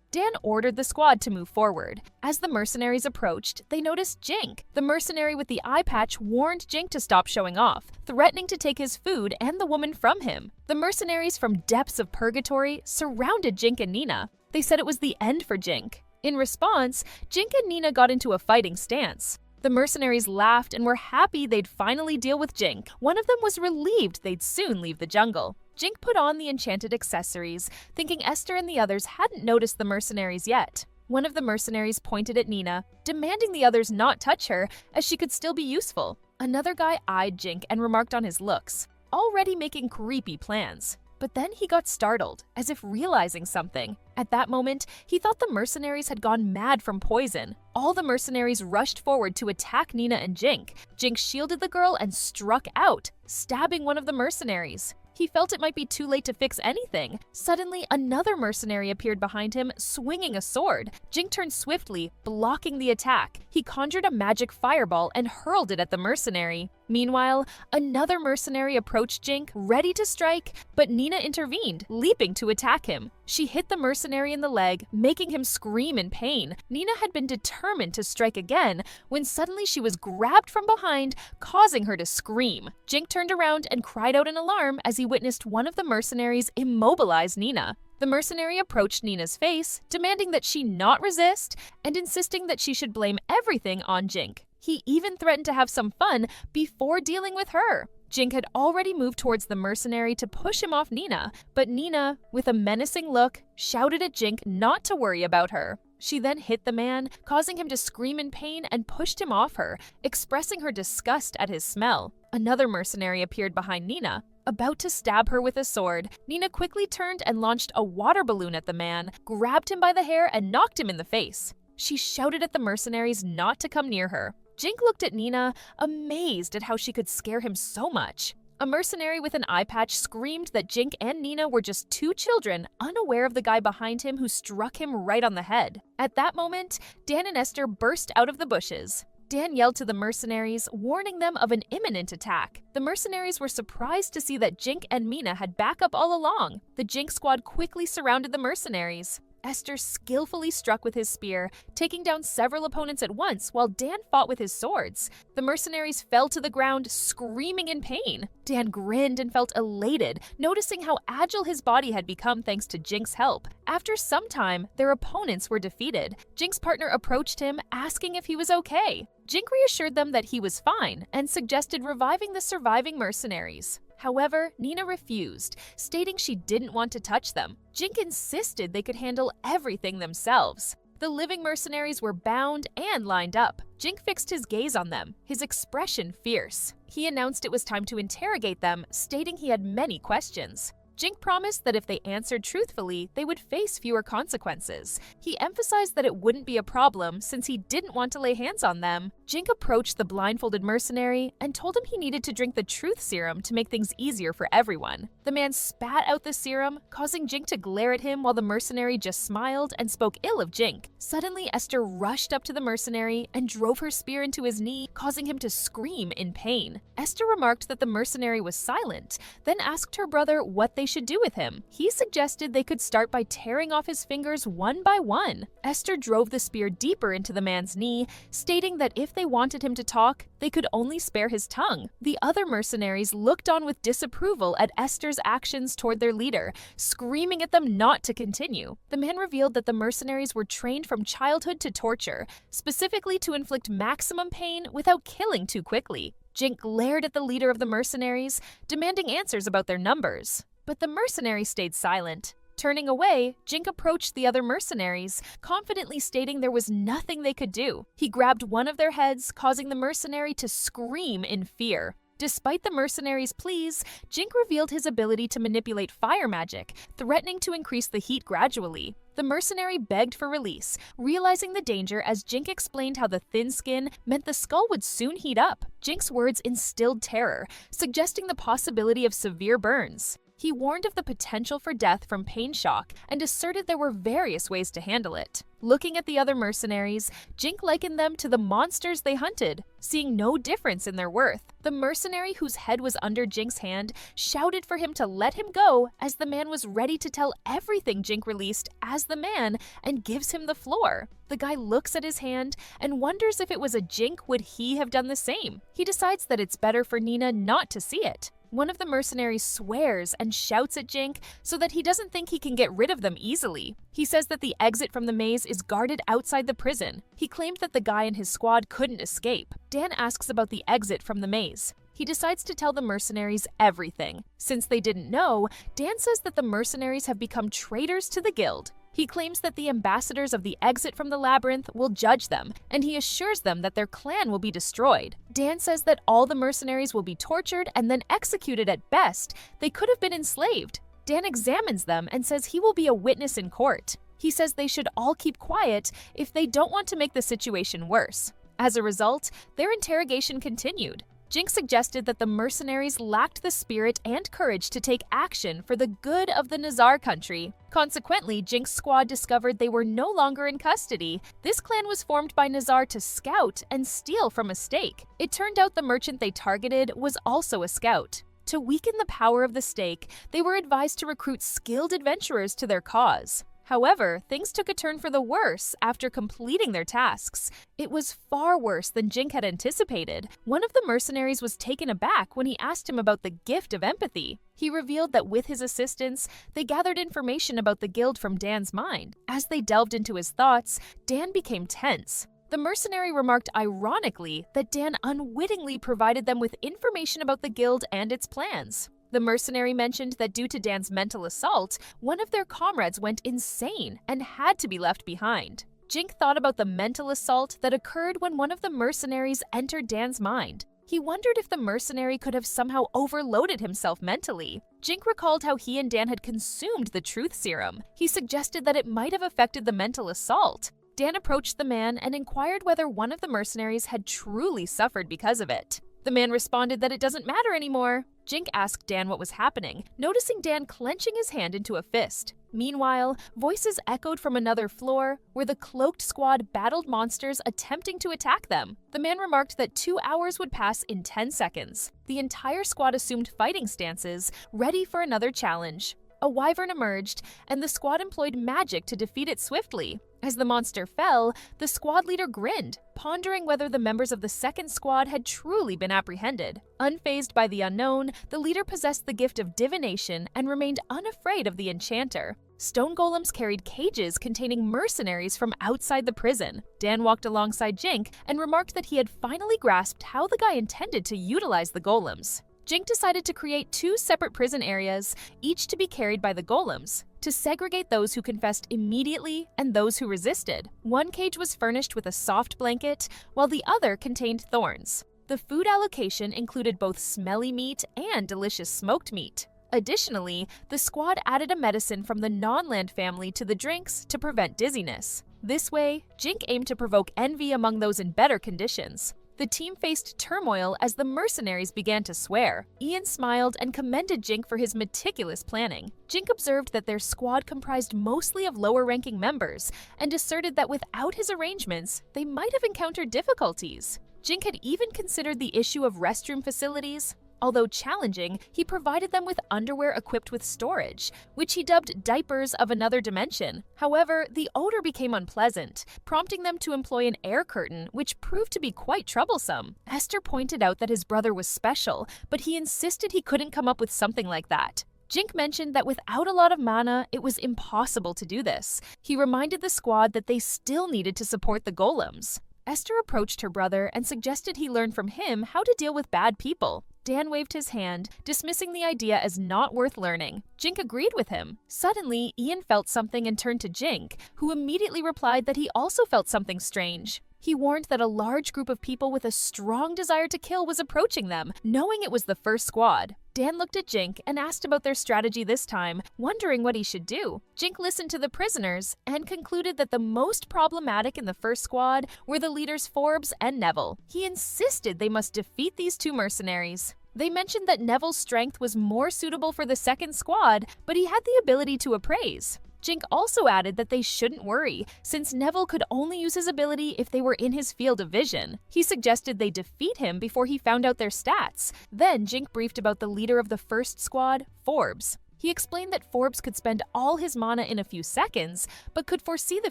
Dan ordered the squad to move forward. As the mercenaries approached, they noticed Jink. The mercenary with the eye patch warned Jink to stop showing off, threatening to take his food and the woman from him. The mercenaries from depths of purgatory surrounded Jink and Nina. They said it was the end for Jink. In response, Jink and Nina got into a fighting stance. The mercenaries laughed and were happy they'd finally deal with Jink. One of them was relieved they'd soon leave the jungle. Jink put on the enchanted accessories, thinking Esther and the others hadn't noticed the mercenaries yet. One of the mercenaries pointed at Nina, demanding the others not touch her as she could still be useful. Another guy eyed Jink and remarked on his looks, already making creepy plans. But then he got startled, as if realizing something. At that moment, he thought the mercenaries had gone mad from poison. All the mercenaries rushed forward to attack Nina and Jink. Jink shielded the girl and struck out, stabbing one of the mercenaries. He felt it might be too late to fix anything. Suddenly, another mercenary appeared behind him, swinging a sword. Jink turned swiftly, blocking the attack. He conjured a magic fireball and hurled it at the mercenary. Meanwhile, another mercenary approached Jink, ready to strike, but Nina intervened, leaping to attack him. She hit the mercenary in the leg, making him scream in pain. Nina had been determined to strike again when suddenly she was grabbed from behind, causing her to scream. Jink turned around and cried out in alarm as he witnessed one of the mercenaries immobilize Nina. The mercenary approached Nina's face, demanding that she not resist and insisting that she should blame everything on Jink. He even threatened to have some fun before dealing with her. Jink had already moved towards the mercenary to push him off Nina, but Nina, with a menacing look, shouted at Jink not to worry about her. She then hit the man, causing him to scream in pain and pushed him off her, expressing her disgust at his smell. Another mercenary appeared behind Nina, about to stab her with a sword. Nina quickly turned and launched a water balloon at the man, grabbed him by the hair and knocked him in the face. She shouted at the mercenaries not to come near her. Jink looked at Nina, amazed at how she could scare him so much. A mercenary with an eye patch screamed that Jink and Nina were just two children, unaware of the guy behind him who struck him right on the head. At that moment, Dan and Esther burst out of the bushes. Dan yelled to the mercenaries, warning them of an imminent attack. The mercenaries were surprised to see that Jink and Mina had backup all along. The Jink squad quickly surrounded the mercenaries. Esther skillfully struck with his spear, taking down several opponents at once while Dan fought with his swords. The mercenaries fell to the ground, screaming in pain. Dan grinned and felt elated, noticing how agile his body had become thanks to Jink's help. After some time, their opponents were defeated. Jink's partner approached him, asking if he was okay. Jink reassured them that he was fine and suggested reviving the surviving mercenaries. However, Nina refused, stating she didn't want to touch them. Jink insisted they could handle everything themselves. The living mercenaries were bound and lined up. Jink fixed his gaze on them, his expression fierce. He announced it was time to interrogate them, stating he had many questions. Jink promised that if they answered truthfully, they would face fewer consequences. He emphasized that it wouldn't be a problem since he didn't want to lay hands on them. Jink approached the blindfolded mercenary and told him he needed to drink the truth serum to make things easier for everyone. The man spat out the serum, causing Jink to glare at him while the mercenary just smiled and spoke ill of Jink. Suddenly, Esther rushed up to the mercenary and drove her spear into his knee, causing him to scream in pain. Esther remarked that the mercenary was silent, then asked her brother what they should do with him. He suggested they could start by tearing off his fingers one by one. Esther drove the spear deeper into the man's knee, stating that if they wanted him to talk, they could only spare his tongue. The other mercenaries looked on with disapproval at Esther's actions toward their leader, screaming at them not to continue. The man revealed that the mercenaries were trained from childhood to torture, specifically to inflict maximum pain without killing too quickly. Jink glared at the leader of the mercenaries, demanding answers about their numbers. But the mercenary stayed silent. Turning away, Jink approached the other mercenaries, confidently stating there was nothing they could do. He grabbed one of their heads, causing the mercenary to scream in fear. Despite the mercenaries' pleas, Jink revealed his ability to manipulate fire magic, threatening to increase the heat gradually. The mercenary begged for release, realizing the danger as Jink explained how the thin skin meant the skull would soon heat up. Jink's words instilled terror, suggesting the possibility of severe burns. He warned of the potential for death from pain shock and asserted there were various ways to handle it. Looking at the other mercenaries, Jink likened them to the monsters they hunted, seeing no difference in their worth. The mercenary whose head was under Jink's hand shouted for him to let him go as the man was ready to tell everything Jink released as the man and gives him the floor. The guy looks at his hand and wonders if it was a Jink, would he have done the same? He decides that it's better for Nina not to see it. One of the mercenaries swears and shouts at Jink so that he doesn't think he can get rid of them easily. He says that the exit from the maze is guarded outside the prison. He claimed that the guy and his squad couldn't escape. Dan asks about the exit from the maze. He decides to tell the mercenaries everything. Since they didn't know, Dan says that the mercenaries have become traitors to the guild. He claims that the ambassadors of the exit from the labyrinth will judge them, and he assures them that their clan will be destroyed. Dan says that all the mercenaries will be tortured and then executed at best. They could have been enslaved. Dan examines them and says he will be a witness in court. He says they should all keep quiet if they don't want to make the situation worse. As a result, their interrogation continued. Jink suggested that the mercenaries lacked the spirit and courage to take action for the good of the Nizar country. Consequently, Jink's squad discovered they were no longer in custody. This clan was formed by Nizar to scout and steal from a stake. It turned out the merchant they targeted was also a scout. To weaken the power of the stake, they were advised to recruit skilled adventurers to their cause. However, things took a turn for the worse after completing their tasks. It was far worse than Jink had anticipated. One of the mercenaries was taken aback when he asked him about the gift of empathy. He revealed that with his assistance, they gathered information about the guild from Dan's mind. As they delved into his thoughts, Dan became tense. The mercenary remarked ironically that Dan unwittingly provided them with information about the guild and its plans. The mercenary mentioned that due to Dan's mental assault, one of their comrades went insane and had to be left behind. Jink thought about the mental assault that occurred when one of the mercenaries entered Dan's mind. He wondered if the mercenary could have somehow overloaded himself mentally. Jink recalled how he and Dan had consumed the truth serum. He suggested that it might have affected the mental assault. Dan approached the man and inquired whether one of the mercenaries had truly suffered because of it. The man responded that it doesn't matter anymore. Jink asked Dan what was happening, noticing Dan clenching his hand into a fist. Meanwhile, voices echoed from another floor, where the cloaked squad battled monsters attempting to attack them. The man remarked that 2 hours would pass in 10 seconds. The entire squad assumed fighting stances, ready for another challenge. A wyvern emerged, and the squad employed magic to defeat it swiftly. As the monster fell, the squad leader grinned, pondering whether the members of the second squad had truly been apprehended. Unfazed by the unknown, the leader possessed the gift of divination and remained unafraid of the enchanter. Stone golems carried cages containing mercenaries from outside the prison. Dan walked alongside Jink and remarked that he had finally grasped how the guy intended to utilize the golems. Jink decided to create 2 separate prison areas, each to be carried by the golems, to segregate those who confessed immediately and those who resisted. One cage was furnished with a soft blanket, while the other contained thorns. The food allocation included both smelly meat and delicious smoked meat. Additionally, the squad added a medicine from the non-land family to the drinks to prevent dizziness. This way, Jink aimed to provoke envy among those in better conditions. The team faced turmoil as the mercenaries began to swear. Ian smiled and commended Jink for his meticulous planning. Jink observed that their squad comprised mostly of lower-ranking members and asserted that without his arrangements, they might have encountered difficulties. Jink had even considered the issue of restroom facilities. Although challenging, he provided them with underwear equipped with storage, which he dubbed diapers of another dimension. However, the odor became unpleasant, prompting them to employ an air curtain, which proved to be quite troublesome. Esther pointed out that his brother was special, but he insisted he couldn't come up with something like that. Jink mentioned that without a lot of mana, it was impossible to do this. He reminded the squad that they still needed to support the golems. Esther approached her brother and suggested he learn from him how to deal with bad people. Dan waved his hand, dismissing the idea as not worth learning. Jink agreed with him. Suddenly, Ian felt something and turned to Jink, who immediately replied that he also felt something strange. He warned that a large group of people with a strong desire to kill was approaching them, knowing it was the first squad. Dan looked at Jink and asked about their strategy this time, wondering what he should do. Jink listened to the prisoners and concluded that the most problematic in the first squad were the leaders Forbes and Neville. He insisted they must defeat these two mercenaries. They mentioned that Neville's strength was more suitable for the second squad, but he had the ability to appraise. Jink also added that they shouldn't worry, since Neville could only use his ability if they were in his field of vision. He suggested they defeat him before he found out their stats. Then Jink briefed about the leader of the first squad, Forbes. He explained that Forbes could spend all his mana in a few seconds, but could foresee the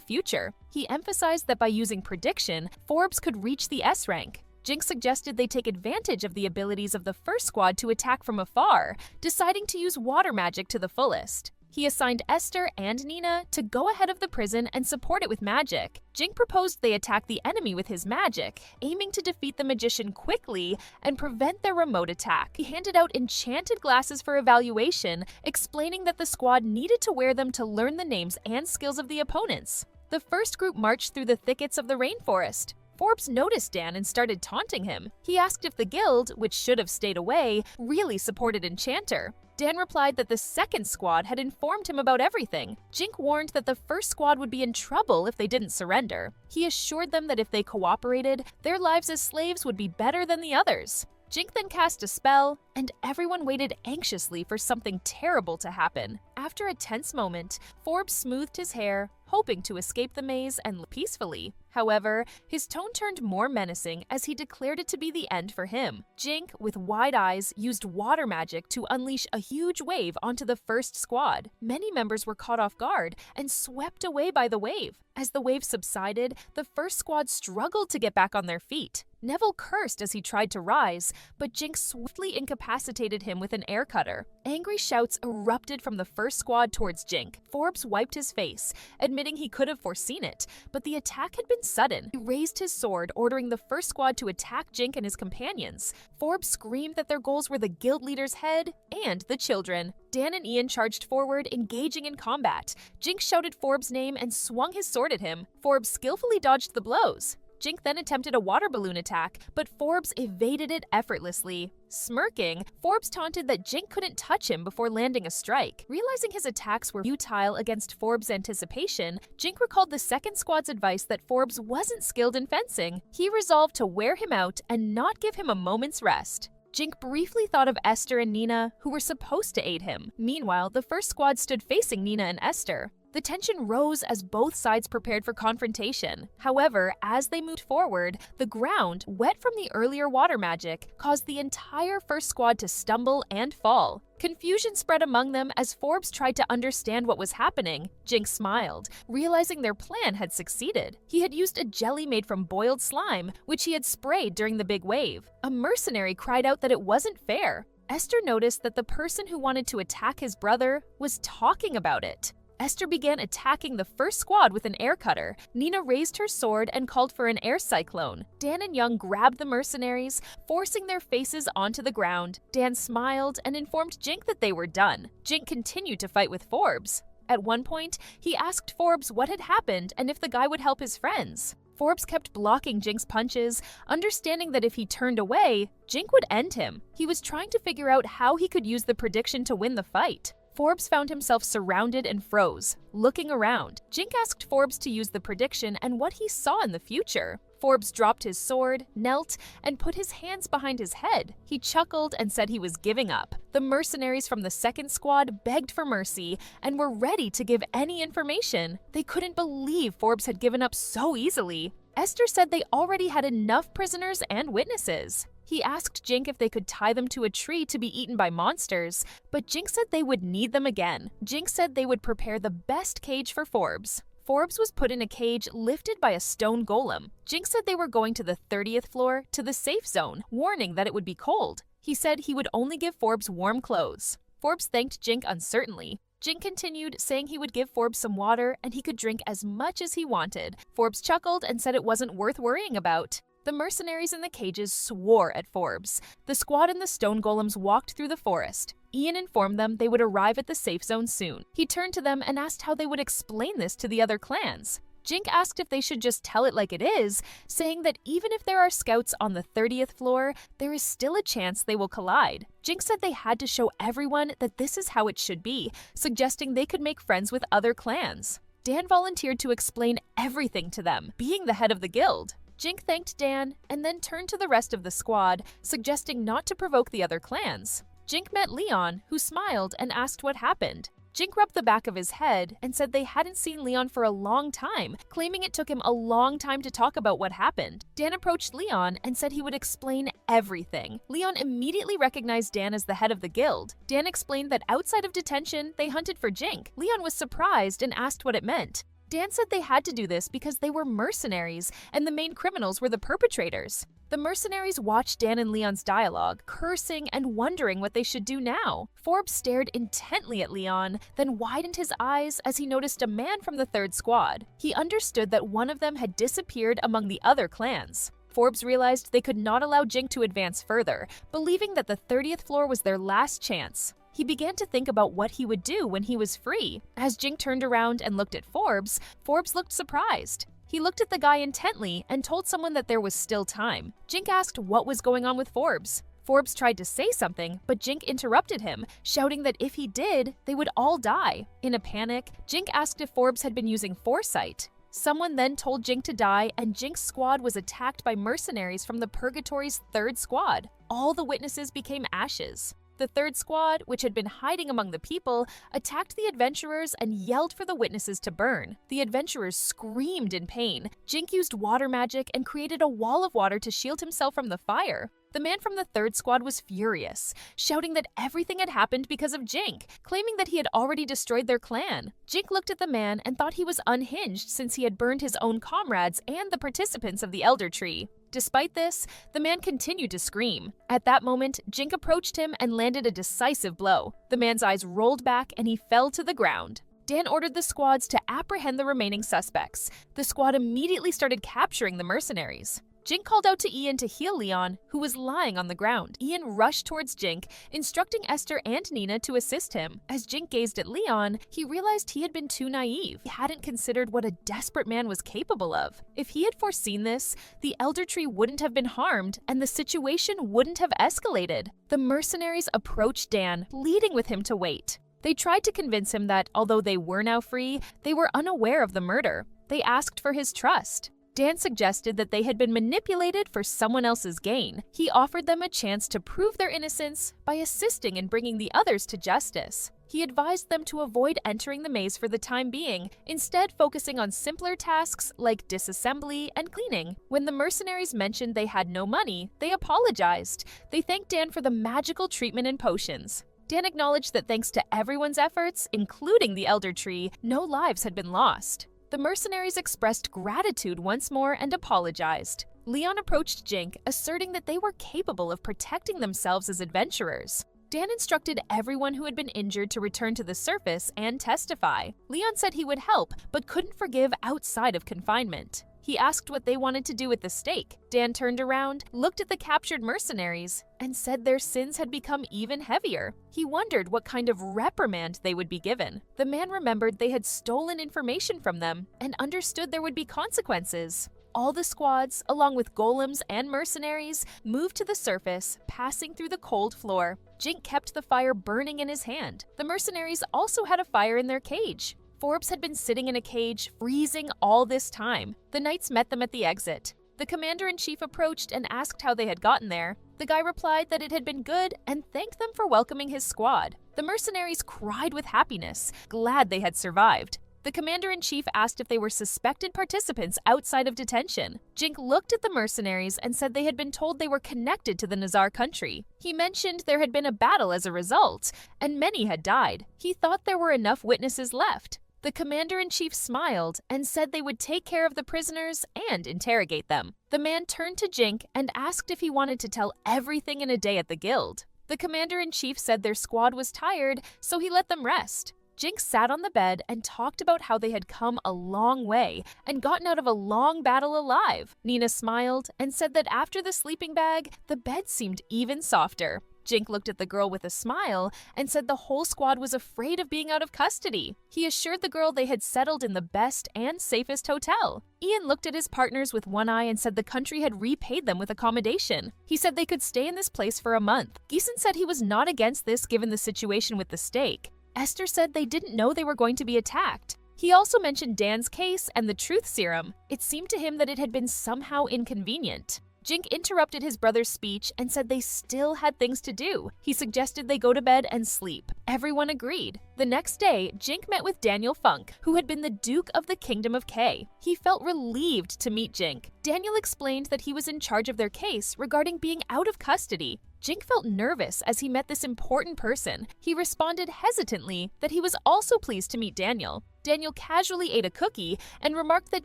future. He emphasized that by using prediction, Forbes could reach the S rank. Jink suggested they take advantage of the abilities of the first squad to attack from afar, deciding to use water magic to the fullest. He assigned Esther and Nina to go ahead of the prison and support it with magic. Jink proposed they attack the enemy with his magic, aiming to defeat the magician quickly and prevent their remote attack. He handed out enchanted glasses for evaluation, explaining that the squad needed to wear them to learn the names and skills of the opponents. The first group marched through the thickets of the rainforest. Forbes noticed Dan and started taunting him. He asked if the guild, which should have stayed away, really supported Enchanter. Dan replied that the second squad had informed him about everything. Jink warned that the first squad would be in trouble if they didn't surrender. He assured them that if they cooperated, their lives as slaves would be better than the others. Jink then cast a spell, and everyone waited anxiously for something terrible to happen. After a tense moment, Forbes smoothed his hair, hoping to escape the maze and peacefully. However, his tone turned more menacing as he declared it to be the end for him. Jink, with wide eyes, used water magic to unleash a huge wave onto the first squad. Many members were caught off guard and swept away by the wave. As the wave subsided, the first squad struggled to get back on their feet. Neville cursed as he tried to rise, but Jink swiftly incapacitated him with an air cutter. Angry shouts erupted from the first squad towards Jink. Forbes wiped his face, admitting he could have foreseen it, but the attack had been sudden. He raised his sword, ordering the first squad to attack Jink and his companions. Forbes screamed that their goals were the guild leader's head and the children. Dan and Ian charged forward, engaging in combat. Jink shouted Forbes' name and swung his sword at him. Forbes skillfully dodged the blows. Jink then attempted a water balloon attack, but Forbes evaded it effortlessly. Smirking, Forbes taunted that Jink couldn't touch him before landing a strike. Realizing his attacks were futile against Forbes' anticipation, Jink recalled the second squad's advice that Forbes wasn't skilled in fencing. He resolved to wear him out and not give him a moment's rest. Jink briefly thought of Esther and Nina, who were supposed to aid him. Meanwhile, the first squad stood facing Nina and Esther. The tension rose as both sides prepared for confrontation. However, as they moved forward, the ground, wet from the earlier water magic, caused the entire first squad to stumble and fall. Confusion spread among them as Forbes tried to understand what was happening. Jink smiled, realizing their plan had succeeded. He had used a jelly made from boiled slime, which he had sprayed during the big wave. A mercenary cried out that it wasn't fair. Esther noticed that the person who wanted to attack his brother was talking about it. Esther began attacking the first squad with an air cutter. Nina raised her sword and called for an air cyclone. Dan and Young grabbed the mercenaries, forcing their faces onto the ground. Dan smiled and informed Jink that they were done. Jink continued to fight with Forbes. At one point, he asked Forbes what had happened and if the guy would help his friends. Forbes kept blocking Jink's punches, understanding that if he turned away, Jink would end him. He was trying to figure out how he could use the prediction to win the fight. Forbes found himself surrounded and froze, looking around. Jink asked Forbes to use the prediction and what he saw in the future. Forbes dropped his sword, knelt, and put his hands behind his head. He chuckled and said he was giving up. The mercenaries from the second squad begged for mercy and were ready to give any information. They couldn't believe Forbes had given up so easily. Esther said they already had enough prisoners and witnesses. He asked Jink if they could tie them to a tree to be eaten by monsters, but Jink said they would need them again. Jink said they would prepare the best cage for Forbes. Forbes was put in a cage lifted by a stone golem. Jink said they were going to the 30th floor to the safe zone, warning that it would be cold. He said he would only give Forbes warm clothes. Forbes thanked Jink uncertainly. Jink continued, saying he would give Forbes some water and he could drink as much as he wanted. Forbes chuckled and said it wasn't worth worrying about. The mercenaries in the cages swore at Forbes. The squad and the stone golems walked through the forest. Ian informed them they would arrive at the safe zone soon. He turned to them and asked how they would explain this to the other clans. Jink asked if they should just tell it like it is, saying that even if there are scouts on the 30th floor, there is still a chance they will collide. Jink said they had to show everyone that this is how it should be, suggesting they could make friends with other clans. Dan volunteered to explain everything to them, being the head of the guild. Jink thanked Dan and then turned to the rest of the squad, suggesting not to provoke the other clans. Jink met Leon, who smiled and asked what happened. Jink rubbed the back of his head and said they hadn't seen Leon for a long time, claiming it took him a long time to talk about what happened. Dan approached Leon and said he would explain everything. Leon immediately recognized Dan as the head of the guild. Dan explained that outside of detention, they hunted for Jink. Leon was surprised and asked what it meant. Dan said they had to do this because they were mercenaries and the main criminals were the perpetrators. The mercenaries watched Dan and Leon's dialogue, cursing and wondering what they should do now. Forbes stared intently at Leon, then widened his eyes as he noticed a man from the third squad. He understood that one of them had disappeared among the other clans. Forbes realized they could not allow Jink to advance further, believing that the 30th floor was their last chance. He began to think about what he would do when he was free. As Jink turned around and looked at Forbes, Forbes looked surprised. He looked at the guy intently and told someone that there was still time. Jink asked what was going on with Forbes. Forbes tried to say something, but Jink interrupted him, shouting that if he did, they would all die. In a panic, Jink asked if Forbes had been using foresight. Someone then told Jink to die, and Jink's squad was attacked by mercenaries from the Purgatory's third squad. All the witnesses became ashes. The third squad, which had been hiding among the people, attacked the adventurers and yelled for the witnesses to burn. The adventurers screamed in pain. Jink used water magic and created a wall of water to shield himself from the fire. The man from the third squad was furious, shouting that everything had happened because of Jink, claiming that he had already destroyed their clan. Jink looked at the man and thought he was unhinged since he had burned his own comrades and the participants of the Elder Tree. Despite this, the man continued to scream. At that moment, Jink approached him and landed a decisive blow. The man's eyes rolled back and he fell to the ground. Dan ordered the squads to apprehend the remaining suspects. The squad immediately started capturing the mercenaries. Jink called out to Ian to heal Leon, who was lying on the ground. Ian rushed towards Jink, instructing Esther and Nina to assist him. As Jink gazed at Leon, he realized he had been too naive. He hadn't considered what a desperate man was capable of. If he had foreseen this, the Elder Tree wouldn't have been harmed, and the situation wouldn't have escalated. The mercenaries approached Dan, pleading with him to wait. They tried to convince him that, although they were now free, they were unaware of the murder. They asked for his trust. Dan suggested that they had been manipulated for someone else's gain. He offered them a chance to prove their innocence by assisting in bringing the others to justice. He advised them to avoid entering the maze for the time being, instead focusing on simpler tasks like disassembly and cleaning. When the mercenaries mentioned they had no money, they apologized. They thanked Dan for the magical treatment and potions. Dan acknowledged that thanks to everyone's efforts, including the Elder Tree, no lives had been lost. The mercenaries expressed gratitude once more and apologized. Leon approached Jink, asserting that they were capable of protecting themselves as adventurers. Dan instructed everyone who had been injured to return to the surface and testify. Leon said he would help, but couldn't forgive outside of confinement. He asked what they wanted to do with the stake. Dan turned around, looked at the captured mercenaries, and said their sins had become even heavier. He wondered what kind of reprimand they would be given. The man remembered they had stolen information from them and understood there would be consequences. All the squads, along with golems and mercenaries, moved to the surface, passing through the cold floor. Jink kept the fire burning in his hand. The mercenaries also had a fire in their cage. Forbes had been sitting in a cage, freezing all this time. The knights met them at the exit. The commander-in-chief approached and asked how they had gotten there. The guy replied that it had been good and thanked them for welcoming his squad. The mercenaries cried with happiness, glad they had survived. The commander-in-chief asked if they were suspected participants outside of detention. Jink looked at the mercenaries and said they had been told they were connected to the Nizar country. He mentioned there had been a battle as a result, and many had died. He thought there were enough witnesses left. The commander-in-chief smiled and said they would take care of the prisoners and interrogate them. The man turned to Jink and asked if he wanted to tell everything in a day at the guild. The commander-in-chief said their squad was tired, so he let them rest. Jink sat on the bed and talked about how they had come a long way and gotten out of a long battle alive. Nina smiled and said that after the sleeping bag, the bed seemed even softer. Jink looked at the girl with a smile and said the whole squad was afraid of being out of custody. He assured the girl they had settled in the best and safest hotel. Ian looked at his partners with one eye and said the country had repaid them with accommodation. He said they could stay in this place for a month. Geeson said he was not against this given the situation with the stake. Esther said they didn't know they were going to be attacked. He also mentioned Dan's case and the truth serum. It seemed to him that it had been somehow inconvenient. Jink interrupted his brother's speech and said they still had things to do. He suggested they go to bed and sleep. Everyone agreed. The next day, Jink met with Daniel Funk, who had been the Duke of the Kingdom of K. He felt relieved to meet Jink. Daniel explained that he was in charge of their case regarding being out of custody. Jink felt nervous as he met this important person. He responded hesitantly that he was also pleased to meet Daniel. Daniel casually ate a cookie and remarked that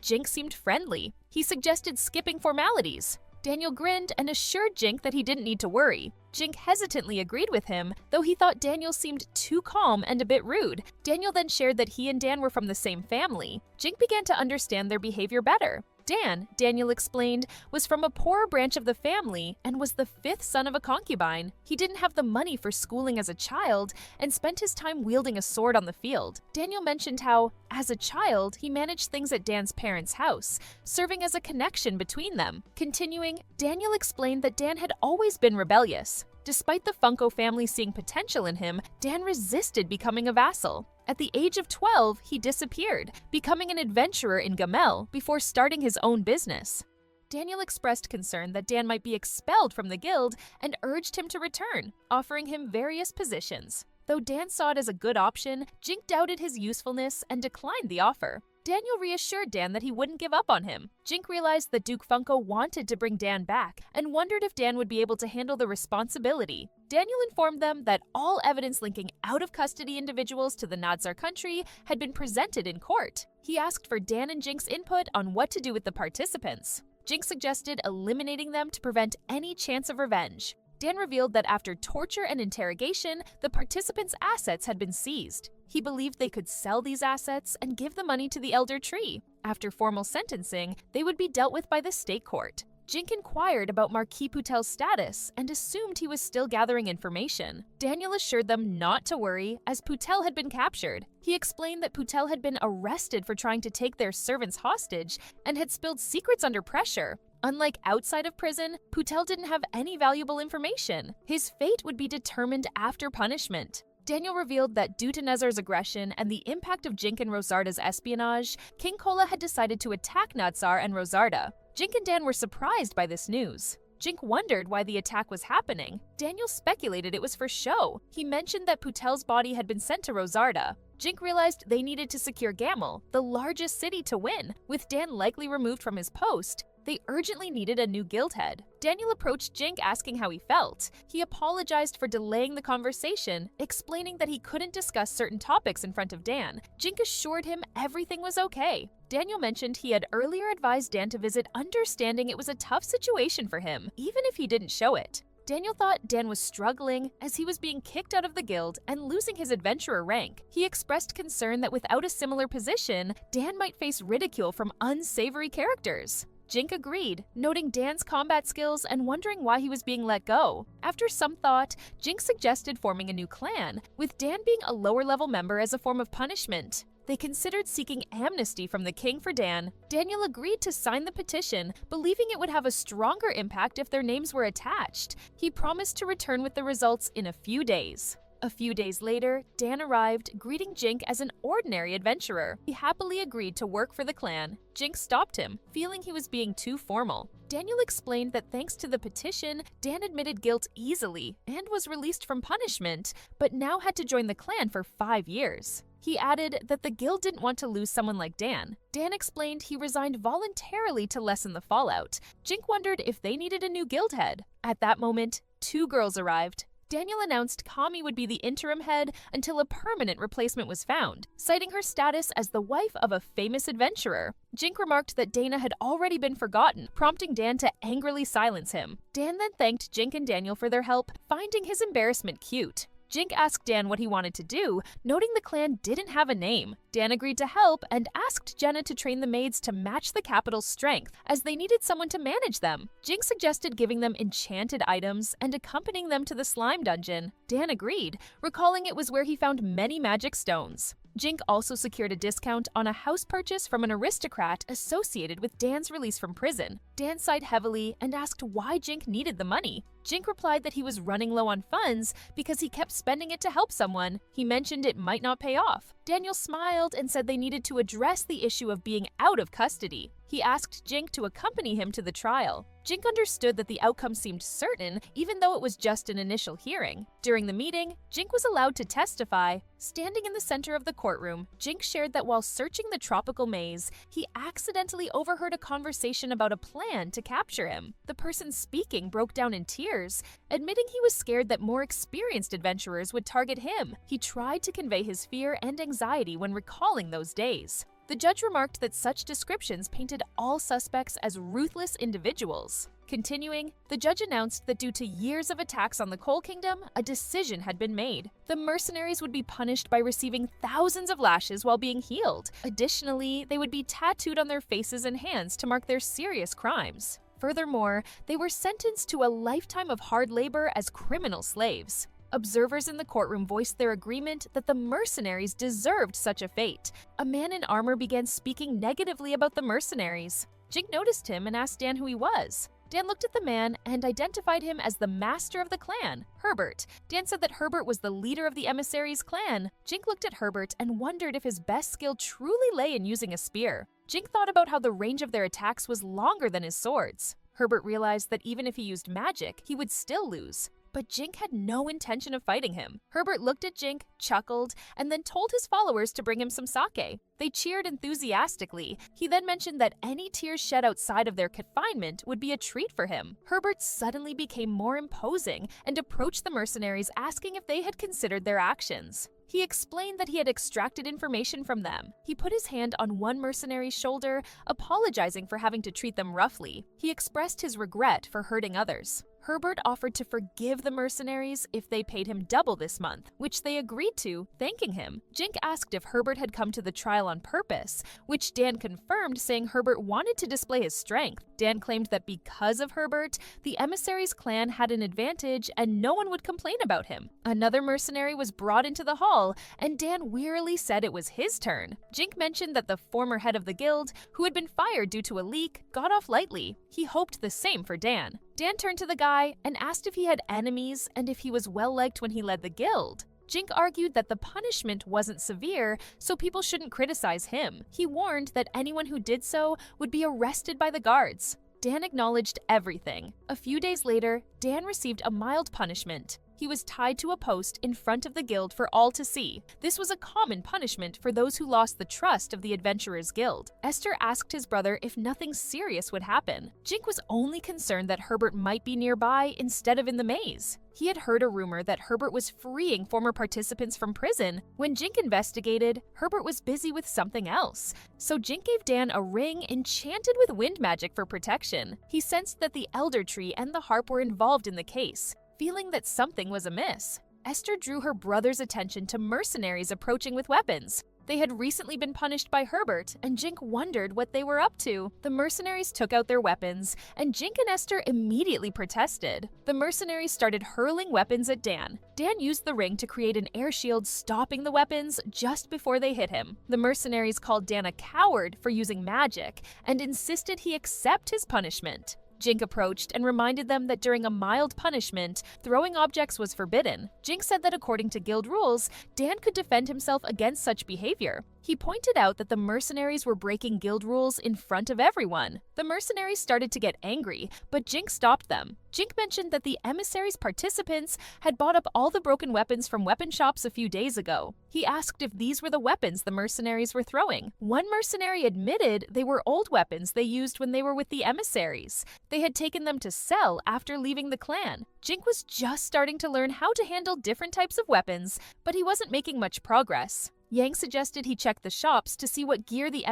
Jink seemed friendly. He suggested skipping formalities. Daniel grinned and assured Jink that he didn't need to worry. Jink hesitantly agreed with him, though he thought Daniel seemed too calm and a bit rude. Daniel then shared that he and Dan were from the same family. Jink began to understand their behavior better. Dan, Daniel explained, was from a poorer branch of the family and was the fifth son of a concubine. He didn't have the money for schooling as a child and spent his time wielding a sword on the field. Daniel mentioned how, as a child, he managed things at Dan's parents' house, serving as a connection between them. Continuing, Daniel explained that Dan had always been rebellious. Despite the Funko family seeing potential in him, Dan resisted becoming a vassal. At the age of 12, he disappeared, becoming an adventurer in Gamel before starting his own business. Daniel expressed concern that Dan might be expelled from the guild and urged him to return, offering him various positions. Though Dan saw it as a good option, Jink doubted his usefulness and declined the offer. Daniel reassured Dan that he wouldn't give up on him. Jink realized that Duke Funko wanted to bring Dan back and wondered if Dan would be able to handle the responsibility. Daniel informed them that all evidence linking out-of-custody individuals to the Nadzar country had been presented in court. He asked for Dan and Jink's input on what to do with the participants. Jink suggested eliminating them to prevent any chance of revenge. Dan revealed that after torture and interrogation, the participants' assets had been seized. He believed they could sell these assets and give the money to the Elder Tree. After formal sentencing, they would be dealt with by the state court. Jink inquired about Marquis Putel's status and assumed he was still gathering information. Daniel assured them not to worry, as Putel had been captured. He explained that Putel had been arrested for trying to take their servants hostage and had spilled secrets under pressure. Unlike outside of prison, Putel didn't have any valuable information. His fate would be determined after punishment. Daniel revealed that due to Nezar's aggression and the impact of Jink and Rosarda's espionage, King Kola had decided to attack Nadzar and Rosarda. Jink and Dan were surprised by this news. Jink wondered why the attack was happening. Daniel speculated it was for show. He mentioned that Putel's body had been sent to Rosarda. Jink realized they needed to secure Gamel, the largest city, to win. With Dan likely removed from his post, they urgently needed a new guild head. Daniel approached Jink asking how he felt. He apologized for delaying the conversation, explaining that he couldn't discuss certain topics in front of Dan. Jink assured him everything was okay. Daniel mentioned he had earlier advised Dan to visit, understanding it was a tough situation for him, even if he didn't show it. Daniel thought Dan was struggling as he was being kicked out of the guild and losing his adventurer rank. He expressed concern that without a similar position, Dan might face ridicule from unsavory characters. Jink agreed, noting Dan's combat skills and wondering why he was being let go. After some thought, Jink suggested forming a new clan, with Dan being a lower-level member as a form of punishment. They considered seeking amnesty from the king for Dan. Daniel agreed to sign the petition, believing it would have a stronger impact if their names were attached. He promised to return with the results in a few days. A few days later, Dan arrived, greeting Jink as an ordinary adventurer. He happily agreed to work for the clan. Jink stopped him, feeling he was being too formal. Daniel explained that thanks to the petition, Dan admitted guilt easily and was released from punishment, but now had to join the clan for 5 years. He added that the guild didn't want to lose someone like Dan. Dan explained he resigned voluntarily to lessen the fallout. Jink wondered if they needed a new guild head. At that moment, 2 girls arrived. Daniel announced Kami would be the interim head until a permanent replacement was found, citing her status as the wife of a famous adventurer. Jink remarked that Dana had already been forgotten, prompting Dan to angrily silence him. Dan then thanked Jink and Daniel for their help, finding his embarrassment cute. Jink asked Dan what he wanted to do, noting the clan didn't have a name. Dan agreed to help and asked Jenna to train the maids to match the capital's strength, as they needed someone to manage them. Jink suggested giving them enchanted items and accompanying them to the slime dungeon. Dan agreed, recalling it was where he found many magic stones. Jink also secured a discount on a house purchase from an aristocrat associated with Dan's release from prison. Dan sighed heavily and asked why Jink needed the money. Jink replied that he was running low on funds because he kept spending it to help someone. He mentioned it might not pay off. Daniel smiled and said they needed to address the issue of being out of custody. He asked Jink to accompany him to the trial. Jink understood that the outcome seemed certain, even though it was just an initial hearing. During the meeting, Jink was allowed to testify. Standing in the center of the courtroom, Jink shared that while searching the tropical maze, he accidentally overheard a conversation about a plan to capture him. The person speaking broke down in tears, admitting he was scared that more experienced adventurers would target him. He tried to convey his fear and anxiety when recalling those days. The judge remarked that such descriptions painted all suspects as ruthless individuals. Continuing, the judge announced that due to years of attacks on the Coal Kingdom, a decision had been made. The mercenaries would be punished by receiving thousands of lashes while being healed. Additionally, they would be tattooed on their faces and hands to mark their serious crimes. Furthermore, they were sentenced to a lifetime of hard labor as criminal slaves. Observers in the courtroom voiced their agreement that the mercenaries deserved such a fate. A man in armor began speaking negatively about the mercenaries. Jink noticed him and asked Dan who he was. Dan looked at the man and identified him as the master of the clan, Herbert. Dan said that Herbert was the leader of the emissaries' clan. Jink looked at Herbert and wondered if his best skill truly lay in using a spear. Jink thought about how the range of their attacks was longer than his swords. Herbert realized that even if he used magic, he would still lose. But Jink had no intention of fighting him. Herbert looked at Jink, chuckled, and then told his followers to bring him some sake. They cheered enthusiastically. He then mentioned that any tears shed outside of their confinement would be a treat for him. Herbert suddenly became more imposing and approached the mercenaries asking if they had considered their actions. He explained that he had extracted information from them. He put his hand on one mercenary's shoulder, apologizing for having to treat them roughly. He expressed his regret for hurting others. Herbert offered to forgive the mercenaries if they paid him double this month, which they agreed to, thanking him. Jink asked if Herbert had come to the trial on purpose, which Dan confirmed, saying Herbert wanted to display his strength. Dan claimed that because of Herbert, the emissaries' clan had an advantage and no one would complain about him. Another mercenary was brought into the hall, and Dan wearily said it was his turn. Jink mentioned that the former head of the guild, who had been fired due to a leak, got off lightly. He hoped the same for Dan. Dan turned to the guy and asked if he had enemies and if he was well-liked when he led the guild. Jink argued that the punishment wasn't severe, so people shouldn't criticize him. He warned that anyone who did so would be arrested by the guards. Dan acknowledged everything. A few days later, Dan received a mild punishment. He was tied to a post in front of the guild for all to see. This was a common punishment for those who lost the trust of the Adventurers Guild. Esther asked his brother if nothing serious would happen. Jink was only concerned that Herbert might be nearby instead of in the maze. He had heard a rumor that Herbert was freeing former participants from prison. When Jink investigated, Herbert was busy with something else. So Jink gave Dan a ring enchanted with wind magic for protection. He sensed that the elder tree and the harp were involved in the case. Feeling that something was amiss, Esther drew her brother's attention to mercenaries approaching with weapons. They had recently been punished by Herbert, and Jink wondered what they were up to. The mercenaries took out their weapons, and Jink and Esther immediately protested. The mercenaries started hurling weapons at Dan. Dan used the ring to create an air shield, stopping the weapons just before they hit him. The mercenaries called Dan a coward for using magic, and insisted he accept his punishment. Jink approached and reminded them that during a mild punishment, throwing objects was forbidden. Jink said that according to guild rules, Dan could defend himself against such behavior. He pointed out that the mercenaries were breaking guild rules in front of everyone. The mercenaries started to get angry, but Jink stopped them. Jink mentioned that the emissaries' participants had bought up all the broken weapons from weapon shops a few days ago. He asked if these were the weapons the mercenaries were throwing. One mercenary admitted they were old weapons they used when they were with the emissaries. They had taken them to sell after leaving the clan. Jink was just starting to learn how to handle different types of weapons, but he wasn't making much progress. Yang suggested he check the shops to see what gear the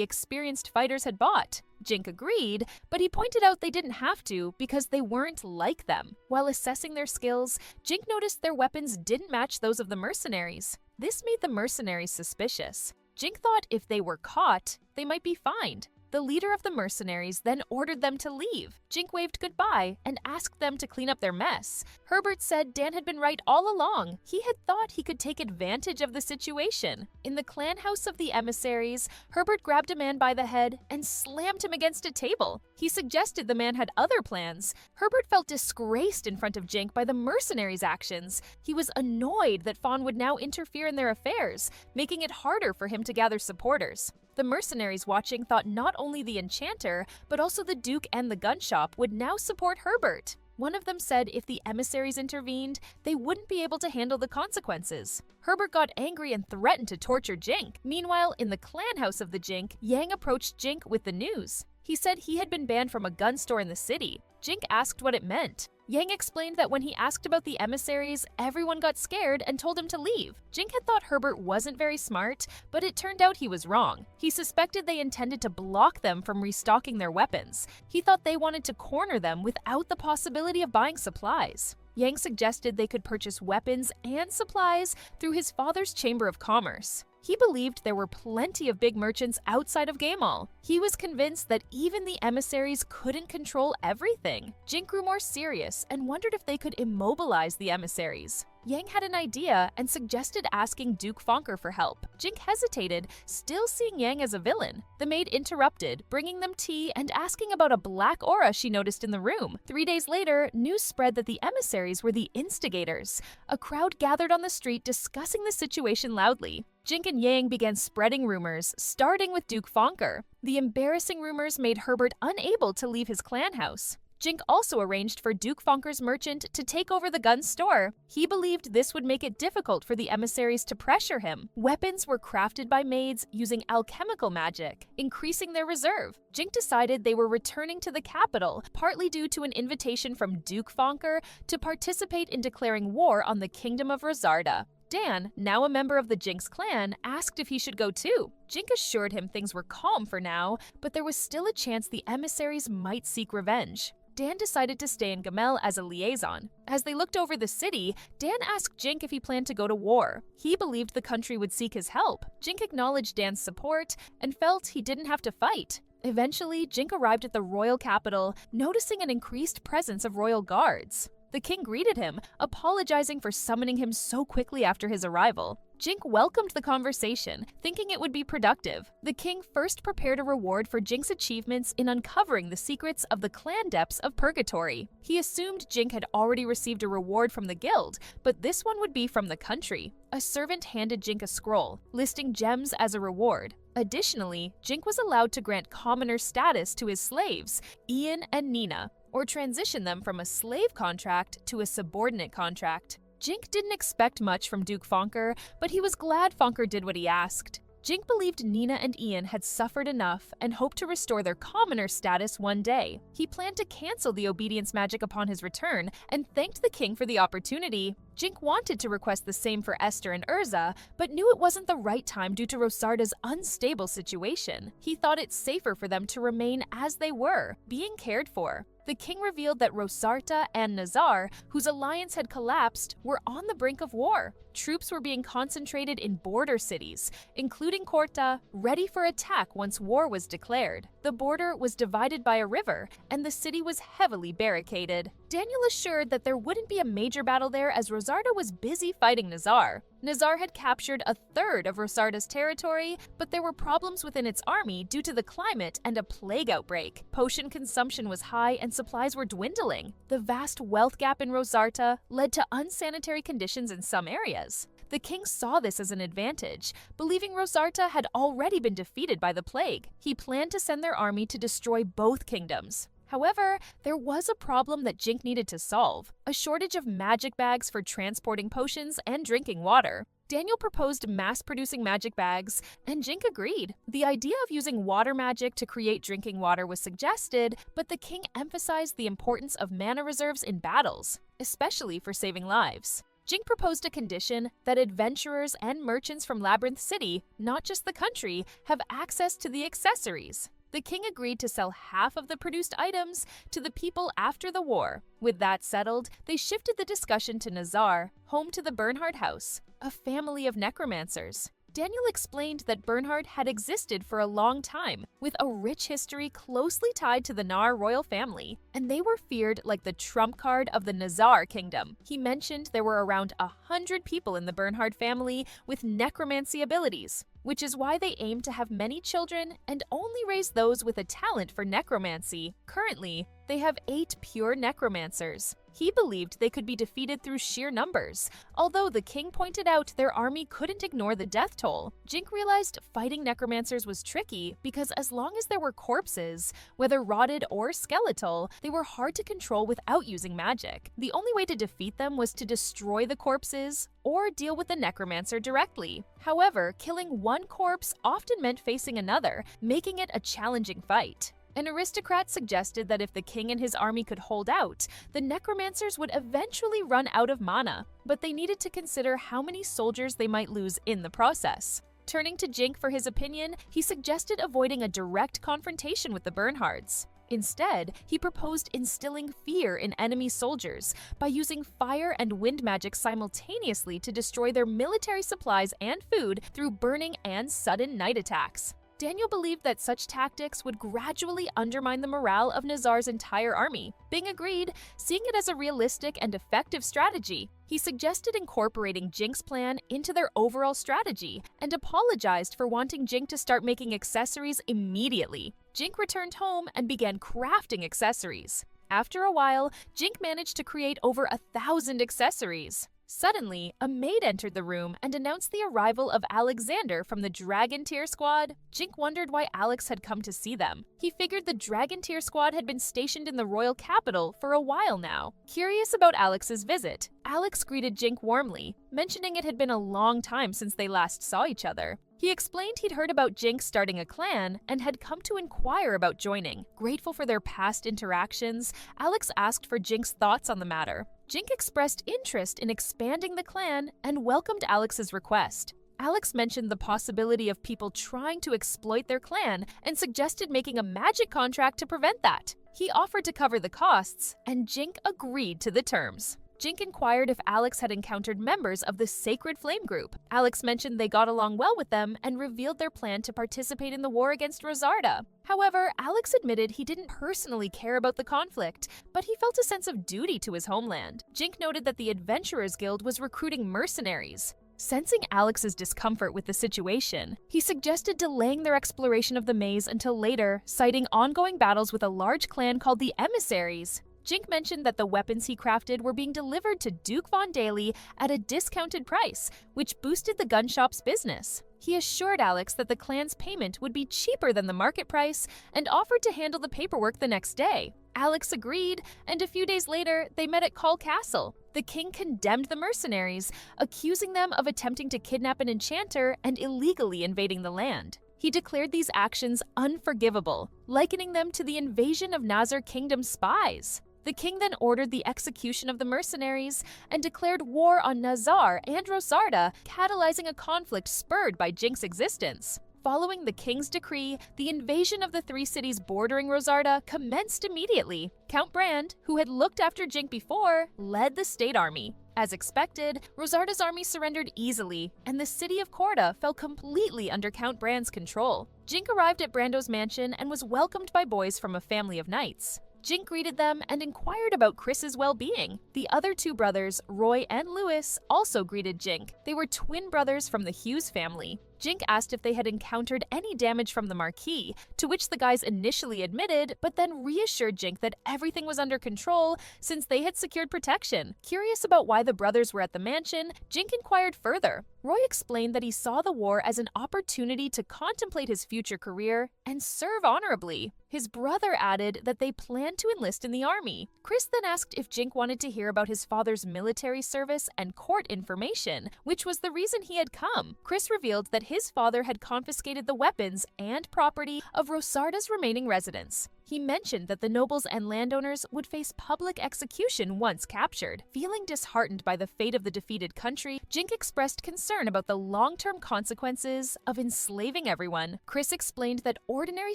experienced fighters had bought. Jink agreed, but he pointed out they didn't have to because they weren't like them. While assessing their skills, Jink noticed their weapons didn't match those of the mercenaries. This made the mercenaries suspicious. Jink thought if they were caught, they might be fined. The leader of the mercenaries then ordered them to leave. Jink waved goodbye and asked them to clean up their mess. Herbert said Dan had been right all along. He had thought he could take advantage of the situation. In the clan house of the emissaries, Herbert grabbed a man by the head and slammed him against a table. He suggested the man had other plans. Herbert felt disgraced in front of Jink by the mercenaries' actions. He was annoyed that Fawn would now interfere in their affairs, making it harder for him to gather supporters. The mercenaries watching thought not only the enchanter, but also the Duke and the gun shop would now support Herbert. One of them said if the emissaries intervened, they wouldn't be able to handle the consequences. Herbert got angry and threatened to torture Jink. Meanwhile, in the clan house of the Jink, Yang approached Jink with the news. He said he had been banned from a gun store in the city. Jink asked what it meant. Yang explained that when he asked about the emissaries, everyone got scared and told him to leave. Jink had thought Herbert wasn't very smart, but it turned out he was wrong. He suspected they intended to block them from restocking their weapons. He thought they wanted to corner them without the possibility of buying supplies. Yang suggested they could purchase weapons and supplies through his father's Chamber of Commerce. He believed there were plenty of big merchants outside of Gamal. He was convinced that even the emissaries couldn't control everything. Jink grew more serious and wondered if they could immobilize the emissaries. Yang had an idea and suggested asking Duke Fonker for help. Jink hesitated, still seeing Yang as a villain. The maid interrupted, bringing them tea and asking about a black aura she noticed in the room. 3 days later, news spread that the emissaries were the instigators. A crowd gathered on the street discussing the situation loudly. Jink and Yang began spreading rumors, starting with Duke Fonker. The embarrassing rumors made Herbert unable to leave his clan house. Jink also arranged for Duke Fonker's merchant to take over the gun store. He believed this would make it difficult for the emissaries to pressure him. Weapons were crafted by maids using alchemical magic, increasing their reserve. Jink decided they were returning to the capital, partly due to an invitation from Duke Fonker to participate in declaring war on the Kingdom of Rosarda. Dan, now a member of the Jink's clan, asked if he should go too. Jink assured him things were calm for now, but there was still a chance the emissaries might seek revenge. Dan decided to stay in Gamel as a liaison. As they looked over the city, Dan asked Jink if he planned to go to war. He believed the country would seek his help. Jink acknowledged Dan's support and felt he didn't have to fight. Eventually, Jink arrived at the royal capital, noticing an increased presence of royal guards. The king greeted him, apologizing for summoning him so quickly after his arrival. Jink welcomed the conversation, thinking it would be productive. The king first prepared a reward for Jink's achievements in uncovering the secrets of the clan depths of Purgatory. He assumed Jink had already received a reward from the guild, but this one would be from the country. A servant handed Jink a scroll, listing gems as a reward. Additionally, Jink was allowed to grant commoner status to his slaves, Ian and Nina, or transition them from a slave contract to a subordinate contract. Jink didn't expect much from Duke Fonker, but he was glad Fonker did what he asked. Jink believed Nina and Ian had suffered enough and hoped to restore their commoner status one day. He planned to cancel the obedience magic upon his return and thanked the king for the opportunity. Jink wanted to request the same for Esther and Urza, but knew it wasn't the right time due to Rosarda's unstable situation. He thought it safer for them to remain as they were, being cared for. The king revealed that Rosarta and Nazar, whose alliance had collapsed, were on the brink of war. Troops were being concentrated in border cities, including Korta, ready for attack once war was declared. The border was divided by a river, and the city was heavily barricaded. Daniel assured that there wouldn't be a major battle there as Rosarda was busy fighting Nazar. Nazar had captured a third of Rosarda's territory, but there were problems within its army due to the climate and a plague outbreak. Potion consumption was high and supplies were dwindling. The vast wealth gap in Rosarta led to unsanitary conditions in some areas. The king saw this as an advantage, believing Rosarta had already been defeated by the plague. He planned to send their army to destroy both kingdoms. However, there was a problem that Jink needed to solve: a shortage of magic bags for transporting potions and drinking water. Daniel proposed mass-producing magic bags, and Jink agreed. The idea of using water magic to create drinking water was suggested, but the king emphasized the importance of mana reserves in battles, especially for saving lives. Jink proposed a condition that adventurers and merchants from Labyrinth City, not just the country, have access to the accessories. The king agreed to sell half of the produced items to the people after the war. With that settled, they shifted the discussion to Nazar, home to the Bernhard house, a family of necromancers. Daniel explained that Bernhard had existed for a long time, with a rich history closely tied to the Nar royal family, and they were feared like the trump card of the Nazar kingdom. He mentioned there were around 100 people in the Bernhard family with necromancy abilities, which is why they aim to have many children and only raise those with a talent for necromancy. Currently, they have 8 pure necromancers. He believed they could be defeated through sheer numbers, although the king pointed out their army couldn't ignore the death toll. Jink realized fighting necromancers was tricky because as long as there were corpses, whether rotted or skeletal, they were hard to control without using magic. The only way to defeat them was to destroy the corpses or deal with the necromancer directly. However, killing one corpse often meant facing another, making it a challenging fight. An aristocrat suggested that if the king and his army could hold out, the necromancers would eventually run out of mana, but they needed to consider how many soldiers they might lose in the process. Turning to Jink for his opinion, he suggested avoiding a direct confrontation with the Bernhards. Instead, he proposed instilling fear in enemy soldiers by using fire and wind magic simultaneously to destroy their military supplies and food through burning and sudden night attacks. Daniel believed that such tactics would gradually undermine the morale of Nazar's entire army. Bing agreed, seeing it as a realistic and effective strategy. He suggested incorporating Jink's plan into their overall strategy and apologized for wanting Jink to start making accessories immediately. Jink returned home and began crafting accessories. After a while, Jink managed to create over 1,000 accessories. Suddenly, a maid entered the room and announced the arrival of Alexander from the Dragon Tier Squad. Jink wondered why Alex had come to see them. He figured the Dragon Tier Squad had been stationed in the royal capital for a while now. Curious about Alex's visit, Alex greeted Jink warmly, mentioning it had been a long time since they last saw each other. He explained he'd heard about Jink starting a clan and had come to inquire about joining. Grateful for their past interactions, Alex asked for Jink's thoughts on the matter. Jink expressed interest in expanding the clan and welcomed Alex's request. Alex mentioned the possibility of people trying to exploit their clan and suggested making a magic contract to prevent that. He offered to cover the costs, and Jink agreed to the terms. Jink inquired if Alex had encountered members of the Sacred Flame group. Alex mentioned they got along well with them and revealed their plan to participate in the war against Rosarda. However, Alex admitted he didn't personally care about the conflict, but he felt a sense of duty to his homeland. Jink noted that the Adventurers Guild was recruiting mercenaries. Sensing Alex's discomfort with the situation, he suggested delaying their exploration of the maze until later, citing ongoing battles with a large clan called the Emissaries. Jink mentioned that the weapons he crafted were being delivered to Duke Von Daly at a discounted price, which boosted the gun shop's business. He assured Alex that the clan's payment would be cheaper than the market price and offered to handle the paperwork the next day. Alex agreed, and a few days later, they met at Call Castle. The king condemned the mercenaries, accusing them of attempting to kidnap an enchanter and illegally invading the land. He declared these actions unforgivable, likening them to the invasion of Nazar Kingdom's spies. The king then ordered the execution of the mercenaries and declared war on Nazar and Rosarda, catalyzing a conflict spurred by Jink's existence. Following the king's decree, the invasion of the 3 cities bordering Rosarda commenced immediately. Count Brand, who had looked after Jink before, led the state army. As expected, Rosarda's army surrendered easily, and the city of Corda fell completely under Count Brand's control. Jink arrived at Brando's mansion and was welcomed by boys from a family of knights. Jink greeted them and inquired about Chris's well-being. The other 2 brothers, Roy and Lewis, also greeted Jink. They were twin brothers from the Hughes family. Jink asked if they had encountered any damage from the Marquis, to which the guys initially admitted, but then reassured Jink that everything was under control since they had secured protection. Curious about why the brothers were at the mansion, Jink inquired further. Roy explained that he saw the war as an opportunity to contemplate his future career and serve honorably. His brother added that they planned to enlist in the army. Chris then asked if Jink wanted to hear about his father's military service and court information, which was the reason he had come. Chris revealed that his father had confiscated the weapons and property of Rosarda's remaining residents. He mentioned that the nobles and landowners would face public execution once captured. Feeling disheartened by the fate of the defeated country, Jink expressed concern about the long-term consequences of enslaving everyone. Chris explained that ordinary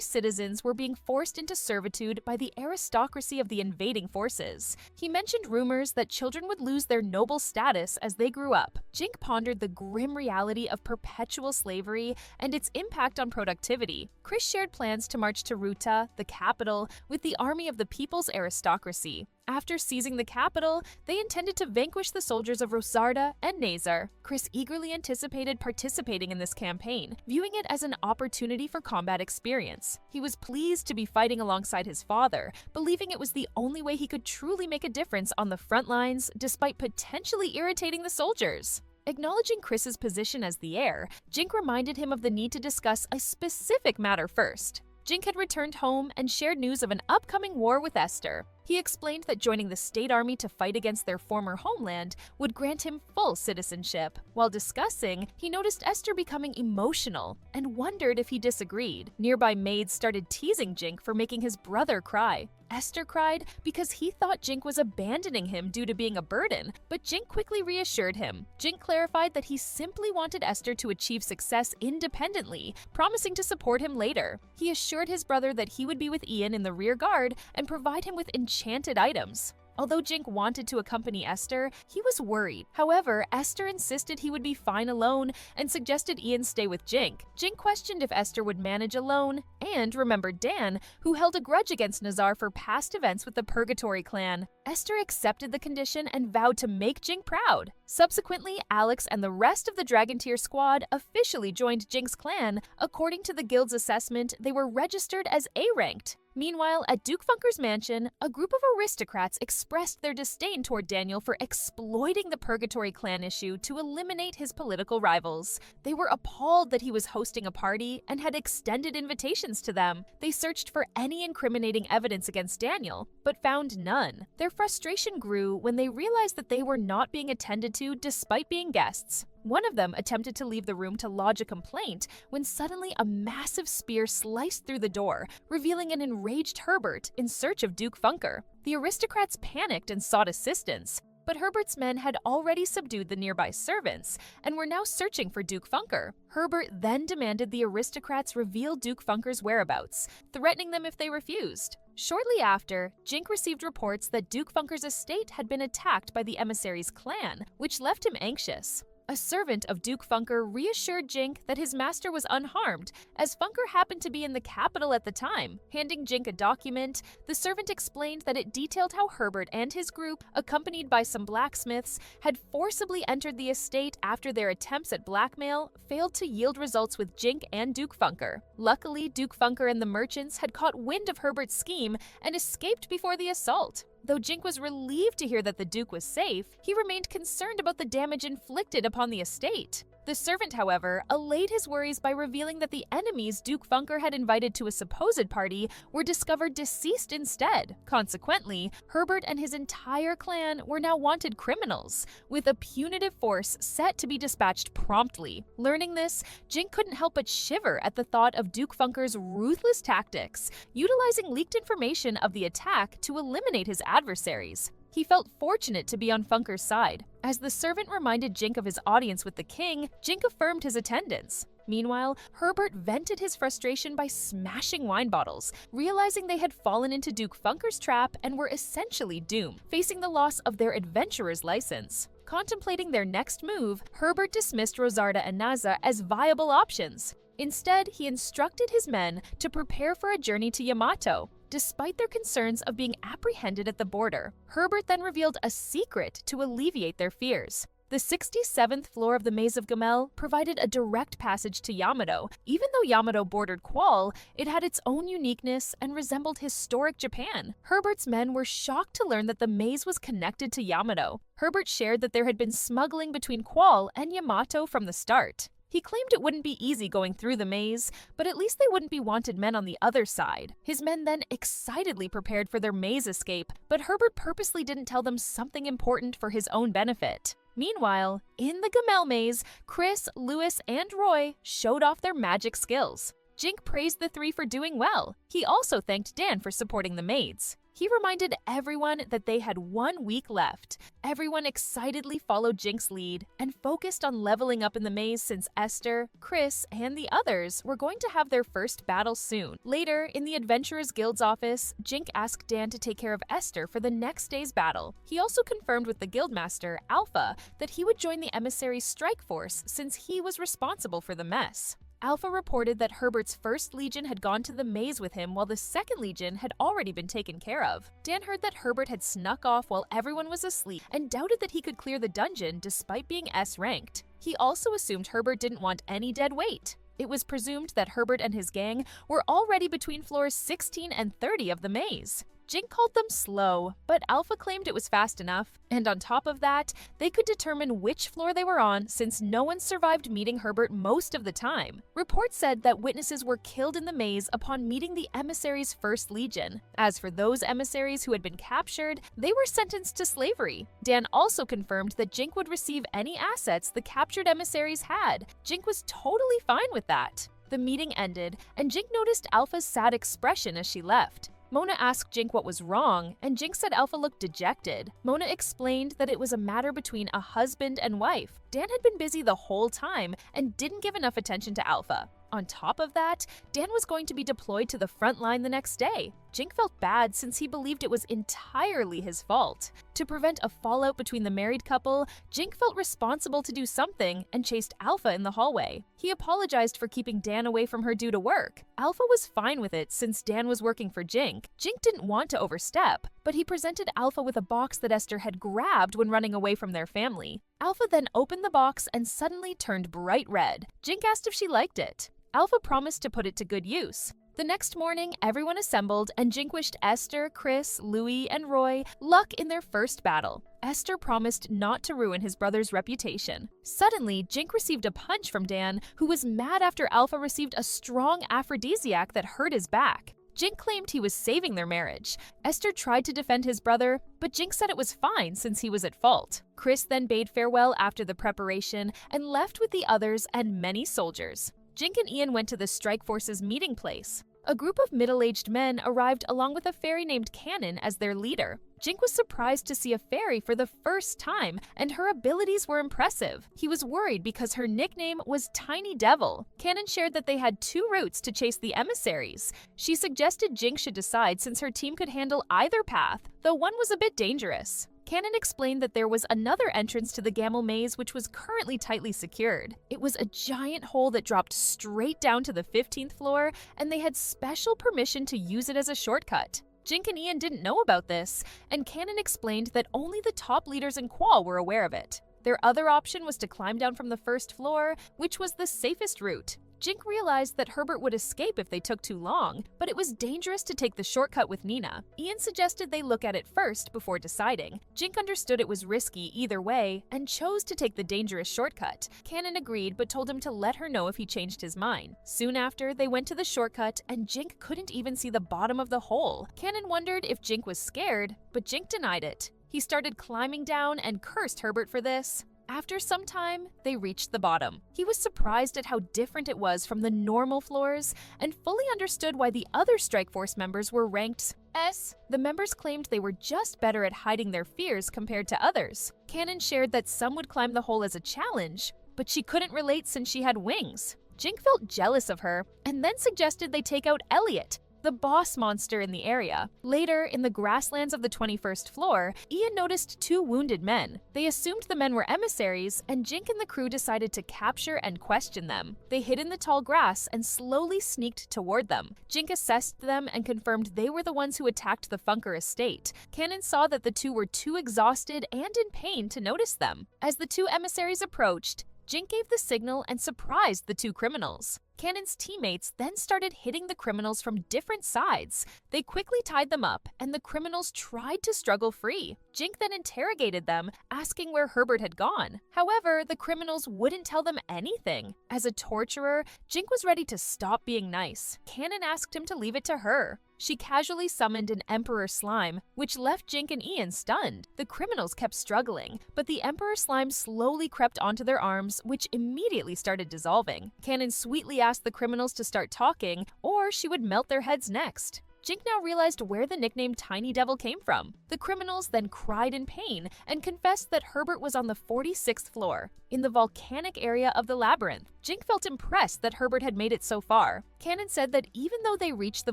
citizens were being forced into servitude by the aristocracy of the invading forces. He mentioned rumors that children would lose their noble status as they grew up. Jink pondered the grim reality of perpetual slavery and its impact on productivity. Chris shared plans to march to Ruta, the capital, with the army of the people's aristocracy. After seizing the capital, they intended to vanquish the soldiers of Rosarda and Nazar. Chris eagerly anticipated participating in this campaign, viewing it as an opportunity for combat experience. He was pleased to be fighting alongside his father, believing it was the only way he could truly make a difference on the front lines, despite potentially irritating the soldiers. Acknowledging Chris's position as the heir, Jink reminded him of the need to discuss a specific matter first. Jink had returned home and shared news of an upcoming war with Esther. He explained that joining the state army to fight against their former homeland would grant him full citizenship. While discussing, he noticed Esther becoming emotional and wondered if he disagreed. Nearby maids started teasing Jink for making his brother cry. Esther cried because he thought Jink was abandoning him due to being a burden, but Jink quickly reassured him. Jink clarified that he simply wanted Esther to achieve success independently, promising to support him later. He assured his brother that he would be with Ian in the rear guard and provide him with enchanted items. Although Jink wanted to accompany Esther, he was worried. However, Esther insisted he would be fine alone and suggested Ian stay with Jink. Jink questioned if Esther would manage alone and remembered Dan, who held a grudge against Nazar for past events with the Purgatory clan. Esther accepted the condition and vowed to make Jink proud. Subsequently, Alex and the rest of the Dragon Tier squad officially joined Jink's clan. According to the guild's assessment, they were registered as A-ranked. Meanwhile, at Duke Funker's mansion, a group of aristocrats expressed their disdain toward Daniel for exploiting the Purgatory clan issue to eliminate his political rivals. They were appalled that he was hosting a party and had extended invitations to them. They searched for any incriminating evidence against Daniel, but found none. Their frustration grew when they realized that they were not being attended to despite being guests. One of them attempted to leave the room to lodge a complaint when suddenly a massive spear sliced through the door, revealing an enraged Herbert in search of Duke Funker. The aristocrats panicked and sought assistance, but Herbert's men had already subdued the nearby servants and were now searching for Duke Funker. Herbert then demanded the aristocrats reveal Duke Funker's whereabouts, threatening them if they refused. Shortly after, Jink received reports that Duke Funker's estate had been attacked by the emissary's clan, which left him anxious. A servant of Duke Funker reassured Jink that his master was unharmed, as Funker happened to be in the capital at the time. Handing Jink a document, the servant explained that it detailed how Herbert and his group, accompanied by some blacksmiths, had forcibly entered the estate after their attempts at blackmail failed to yield results with Jink and Duke Funker. Luckily, Duke Funker and the merchants had caught wind of Herbert's scheme and escaped before the assault. Though Jink was relieved to hear that the Duke was safe, he remained concerned about the damage inflicted upon the estate. The servant, however, allayed his worries by revealing that the enemies Duke Funker had invited to a supposed party were discovered deceased instead. Consequently, Herbert and his entire clan were now wanted criminals, with a punitive force set to be dispatched promptly. Learning this, Jink couldn't help but shiver at the thought of Duke Funker's ruthless tactics, utilizing leaked information of the attack to eliminate his adversaries. He felt fortunate to be on Funker's side. As the servant reminded Jink of his audience with the king, Jink affirmed his attendance. Meanwhile, Herbert vented his frustration by smashing wine bottles, realizing they had fallen into Duke Funker's trap and were essentially doomed, facing the loss of their adventurer's license. Contemplating their next move, Herbert dismissed Rosarda and Naza as viable options. Instead, he instructed his men to prepare for a journey to Yamato. Despite their concerns of being apprehended at the border, Herbert then revealed a secret to alleviate their fears. The 67th floor of the Maze of Gamel provided a direct passage to Yamato. Even though Yamato bordered Qual, it had its own uniqueness and resembled historic Japan. Herbert's men were shocked to learn that the maze was connected to Yamato. Herbert shared that there had been smuggling between Qual and Yamato from the start. He claimed it wouldn't be easy going through the maze, but at least they wouldn't be wanted men on the other side. His men then excitedly prepared for their maze escape, but Herbert purposely didn't tell them something important for his own benefit. Meanwhile, in the Gamel maze, Chris, Lewis, and Roy showed off their magic skills. Jink praised the three for doing well. He also thanked Dan for supporting the maids. He reminded everyone that they had 1 week left. Everyone excitedly followed Jink's lead and focused on leveling up in the maze since Esther, Chris, and the others were going to have their first battle soon. Later, in the Adventurers Guild's office, Jink asked Dan to take care of Esther for the next day's battle. He also confirmed with the guildmaster, Alpha, that he would join the emissary's strike force since he was responsible for the mess. Alpha reported that Herbert's first legion had gone to the maze with him while the second legion had already been taken care of. Dan heard that Herbert had snuck off while everyone was asleep and doubted that he could clear the dungeon despite being S-ranked. He also assumed Herbert didn't want any dead weight. It was presumed that Herbert and his gang were already between floors 16 and 30 of the maze. Jink called them slow, but Alpha claimed it was fast enough, and on top of that, they could determine which floor they were on since no one survived meeting Herbert most of the time. Reports said that witnesses were killed in the maze upon meeting the emissary's first legion. As for those emissaries who had been captured, they were sentenced to slavery. Dan also confirmed that Jink would receive any assets the captured emissaries had. Jink was totally fine with that. The meeting ended, and Jink noticed Alpha's sad expression as she left. Mona asked Jink what was wrong, and Jink said Alpha looked dejected. Mona explained that it was a matter between a husband and wife. Dan had been busy the whole time and didn't give enough attention to Alpha. On top of that, Dan was going to be deployed to the front line the next day. Jink felt bad since he believed it was entirely his fault. To prevent a fallout between the married couple, Jink felt responsible to do something and chased Alpha in the hallway. He apologized for keeping Dan away from her due to work. Alpha was fine with it since Dan was working for Jink. Jink didn't want to overstep, but he presented Alpha with a box that Esther had grabbed when running away from their family. Alpha then opened the box and suddenly turned bright red. Jink asked if she liked it. Alpha promised to put it to good use. The next morning, everyone assembled, and Jink wished Esther, Chris, Louis, and Roy luck in their first battle. Esther promised not to ruin his brother's reputation. Suddenly, Jink received a punch from Dan, who was mad after Alpha received a strong aphrodisiac that hurt his back. Jink claimed he was saving their marriage. Esther tried to defend his brother, but Jink said it was fine since he was at fault. Chris then bade farewell after the preparation and left with the others and many soldiers. Jink and Ian went to the strike force's meeting place. A group of middle-aged men arrived along with a fairy named Cannon as their leader. Jink was surprised to see a fairy for the first time, and her abilities were impressive. He was worried because her nickname was Tiny Devil. Cannon shared that they had 2 routes to chase the emissaries. She suggested Jink should decide since her team could handle either path, though one was a bit dangerous. Cannon explained that there was another entrance to the Gamel maze which was currently tightly secured. It was a giant hole that dropped straight down to the 15th floor, and they had special permission to use it as a shortcut. Jink and Ian didn't know about this, and Cannon explained that only the top leaders in Qual were aware of it. Their other option was to climb down from the 1st floor, which was the safest route. Jink realized that Herbert would escape if they took too long, but it was dangerous to take the shortcut with Nina. Ian suggested they look at it first before deciding. Jink understood it was risky either way and chose to take the dangerous shortcut. Cannon agreed but told him to let her know if he changed his mind. Soon after, they went to the shortcut and Jink couldn't even see the bottom of the hole. Cannon wondered if Jink was scared, but Jink denied it. He started climbing down and cursed Herbert for this. After some time, they reached the bottom. He was surprised at how different it was from the normal floors and fully understood why the other Strike Force members were ranked S. The members claimed they were just better at hiding their fears compared to others. Cannon shared that some would climb the hole as a challenge, but she couldn't relate since she had wings. Jink felt jealous of her and then suggested they take out Elliot, the boss monster in the area. Later, in the grasslands of the 21st floor, Ian noticed 2 wounded men. They assumed the men were emissaries, and Jink and the crew decided to capture and question them. They hid in the tall grass and slowly sneaked toward them. Jink assessed them and confirmed they were the ones who attacked the Funker estate. Cannon saw that the 2 were too exhausted and in pain to notice them. As the 2 emissaries approached, Jink gave the signal and surprised the 2 criminals. Cannon's teammates then started hitting the criminals from different sides. They quickly tied them up, and the criminals tried to struggle free. Jink then interrogated them, asking where Herbert had gone. However, the criminals wouldn't tell them anything. As a torturer, Jink was ready to stop being nice. Cannon asked him to leave it to her. She casually summoned an Emperor Slime, which left Jink and Ian stunned. The criminals kept struggling, but the Emperor Slime slowly crept onto their arms, which immediately started dissolving. Cannon sweetly ask the criminals to start talking, or she would melt their heads next. Jink now realized where the nickname Tiny Devil came from. The criminals then cried in pain and confessed that Herbert was on the 46th floor, in the volcanic area of the labyrinth. Jink felt impressed that Herbert had made it so far. Cannon said that even though they reached the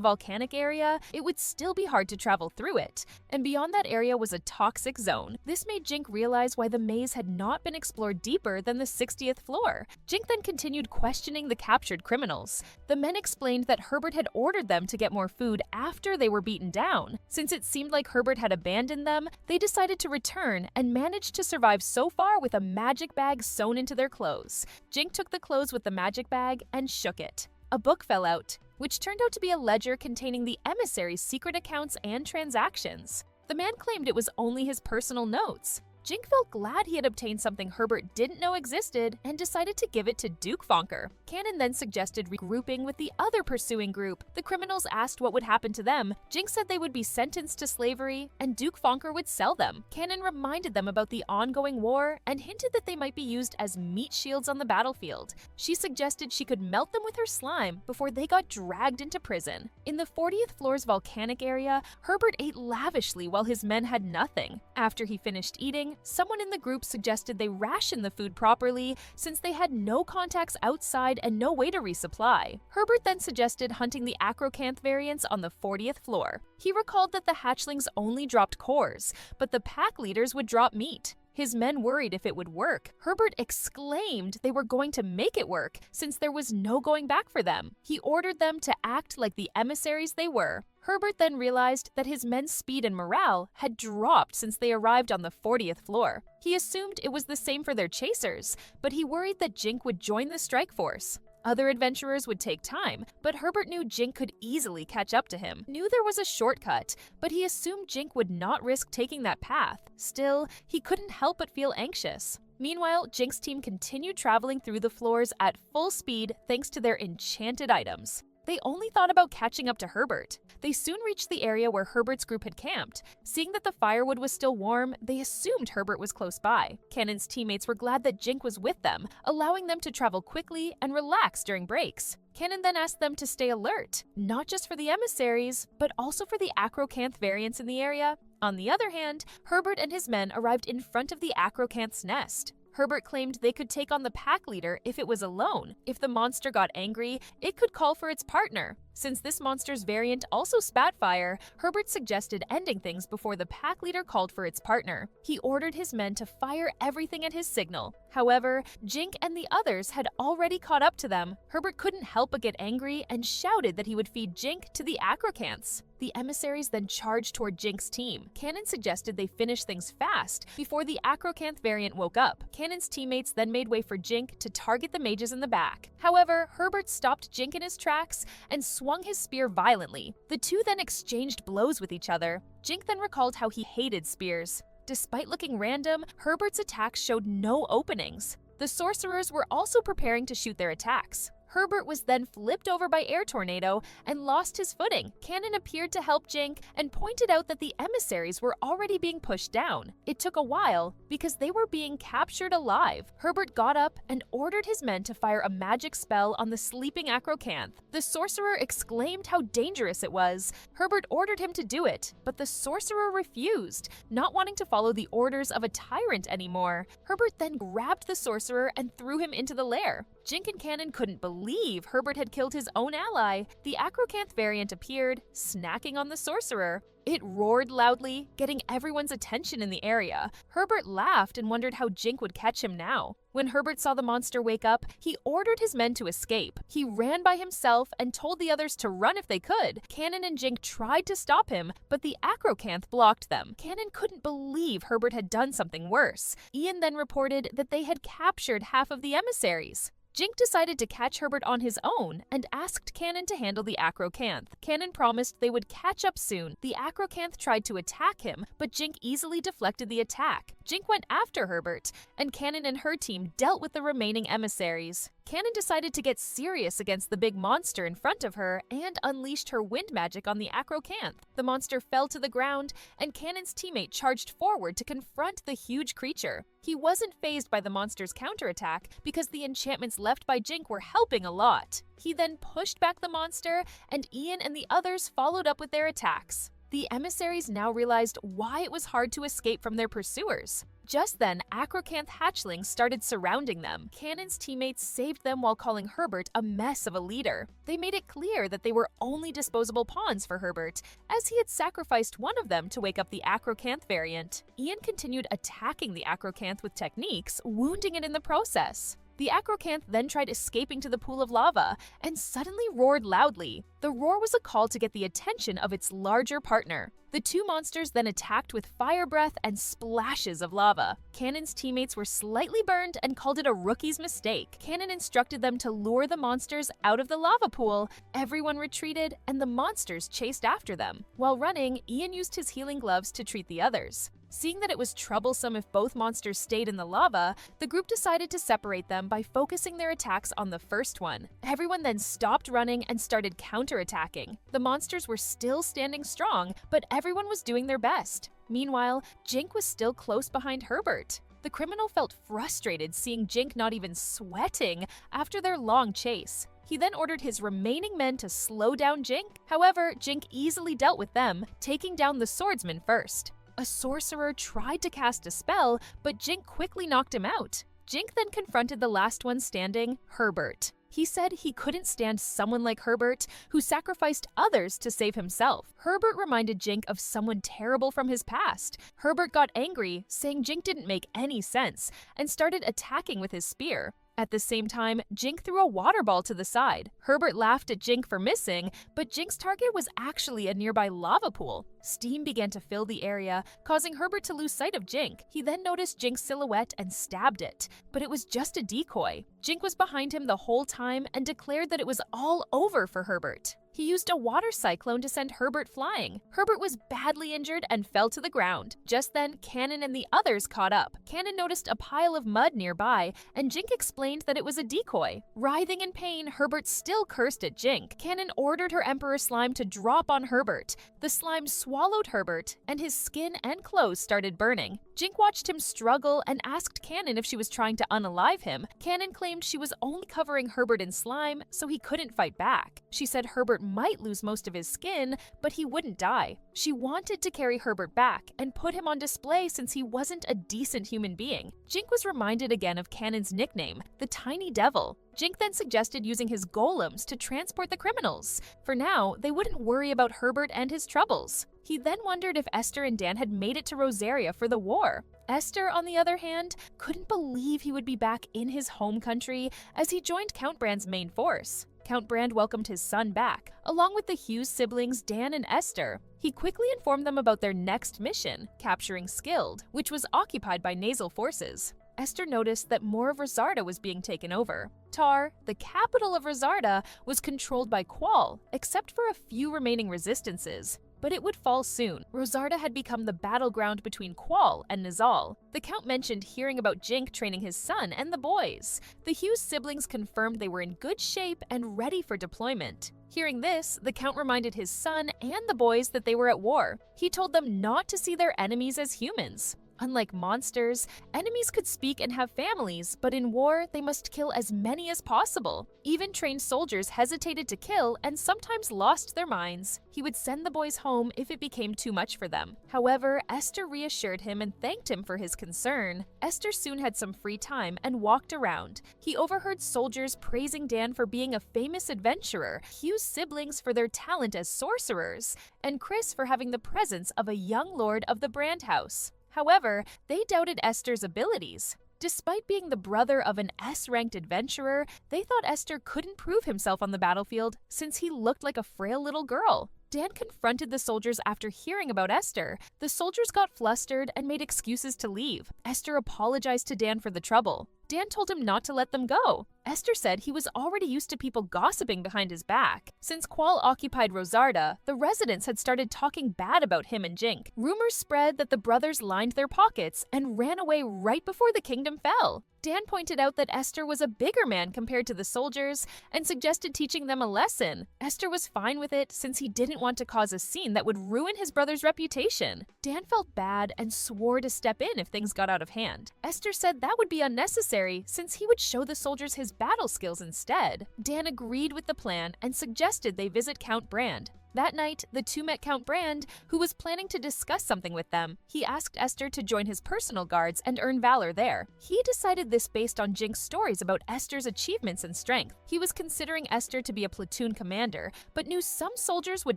volcanic area, it would still be hard to travel through it, and beyond that area was a toxic zone. This made Jink realize why the maze had not been explored deeper than the 60th floor. Jink then continued questioning the captured criminals. The men explained that Herbert had ordered them to get more food after they were beaten down. Since it seemed like Herbert had abandoned them, they decided to return and managed to survive so far with a magic bag sewn into their clothes. Jink took the clothes with the magic bag and shook it. A book fell out, which turned out to be a ledger containing the emissary's secret accounts and transactions. The man claimed it was only his personal notes. Jink felt glad he had obtained something Herbert didn't know existed and decided to give it to Duke Fonker. Cannon then suggested regrouping with the other pursuing group. The criminals asked what would happen to them. Jink said they would be sentenced to slavery and Duke Fonker would sell them. Cannon reminded them about the ongoing war and hinted that they might be used as meat shields on the battlefield. She suggested she could melt them with her slime before they got dragged into prison. In the 40th floor's volcanic area, Herbert ate lavishly while his men had nothing. After he finished eating, someone in the group suggested they ration the food properly since they had no contacts outside and no way to resupply. Herbert then suggested hunting the acrocanth variants on the 40th floor. He recalled that the hatchlings only dropped cores, but the pack leaders would drop meat. His men worried if it would work. Herbert exclaimed they were going to make it work since there was no going back for them. He ordered them to act like the emissaries they were. Herbert then realized that his men's speed and morale had dropped since they arrived on the 40th floor. He assumed it was the same for their chasers, but he worried that Jink would join the strike force. Other adventurers would take time, but Herbert knew Jink could easily catch up to him. Knew there was a shortcut, but he assumed Jink would not risk taking that path. Still, he couldn't help but feel anxious. Meanwhile, Jink's team continued traveling through the floors at full speed thanks to their enchanted items. They only thought about catching up to Herbert. They soon reached the area where Herbert's group had camped. Seeing that the firewood was still warm, they assumed Herbert was close by. Cannon's teammates were glad that Jink was with them, allowing them to travel quickly and relax during breaks. Cannon then asked them to stay alert, not just for the emissaries, but also for the acrocanth variants in the area. On the other hand, Herbert and his men arrived in front of the acrocanth's nest. Herbert claimed they could take on the pack leader if it was alone. If the monster got angry, it could call for its partner. Since this monster's variant also spat fire, Herbert suggested ending things before the pack leader called for its partner. He ordered his men to fire everything at his signal. However, Jink and the others had already caught up to them. Herbert couldn't help but get angry and shouted that he would feed Jink to the acrocanths. The emissaries then charged toward Jink's team. Cannon suggested they finish things fast before the acrocanth variant woke up. Cannon's teammates then made way for Jink to target the mages in the back. However, Herbert stopped Jink in his tracks and swung his spear violently. The two then exchanged blows with each other. Jink then recalled how he hated spears. Despite looking random, Herbert's attacks showed no openings. The sorcerers were also preparing to shoot their attacks. Herbert was then flipped over by air tornado and lost his footing. Cannon appeared to help Jink and pointed out that the emissaries were already being pushed down. It took a while because they were being captured alive. Herbert got up and ordered his men to fire a magic spell on the sleeping acrocanth. The sorcerer exclaimed how dangerous it was. Herbert ordered him to do it, but the sorcerer refused, not wanting to follow the orders of a tyrant anymore. Herbert then grabbed the sorcerer and threw him into the lair. Jink and Cannon couldn't believe Herbert had killed his own ally. The acrocanth variant appeared, snacking on the sorcerer. It roared loudly, getting everyone's attention in the area. Herbert laughed and wondered how Jink would catch him now. When Herbert saw the monster wake up, he ordered his men to escape. He ran by himself and told the others to run if they could. Cannon and Jink tried to stop him, but the acrocanth blocked them. Cannon couldn't believe Herbert had done something worse. Ian then reported that they had captured half of the emissaries. Jink decided to catch Herbert on his own and asked Cannon to handle the acrocanth. Cannon promised they would catch up soon. The acrocanth tried to attack him, but Jink easily deflected the attack. Jink went after Herbert, and Cannon and her team dealt with the remaining emissaries. Cannon decided to get serious against the big monster in front of her and unleashed her wind magic on the acrocanth. The monster fell to the ground, and Cannon's teammate charged forward to confront the huge creature. He wasn't fazed by the monster's counterattack because the enchantments left by Jink were helping a lot. He then pushed back the monster, and Ian and the others followed up with their attacks. The emissaries now realized why it was hard to escape from their pursuers. Just then, acrocanth hatchlings started surrounding them. Cannon's teammates saved them while calling Herbert a mess of a leader. They made it clear that they were only disposable pawns for Herbert, as he had sacrificed one of them to wake up the acrocanth variant. Ian continued attacking the acrocanth with techniques, wounding it in the process. The acrocanth then tried escaping to the pool of lava and suddenly roared loudly. The roar was a call to get the attention of its larger partner. The two monsters then attacked with fire breath and splashes of lava. Cannon's teammates were slightly burned and called it a rookie's mistake. Cannon instructed them to lure the monsters out of the lava pool. Everyone retreated, and the monsters chased after them. While running, Ian used his healing gloves to treat the others. Seeing that it was troublesome if both monsters stayed in the lava, the group decided to separate them by focusing their attacks on the first one. Everyone then stopped running and started counterattacking. The monsters were still standing strong, but everyone was doing their best. Meanwhile, Jink was still close behind Herbert. The criminal felt frustrated seeing Jink not even sweating after their long chase. He then ordered his remaining men to slow down Jink. However, Jink easily dealt with them, taking down the swordsman first. A sorcerer tried to cast a spell, but Jink quickly knocked him out. Jink then confronted the last one standing, Herbert. He said he couldn't stand someone like Herbert, who sacrificed others to save himself. Herbert reminded Jink of someone terrible from his past. Herbert got angry, saying Jink didn't make any sense, and started attacking with his spear. At the same time, Jink threw a water ball to the side. Herbert laughed at Jink for missing, but Jink's target was actually a nearby lava pool. Steam began to fill the area, causing Herbert to lose sight of Jink. He then noticed Jink's silhouette and stabbed it, but it was just a decoy. Jink was behind him the whole time and declared that it was all over for Herbert. He used a water cyclone to send Herbert flying. Herbert was badly injured and fell to the ground. Just then, Cannon and the others caught up. Cannon noticed a pile of mud nearby, and Jink explained that it was a decoy. Writhing in pain, Herbert still cursed at Jink. Cannon ordered her Emperor Slime to drop on Herbert. The slime swallowed Herbert, and his skin and clothes started burning. Jink watched him struggle and asked Cannon if she was trying to unalive him. Cannon claimed she was only covering Herbert in slime, so he couldn't fight back. She said Herbert might lose most of his skin, but he wouldn't die. She wanted to carry Herbert back and put him on display since he wasn't a decent human being. Jink was reminded again of Cannon's nickname, the Tiny Devil. Jink then suggested using his golems to transport the criminals. For now, they wouldn't worry about Herbert and his troubles. He then wondered if Esther and Dan had made it to Rosaria for the war. Esther, on the other hand, couldn't believe he would be back in his home country as he joined Count Brand's main force. Count Brand welcomed his son back, along with the Hughes siblings Dan and Esther. He quickly informed them about their next mission, capturing Skilled, which was occupied by nasal forces. Esther noticed that more of Rosarda was being taken over. Tar, the capital of Rosarda, was controlled by Qual, except for a few remaining resistances. But it would fall soon. Rosarda had become the battleground between Qual and Nizal. The Count mentioned hearing about Jink training his son and the boys. The Hughes siblings confirmed they were in good shape and ready for deployment. Hearing this, the Count reminded his son and the boys that they were at war. He told them not to see their enemies as humans. Unlike monsters, enemies could speak and have families, but in war, they must kill as many as possible. Even trained soldiers hesitated to kill and sometimes lost their minds. He would send the boys home if it became too much for them. However, Esther reassured him and thanked him for his concern. Esther soon had some free time and walked around. He overheard soldiers praising Dan for being a famous adventurer, Hugh's siblings for their talent as sorcerers, and Chris for having the presence of a young lord of the Brand House. However, they doubted Esther's abilities. Despite being the brother of an S-ranked adventurer, they thought Esther couldn't prove himself on the battlefield since he looked like a frail little girl. Dan confronted the soldiers after hearing about Esther. The soldiers got flustered and made excuses to leave. Esther apologized to Dan for the trouble. Dan told him not to let them go. Esther said he was already used to people gossiping behind his back. Since Qual occupied Rosarda, the residents had started talking bad about him and Jink. Rumors spread that the brothers lined their pockets and ran away right before the kingdom fell. Dan pointed out that Esther was a bigger man compared to the soldiers and suggested teaching them a lesson. Esther was fine with it since he didn't want to cause a scene that would ruin his brother's reputation. Dan felt bad and swore to step in if things got out of hand. Esther said that would be unnecessary since he would show the soldiers his battle skills instead. Dan agreed with the plan and suggested they visit Count Brand. That night, the two met Count Brand, who was planning to discuss something with them. He asked Esther to join his personal guards and earn valor there. He decided this based on Jink's stories about Esther's achievements and strength. He was considering Esther to be a platoon commander, but knew some soldiers would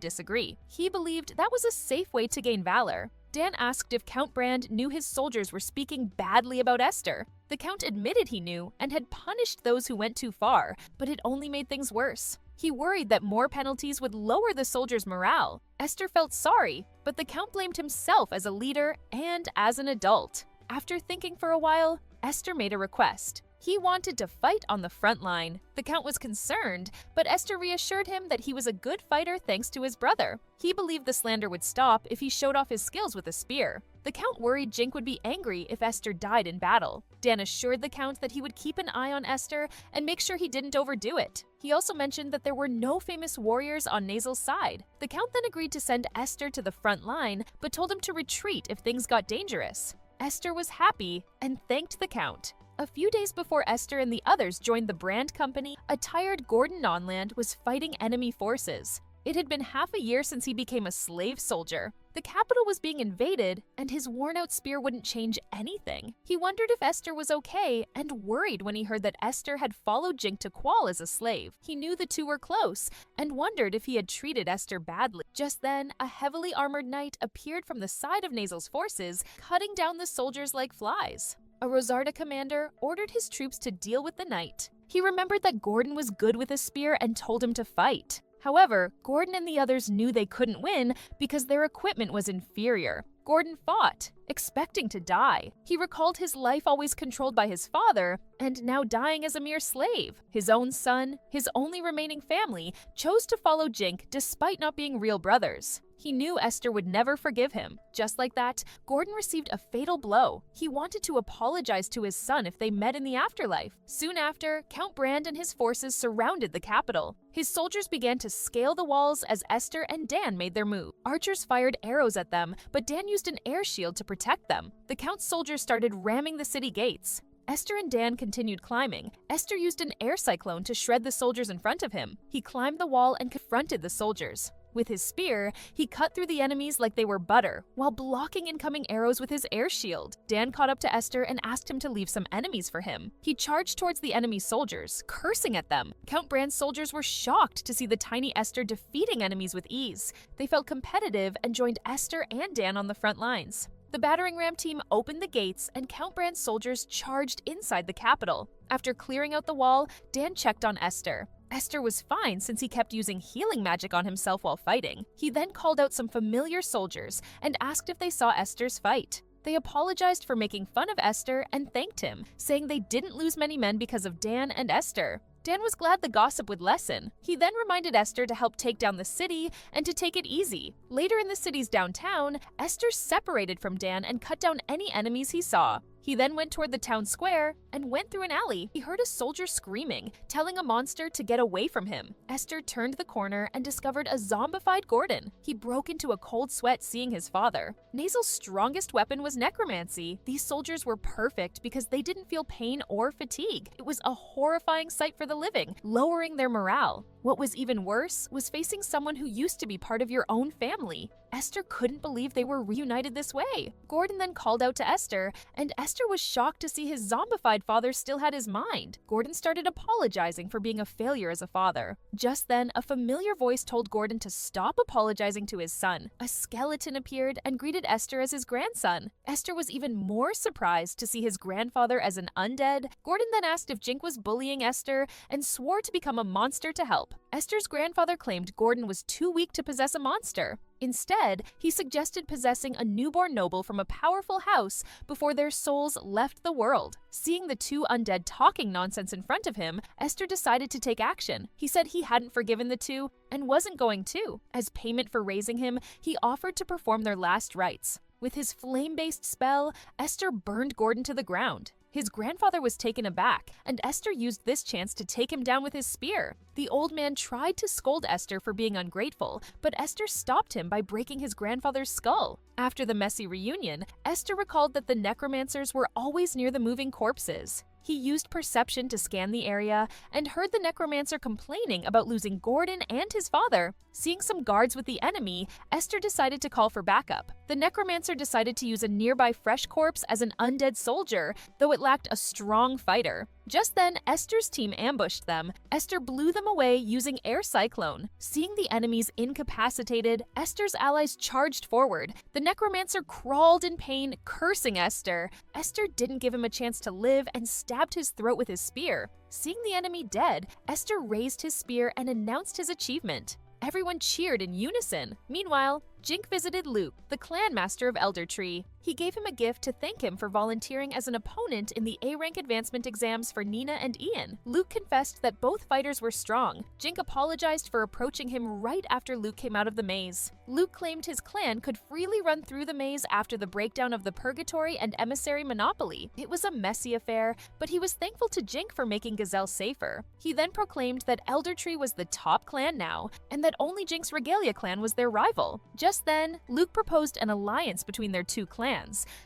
disagree. He believed that was a safe way to gain valor. Dan asked if Count Brand knew his soldiers were speaking badly about Esther. The Count admitted he knew and had punished those who went too far, but it only made things worse. He worried that more penalties would lower the soldiers' morale. Esther felt sorry, but the Count blamed himself as a leader and as an adult. After thinking for a while, Esther made a request. He wanted to fight on the front line. The Count was concerned, but Esther reassured him that he was a good fighter thanks to his brother. He believed the slander would stop if he showed off his skills with a spear. The Count worried Jink would be angry if Esther died in battle. Dan assured the Count that he would keep an eye on Esther and make sure he didn't overdo it. He also mentioned that there were no famous warriors on Nazel's side. The Count then agreed to send Esther to the front line, but told him to retreat if things got dangerous. Esther was happy and thanked the Count. A few days before Esther and the others joined the Brand Company, a tired Gordon Nonland was fighting enemy forces. It had been half a year since he became a slave soldier. The capital was being invaded, and his worn-out spear wouldn't change anything. He wondered if Esther was okay, and worried when he heard that Esther had followed Jink to Qual as a slave. He knew the two were close, and wondered if he had treated Esther badly. Just then, a heavily armored knight appeared from the side of Nazel's forces, cutting down the soldiers like flies. A Rosarda commander ordered his troops to deal with the knight. He remembered that Gordon was good with a spear and told him to fight. However, Gordon and the others knew they couldn't win because their equipment was inferior. Gordon fought, expecting to die. He recalled his life always controlled by his father, and now dying as a mere slave. His own son, his only remaining family, chose to follow Jink despite not being real brothers. He knew Esther would never forgive him. Just like that, Gordon received a fatal blow. He wanted to apologize to his son if they met in the afterlife. Soon after, Count Brand and his forces surrounded the capital. His soldiers began to scale the walls as Esther and Dan made their move. Archers fired arrows at them, but Dan used an air shield to protect them. The Count's soldiers started ramming the city gates. Esther and Dan continued climbing. Esther used an air cyclone to shred the soldiers in front of him. He climbed the wall and confronted the soldiers. With his spear, he cut through the enemies like they were butter, while blocking incoming arrows with his air shield. Dan caught up to Esther and asked him to leave some enemies for him. He charged towards the enemy soldiers, cursing at them. Count Brand's soldiers were shocked to see the tiny Esther defeating enemies with ease. They felt competitive and joined Esther and Dan on the front lines. The battering ram team opened the gates, and Count Brand's soldiers charged inside the capital. After clearing out the wall, Dan checked on Esther. Esther was fine since he kept using healing magic on himself while fighting. He then called out some familiar soldiers and asked if they saw Esther's fight. They apologized for making fun of Esther and thanked him, saying they didn't lose many men because of Dan and Esther. Dan was glad the gossip would lessen. He then reminded Esther to help take down the city and to take it easy. Later in the city's downtown, Esther separated from Dan and cut down any enemies he saw. He then went toward the town square and went through an alley. He heard a soldier screaming, telling a monster to get away from him. Esther turned the corner and discovered a zombified Gordon. He broke into a cold sweat seeing his father. Nazel's strongest weapon was necromancy. These soldiers were perfect because they didn't feel pain or fatigue. It was a horrifying sight for the living, lowering their morale. What was even worse was facing someone who used to be part of your own family. Esther couldn't believe they were reunited this way. Gordon then called out to Esther, and Esther was shocked to see his zombified father still had his mind. Gordon started apologizing for being a failure as a father. Just then, a familiar voice told Gordon to stop apologizing to his son. A skeleton appeared and greeted Esther as his grandson. Esther was even more surprised to see his grandfather as an undead. Gordon then asked if Jink was bullying Esther and swore to become a monster to help. Esther's grandfather claimed Gordon was too weak to possess a monster. Instead, he suggested possessing a newborn noble from a powerful house before their souls left the world. Seeing the two undead talking nonsense in front of him, Esther decided to take action. He said he hadn't forgiven the two and wasn't going to. As payment for raising him, he offered to perform their last rites. With his flame-based spell, Esther burned Gordon to the ground. His grandfather was taken aback, and Esther used this chance to take him down with his spear. The old man tried to scold Esther for being ungrateful, but Esther stopped him by breaking his grandfather's skull. After the messy reunion, Esther recalled that the necromancers were always near the moving corpses. He used perception to scan the area and heard the necromancer complaining about losing Gordon and his father. Seeing some guards with the enemy, Esther decided to call for backup. The necromancer decided to use a nearby fresh corpse as an undead soldier, though it lacked a strong fighter. Just then, Esther's team ambushed them. Esther blew them away using air cyclone. Seeing the enemies incapacitated, Esther's allies charged forward. The necromancer crawled in pain, cursing Esther. Esther didn't give him a chance to live and stabbed his throat with his spear. Seeing the enemy dead, Esther raised his spear and announced his achievement. Everyone cheered in unison. Meanwhile, Jink visited Luke, the clan master of Elder Tree. He gave him a gift to thank him for volunteering as an opponent in the A-rank advancement exams for Nina and Ian. Luke confessed that both fighters were strong. Jink apologized for approaching him right after Luke came out of the maze. Luke claimed his clan could freely run through the maze after the breakdown of the Purgatory and Emissary Monopoly. It was a messy affair, but he was thankful to Jink for making Gazelle safer. He then proclaimed that Elder Tree was the top clan now, and that only Jink's Regalia clan was their rival. Just then, Luke proposed an alliance between their two clans.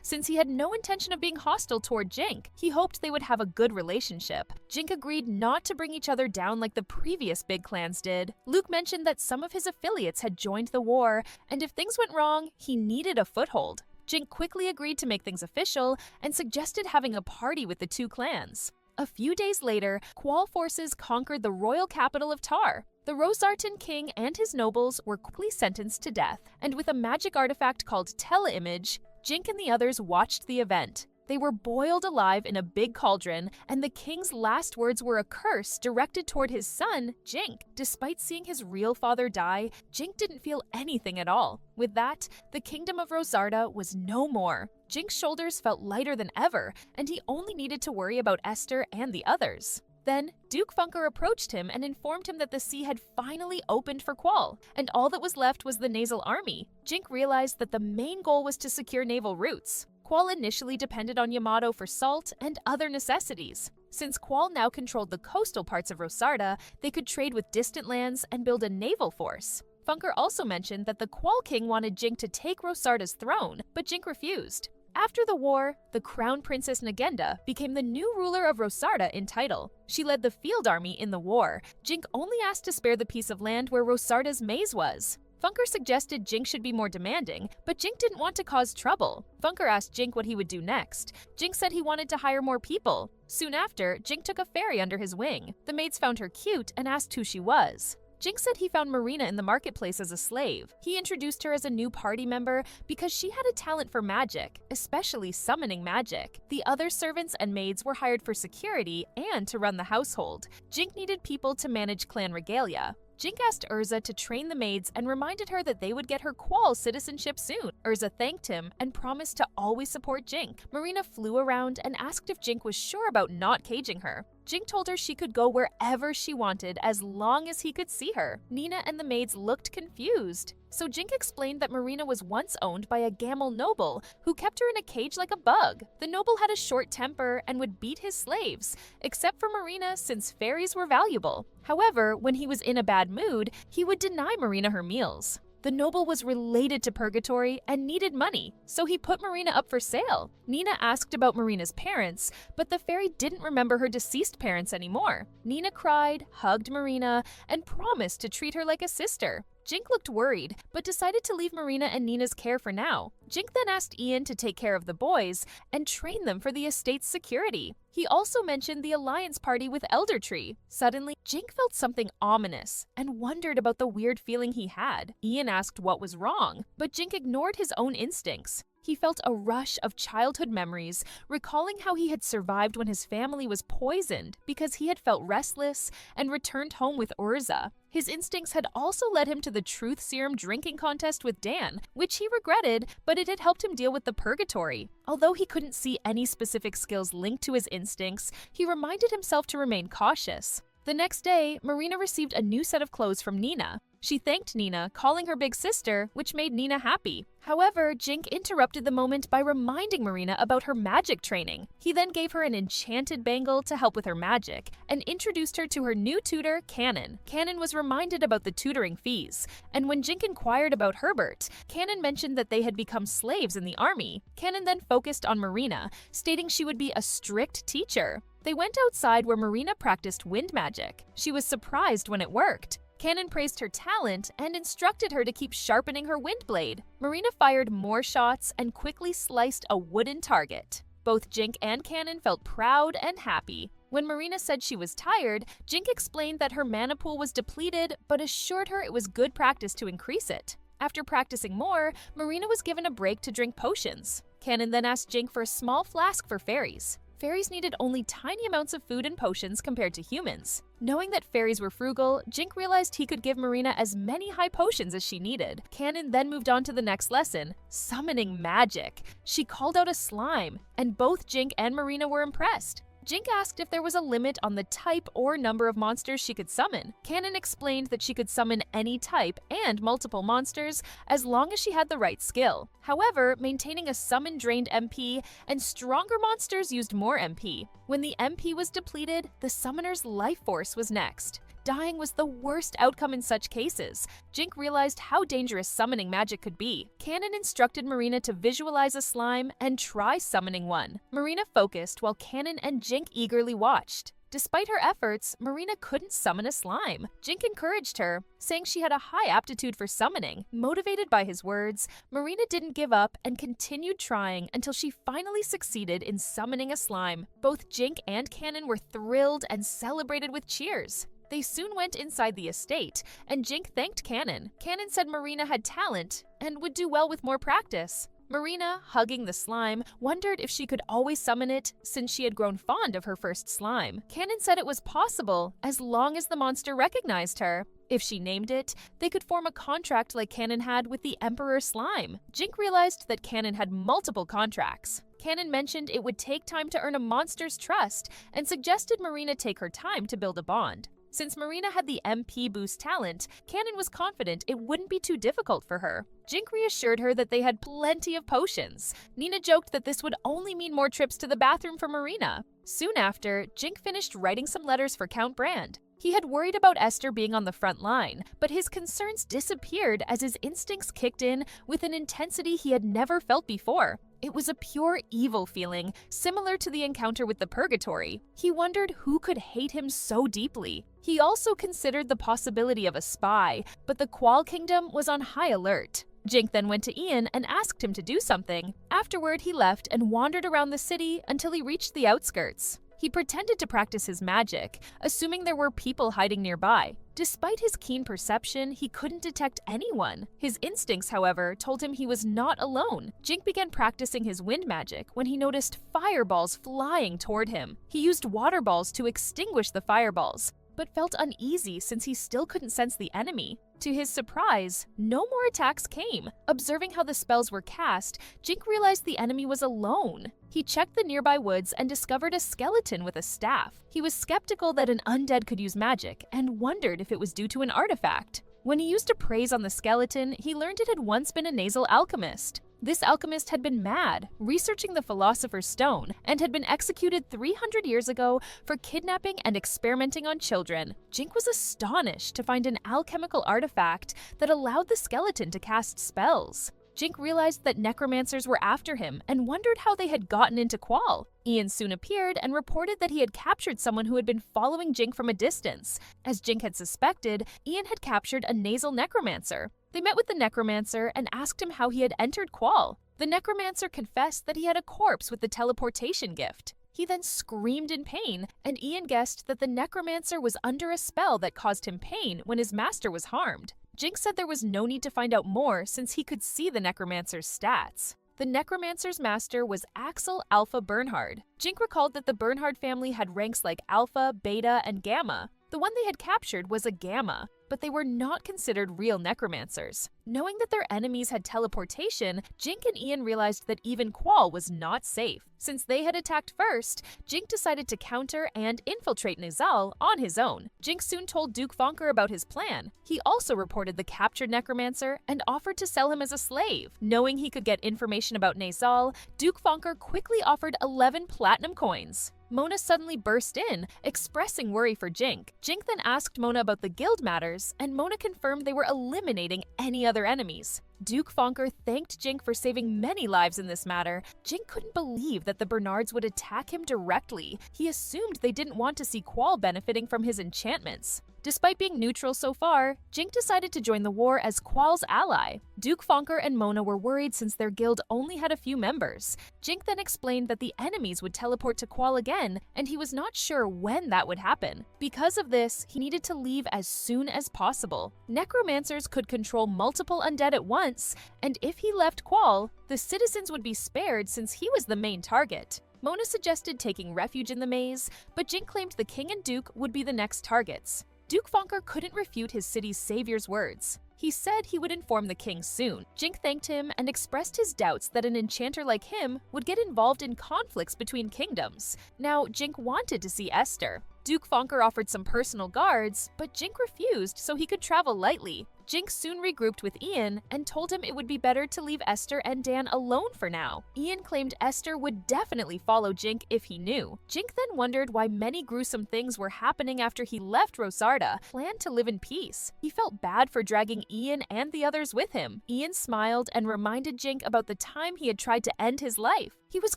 Since he had no intention of being hostile toward Jink, he hoped they would have a good relationship. Jink agreed not to bring each other down like the previous big clans did. Luke mentioned that some of his affiliates had joined the war, and if things went wrong, he needed a foothold. Jink quickly agreed to make things official and suggested having a party with the two clans. A few days later, Qual forces conquered the royal capital of Tar. The Rosartan king and his nobles were quickly sentenced to death, and with a magic artifact called Teleimage, Jink and the others watched the event. They were boiled alive in a big cauldron, and the king's last words were a curse directed toward his son, Jink. Despite seeing his real father die, Jink didn't feel anything at all. With that, the kingdom of Rosarda was no more. Jink's shoulders felt lighter than ever, and he only needed to worry about Esther and the others. Then, Duke Funker approached him and informed him that the sea had finally opened for Qual, and all that was left was the nasal army. Jink realized that the main goal was to secure naval routes. Qual initially depended on Yamato for salt and other necessities. Since Qual now controlled the coastal parts of Rosarda, they could trade with distant lands and build a naval force. Funker also mentioned that the Qual king wanted Jink to take Rosarda's throne, but Jink refused. After the war, the Crown Princess Nagenda became the new ruler of Rosarda in title. She led the field army in the war. Jink only asked to spare the piece of land where Rosarda's maze was. Funker suggested Jink should be more demanding, but Jink didn't want to cause trouble. Funker asked Jink what he would do next. Jink said he wanted to hire more people. Soon after, Jink took a fairy under his wing. The maids found her cute and asked who she was. Jink said he found Marina in the marketplace as a slave. He introduced her as a new party member because she had a talent for magic, especially summoning magic. The other servants and maids were hired for security and to run the household. Jink needed people to manage clan regalia. Jink asked Urza to train the maids and reminded her that they would get her Qual citizenship soon. Urza thanked him and promised to always support Jink. Marina flew around and asked if Jink was sure about not caging her. Jink told her she could go wherever she wanted as long as he could see her. Nina and the maids looked confused. So Jink explained that Marina was once owned by a Gamel noble who kept her in a cage like a bug. The noble had a short temper and would beat his slaves, except for Marina since fairies were valuable. However, when he was in a bad mood, he would deny Marina her meals. The noble was related to Purgatory and needed money, so he put Marina up for sale. Nina asked about Marina's parents, but the fairy didn't remember her deceased parents anymore. Nina cried, hugged Marina, and promised to treat her like a sister. Jink looked worried, but decided to leave Marina and Nina's care for now. Jink then asked Ian to take care of the boys and train them for the estate's security. He also mentioned the alliance party with Elder Tree. Suddenly, Jink felt something ominous and wondered about the weird feeling he had. Ian asked what was wrong, but Jink ignored his own instincts. He felt a rush of childhood memories, recalling how he had survived when his family was poisoned because he had felt restless and returned home with Urza. His instincts had also led him to the truth serum drinking contest with Dan, which he regretted, but it had helped him deal with the purgatory. Although he couldn't see any specific skills linked to his instincts, he reminded himself to remain cautious. The next day, Marina received a new set of clothes from Nina. She thanked Nina, calling her big sister, which made Nina happy. However, Jink interrupted the moment by reminding Marina about her magic training. He then gave her an enchanted bangle to help with her magic, and introduced her to her new tutor, Cannon. Cannon was reminded about the tutoring fees, and when Jink inquired about Herbert, Cannon mentioned that they had become slaves in the army. Cannon then focused on Marina, stating she would be a strict teacher. They went outside where Marina practiced wind magic. She was surprised when it worked. Cannon praised her talent and instructed her to keep sharpening her wind blade. Marina fired more shots and quickly sliced a wooden target. Both Jink and Cannon felt proud and happy. When Marina said she was tired, Jink explained that her mana pool was depleted but assured her it was good practice to increase it. After practicing more, Marina was given a break to drink potions. Cannon then asked Jink for a small flask for fairies. Fairies needed only tiny amounts of food and potions compared to humans. Knowing that fairies were frugal, Jink realized he could give Marina as many high potions as she needed. Cannon then moved on to the next lesson, summoning magic. She called out a slime, and both Jink and Marina were impressed. Jink asked if there was a limit on the type or number of monsters she could summon. Cannon explained that she could summon any type and multiple monsters as long as she had the right skill. However, maintaining a summon drained MP, and stronger monsters used more MP. When the MP was depleted, the summoner's life force was next. Dying was the worst outcome in such cases. Jink realized how dangerous summoning magic could be. Cannon instructed Marina to visualize a slime and try summoning one. Marina focused while Cannon and Jink eagerly watched. Despite her efforts, Marina couldn't summon a slime. Jink encouraged her, saying she had a high aptitude for summoning. Motivated by his words, Marina didn't give up and continued trying until she finally succeeded in summoning a slime. Both Jink and Cannon were thrilled and celebrated with cheers. They soon went inside the estate, and Jink thanked Cannon. Cannon said Marina had talent and would do well with more practice. Marina, hugging the slime, wondered if she could always summon it since she had grown fond of her first slime. Cannon said it was possible as long as the monster recognized her. If she named it, they could form a contract like Cannon had with the Emperor Slime. Jink realized that Cannon had multiple contracts. Cannon mentioned it would take time to earn a monster's trust and suggested Marina take her time to build a bond. Since Marina had the MP boost talent, Cannon was confident it wouldn't be too difficult for her. Jink reassured her that they had plenty of potions. Nina joked that this would only mean more trips to the bathroom for Marina. Soon after, Jink finished writing some letters for Count Brand. He had worried about Esther being on the front line, but his concerns disappeared as his instincts kicked in with an intensity he had never felt before. It was a pure evil feeling, similar to the encounter with the Purgatory. He wondered who could hate him so deeply. He also considered the possibility of a spy, but the Qual Kingdom was on high alert. Jink then went to Ian and asked him to do something. Afterward, he left and wandered around the city until he reached the outskirts. He pretended to practice his magic, assuming there were people hiding nearby. Despite his keen perception, he couldn't detect anyone. His instincts, however, told him he was not alone. Jink began practicing his wind magic when he noticed fireballs flying toward him. He used water balls to extinguish the fireballs, but felt uneasy since he still couldn't sense the enemy. To his surprise, no more attacks came. Observing how the spells were cast, Jink realized the enemy was alone. He checked the nearby woods and discovered a skeleton with a staff. He was skeptical that an undead could use magic and wondered if it was due to an artifact. When he used appraise on the skeleton, he learned it had once been a nasal alchemist. This alchemist had been mad, researching the Philosopher's Stone, and had been executed 300 years ago for kidnapping and experimenting on children. Jink was astonished to find an alchemical artifact that allowed the skeleton to cast spells. Jink realized that necromancers were after him and wondered how they had gotten into Qual. Ian soon appeared and reported that he had captured someone who had been following Jink from a distance. As Jink had suspected, Ian had captured a nasal necromancer. They met with the necromancer and asked him how he had entered Qual. The necromancer confessed that he had a corpse with the teleportation gift. He then screamed in pain, and Ian guessed that the necromancer was under a spell that caused him pain when his master was harmed. Jink said there was no need to find out more since he could see the necromancer's stats. The necromancer's master was Axel Alpha Bernhard. Jink recalled that the Bernhard family had ranks like Alpha, Beta, and Gamma. The one they had captured was a gamma, but they were not considered real necromancers. Knowing that their enemies had teleportation, Jink and Ian realized that even Qual was not safe. Since they had attacked first, Jink decided to counter and infiltrate Nazal on his own. Jink soon told Duke Fonker about his plan. He also reported the captured necromancer and offered to sell him as a slave. Knowing he could get information about Nazal, Duke Fonker quickly offered 11 platinum coins. Mona suddenly burst in, expressing worry for Jink. Jink then asked Mona about the guild matters, and Mona confirmed they were eliminating any other enemies. Duke Fonker thanked Jink for saving many lives in this matter. Jink couldn't believe that the Bernards would attack him directly. He assumed they didn't want to see Qual benefiting from his enchantments. Despite being neutral so far, Jink decided to join the war as Qual's ally. Duke Fonker and Mona were worried since their guild only had a few members. Jink then explained that the enemies would teleport to Qual again, and he was not sure when that would happen. Because of this, he needed to leave as soon as possible. Necromancers could control multiple undead at once, and if he left Qual, the citizens would be spared since he was the main target. Mona suggested taking refuge in the maze, but Jink claimed the king and duke would be the next targets. Duke Fonker couldn't refute his city's savior's words. He said he would inform the king soon. Jink thanked him and expressed his doubts that an enchanter like him would get involved in conflicts between kingdoms. Now, Jink wanted to see Esther. Duke Fonker offered some personal guards, but Jink refused so he could travel lightly. Jink soon regrouped with Ian and told him it would be better to leave Esther and Dan alone for now. Ian claimed Esther would definitely follow Jink if he knew. Jink then wondered why many gruesome things were happening after he left Rosarda, planned to live in peace. He felt bad for dragging Ian and the others with him. Ian smiled and reminded Jink about the time he had tried to end his life. He was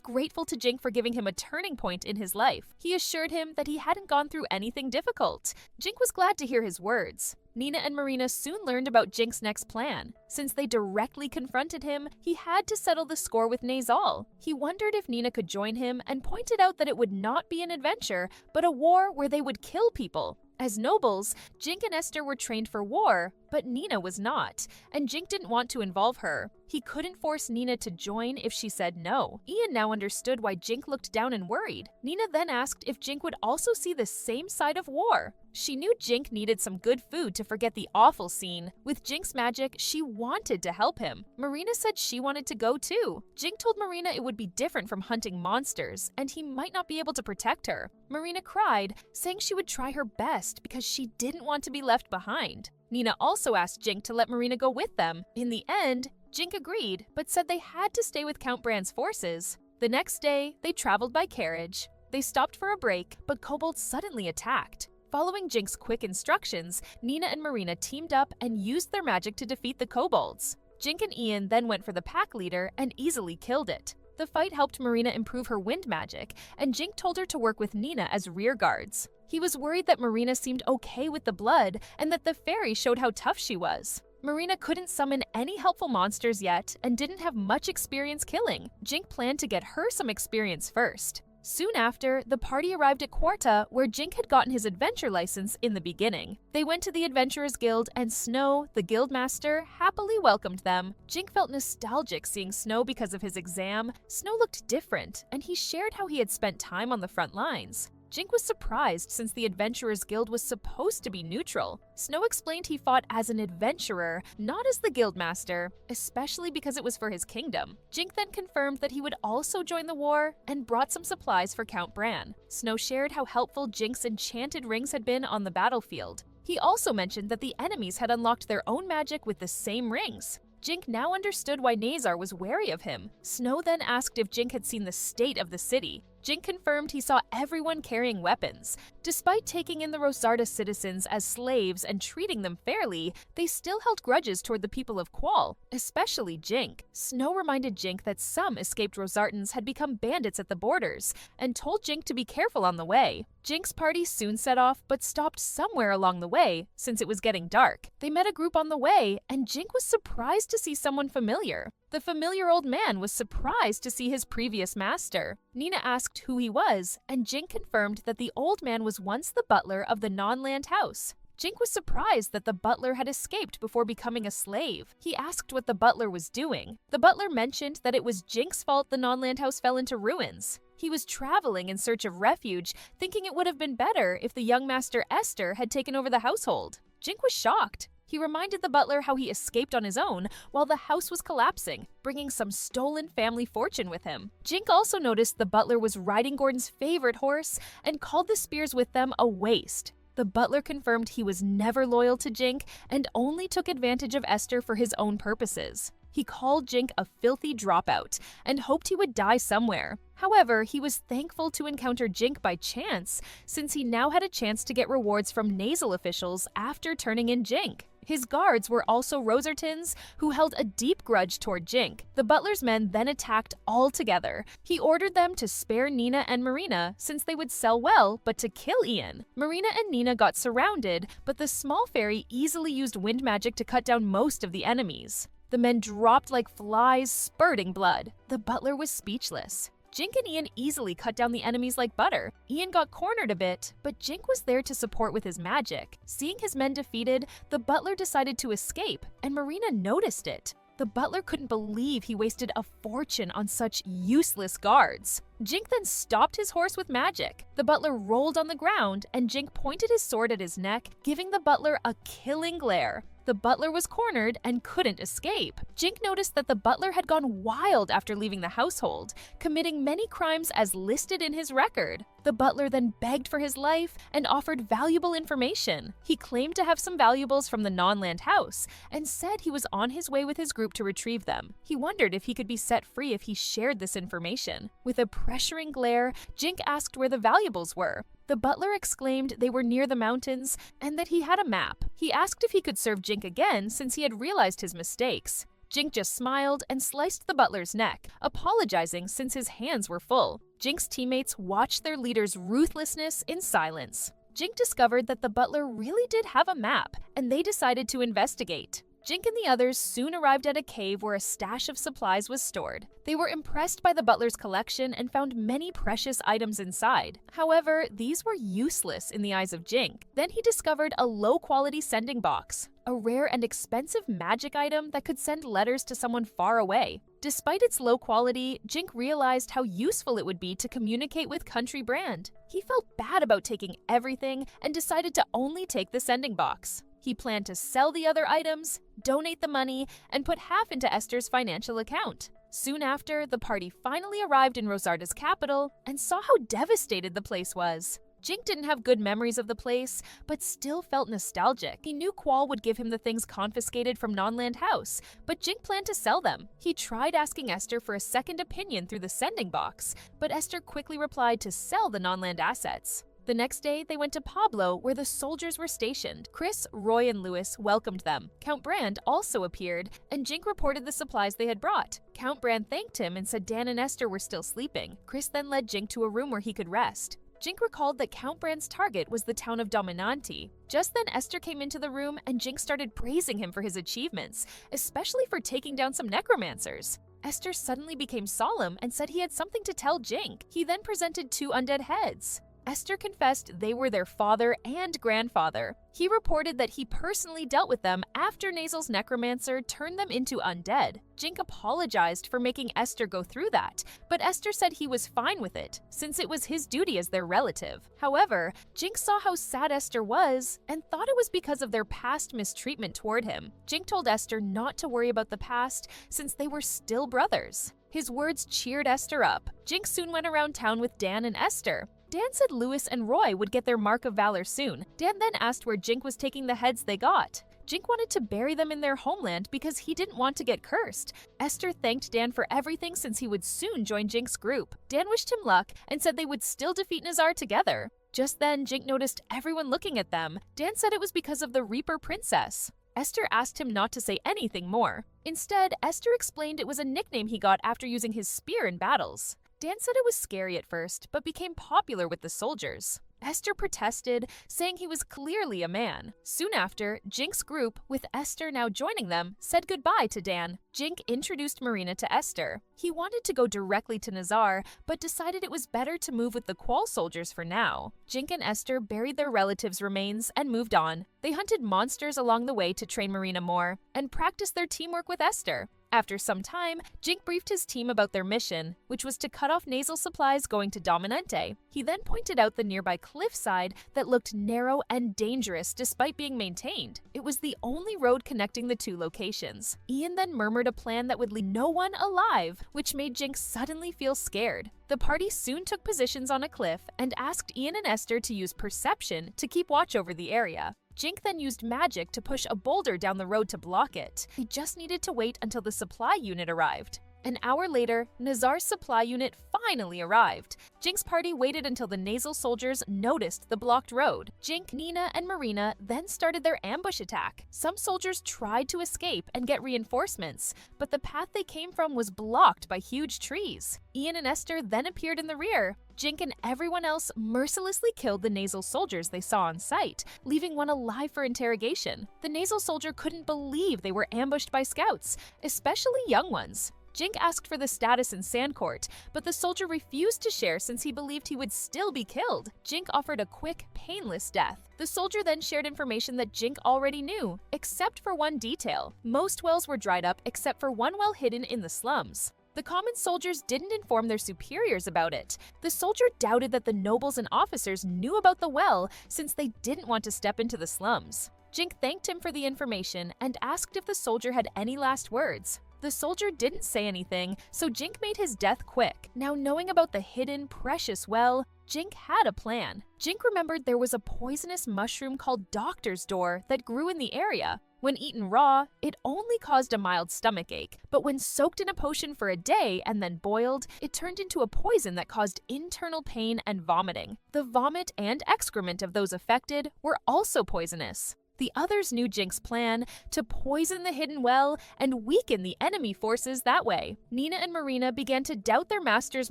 grateful to Jink for giving him a turning point in his life. He assured him that he hadn't gone through anything difficult. Jink was glad to hear his words. Nina and Marina soon learned about Jink's next plan. Since they directly confronted him, he had to settle the score with Nazal. He wondered if Nina could join him and pointed out that it would not be an adventure, but a war where they would kill people. As nobles, Jink and Esther were trained for war, but Nina was not, and Jink didn't want to involve her. He couldn't force Nina to join if she said no. Ian now understood why Jink looked down and worried. Nina then asked if Jink would also see the same side of war. She knew Jink needed some good food to forget the awful scene. With Jink's magic, she wanted to help him. Marina said she wanted to go too. Jink told Marina it would be different from hunting monsters, and he might not be able to protect her. Marina cried, saying she would try her best because she didn't want to be left behind. Nina also asked Jink to let Marina go with them. In the end, Jink agreed, but said they had to stay with Count Brand's forces. The next day, they traveled by carriage. They stopped for a break, but kobolds suddenly attacked. Following Jink's quick instructions, Nina and Marina teamed up and used their magic to defeat the kobolds. Jink and Ian then went for the pack leader and easily killed it. The fight helped Marina improve her wind magic, and Jink told her to work with Nina as rear guards. He was worried that Marina seemed okay with the blood and that the fairy showed how tough she was. Marina couldn't summon any helpful monsters yet and didn't have much experience killing. Jink planned to get her some experience first. Soon after, the party arrived at Quarta, where Jink had gotten his adventure license in the beginning. They went to the Adventurers Guild, and Snow, the guildmaster, happily welcomed them. Jink felt nostalgic seeing Snow because of his exam. Snow looked different, and he shared how he had spent time on the front lines. Jink was surprised since the Adventurers Guild was supposed to be neutral. Snow explained he fought as an adventurer, not as the guildmaster, especially because it was for his kingdom. Jink then confirmed that he would also join the war and brought some supplies for Count Bran. Snow shared how helpful Jink's enchanted rings had been on the battlefield. He also mentioned that the enemies had unlocked their own magic with the same rings. Jink now understood why Nazar was wary of him. Snow then asked if Jink had seen the state of the city. Jink confirmed he saw everyone carrying weapons. Despite taking in the Rosarda citizens as slaves and treating them fairly, they still held grudges toward the people of Qual, especially Jink. Snow reminded Jink that some escaped Rosartans had become bandits at the borders, and told Jink to be careful on the way. Jink's party soon set off, but stopped somewhere along the way, since it was getting dark. They met a group on the way, and Jink was surprised to see someone familiar. The familiar old man was surprised to see his previous master. Nina asked who he was, and Jink confirmed that the old man was once the butler of the non-land house. Jink was surprised that the butler had escaped before becoming a slave. He asked what the butler was doing. The butler mentioned that it was Jink's fault the non-land house fell into ruins. He was traveling in search of refuge, thinking it would have been better if the young master Esther had taken over the household. Jink was shocked. He reminded the butler how he escaped on his own while the house was collapsing, bringing some stolen family fortune with him. Jink also noticed the butler was riding Gordon's favorite horse and called the spears with them a waste. The butler confirmed he was never loyal to Jink and only took advantage of Esther for his own purposes. He called Jink a filthy dropout and hoped he would die somewhere. However, he was thankful to encounter Jink by chance, since he now had a chance to get rewards from nasal officials after turning in Jink. His guards were also Rosertons, who held a deep grudge toward Jink. The butler's men then attacked all together. He ordered them to spare Nina and Marina, since they would sell well, but to kill Ian. Marina and Nina got surrounded, but the small fairy easily used wind magic to cut down most of the enemies. The men dropped like flies, spurting blood. The butler was speechless. Jink and Ian easily cut down the enemies like butter. Ian got cornered a bit, but Jink was there to support with his magic. Seeing his men defeated, the butler decided to escape, and Marina noticed it. The butler couldn't believe he wasted a fortune on such useless guards. Jink then stopped his horse with magic. The butler rolled on the ground, and Jink pointed his sword at his neck, giving the butler a killing glare. The butler was cornered and couldn't escape. Jink noticed that the butler had gone wild after leaving the household, committing many crimes as listed in his record. The butler then begged for his life and offered valuable information. He claimed to have some valuables from the non-land house and said he was on his way with his group to retrieve them. He wondered if he could be set free if he shared this information. With a pressuring glare, Jink asked where the valuables were. The butler exclaimed they were near the mountains and that he had a map. He asked if he could serve Jink again since he had realized his mistakes. Jink just smiled and sliced the butler's neck, apologizing since his hands were full. Jink's teammates watched their leader's ruthlessness in silence. Jink discovered that the butler really did have a map, and they decided to investigate. Jink and the others soon arrived at a cave where a stash of supplies was stored. They were impressed by the butler's collection and found many precious items inside. However, these were useless in the eyes of Jink. Then he discovered a low-quality sending box, a rare and expensive magic item that could send letters to someone far away. Despite its low quality, Jink realized how useful it would be to communicate with Country Brand. He felt bad about taking everything and decided to only take the sending box. He planned to sell the other items, donate the money, and put half into Esther's financial account. Soon after, the party finally arrived in Rosarda's capital and saw how devastated the place was. Jink didn't have good memories of the place, but still felt nostalgic. He knew Qual would give him the things confiscated from Non-Land House, but Jink planned to sell them. He tried asking Esther for a second opinion through the sending box, but Esther quickly replied to sell the non-land assets. The next day, they went to Pablo, where the soldiers were stationed. Chris, Roy, and Louis welcomed them. Count Brand also appeared, and Jink reported the supplies they had brought. Count Brand thanked him and said Dan and Esther were still sleeping. Chris then led Jink to a room where he could rest. Jink recalled that Count Brand's target was the town of Dominanti. Just then, Esther came into the room, and Jink started praising him for his achievements, especially for taking down some necromancers. Esther suddenly became solemn and said he had something to tell Jink. He then presented two undead heads. Esther confessed they were their father and grandfather. He reported that he personally dealt with them after Nasal's necromancer turned them into undead. Jink apologized for making Esther go through that, but Esther said he was fine with it, since it was his duty as their relative. However, Jink saw how sad Esther was and thought it was because of their past mistreatment toward him. Jink told Esther not to worry about the past, since they were still brothers. His words cheered Esther up. Jink soon went around town with Dan and Esther. Dan said Louis and Roy would get their Mark of Valor soon. Dan then asked where Jink was taking the heads they got. Jink wanted to bury them in their homeland because he didn't want to get cursed. Esther thanked Dan for everything since he would soon join Jink's group. Dan wished him luck and said they would still defeat Nazar together. Just then, Jink noticed everyone looking at them. Dan said it was because of the Reaper Princess. Esther asked him not to say anything more. Instead, Esther explained it was a nickname he got after using his spear in battles. Dan said it was scary at first, but became popular with the soldiers. Esther protested, saying he was clearly a man. Soon after, Jink's group, with Esther now joining them, said goodbye to Dan. Jink introduced Marina to Esther. He wanted to go directly to Nazar, but decided it was better to move with the Qual soldiers for now. Jink and Esther buried their relatives' remains and moved on. They hunted monsters along the way to train Marina more, and practiced their teamwork with Esther. After some time, Jink briefed his team about their mission, which was to cut off nasal supplies going to Dominante. He then pointed out the nearby cliffside that looked narrow and dangerous despite being maintained. It was the only road connecting the two locations. Ian then murmured a plan that would leave no one alive, which made Jink suddenly feel scared. The party soon took positions on a cliff and asked Ian and Esther to use perception to keep watch over the area. Jink then used magic to push a boulder down the road to block it. They just needed to wait until the supply unit arrived. An hour later, Nazar's supply unit finally arrived. Jink's party waited until the nasal soldiers noticed the blocked road. Jink, Nina, and Marina then started their ambush attack. Some soldiers tried to escape and get reinforcements, but the path they came from was blocked by huge trees. Ian and Esther then appeared in the rear. Jink and everyone else mercilessly killed the nasal soldiers they saw on sight, leaving one alive for interrogation. The nasal soldier couldn't believe they were ambushed by scouts, especially young ones. Jink asked for the status in Sandcourt, but the soldier refused to share since he believed he would still be killed. Jink offered a quick, painless death. The soldier then shared information that Jink already knew, except for one detail. Most wells were dried up except for one well hidden in the slums. The common soldiers didn't inform their superiors about it. The soldier doubted that the nobles and officers knew about the well since they didn't want to step into the slums. Jink thanked him for the information and asked if the soldier had any last words. The soldier didn't say anything, so Jink made his death quick. Now knowing about the hidden, precious well, Jink had a plan. Jink remembered there was a poisonous mushroom called Doctor's Door that grew in the area. When eaten raw, it only caused a mild stomachache, but when soaked in a potion for a day and then boiled, it turned into a poison that caused internal pain and vomiting. The vomit and excrement of those affected were also poisonous. The others knew Jink's plan to poison the hidden well and weaken the enemy forces that way. Nina and Marina began to doubt their master's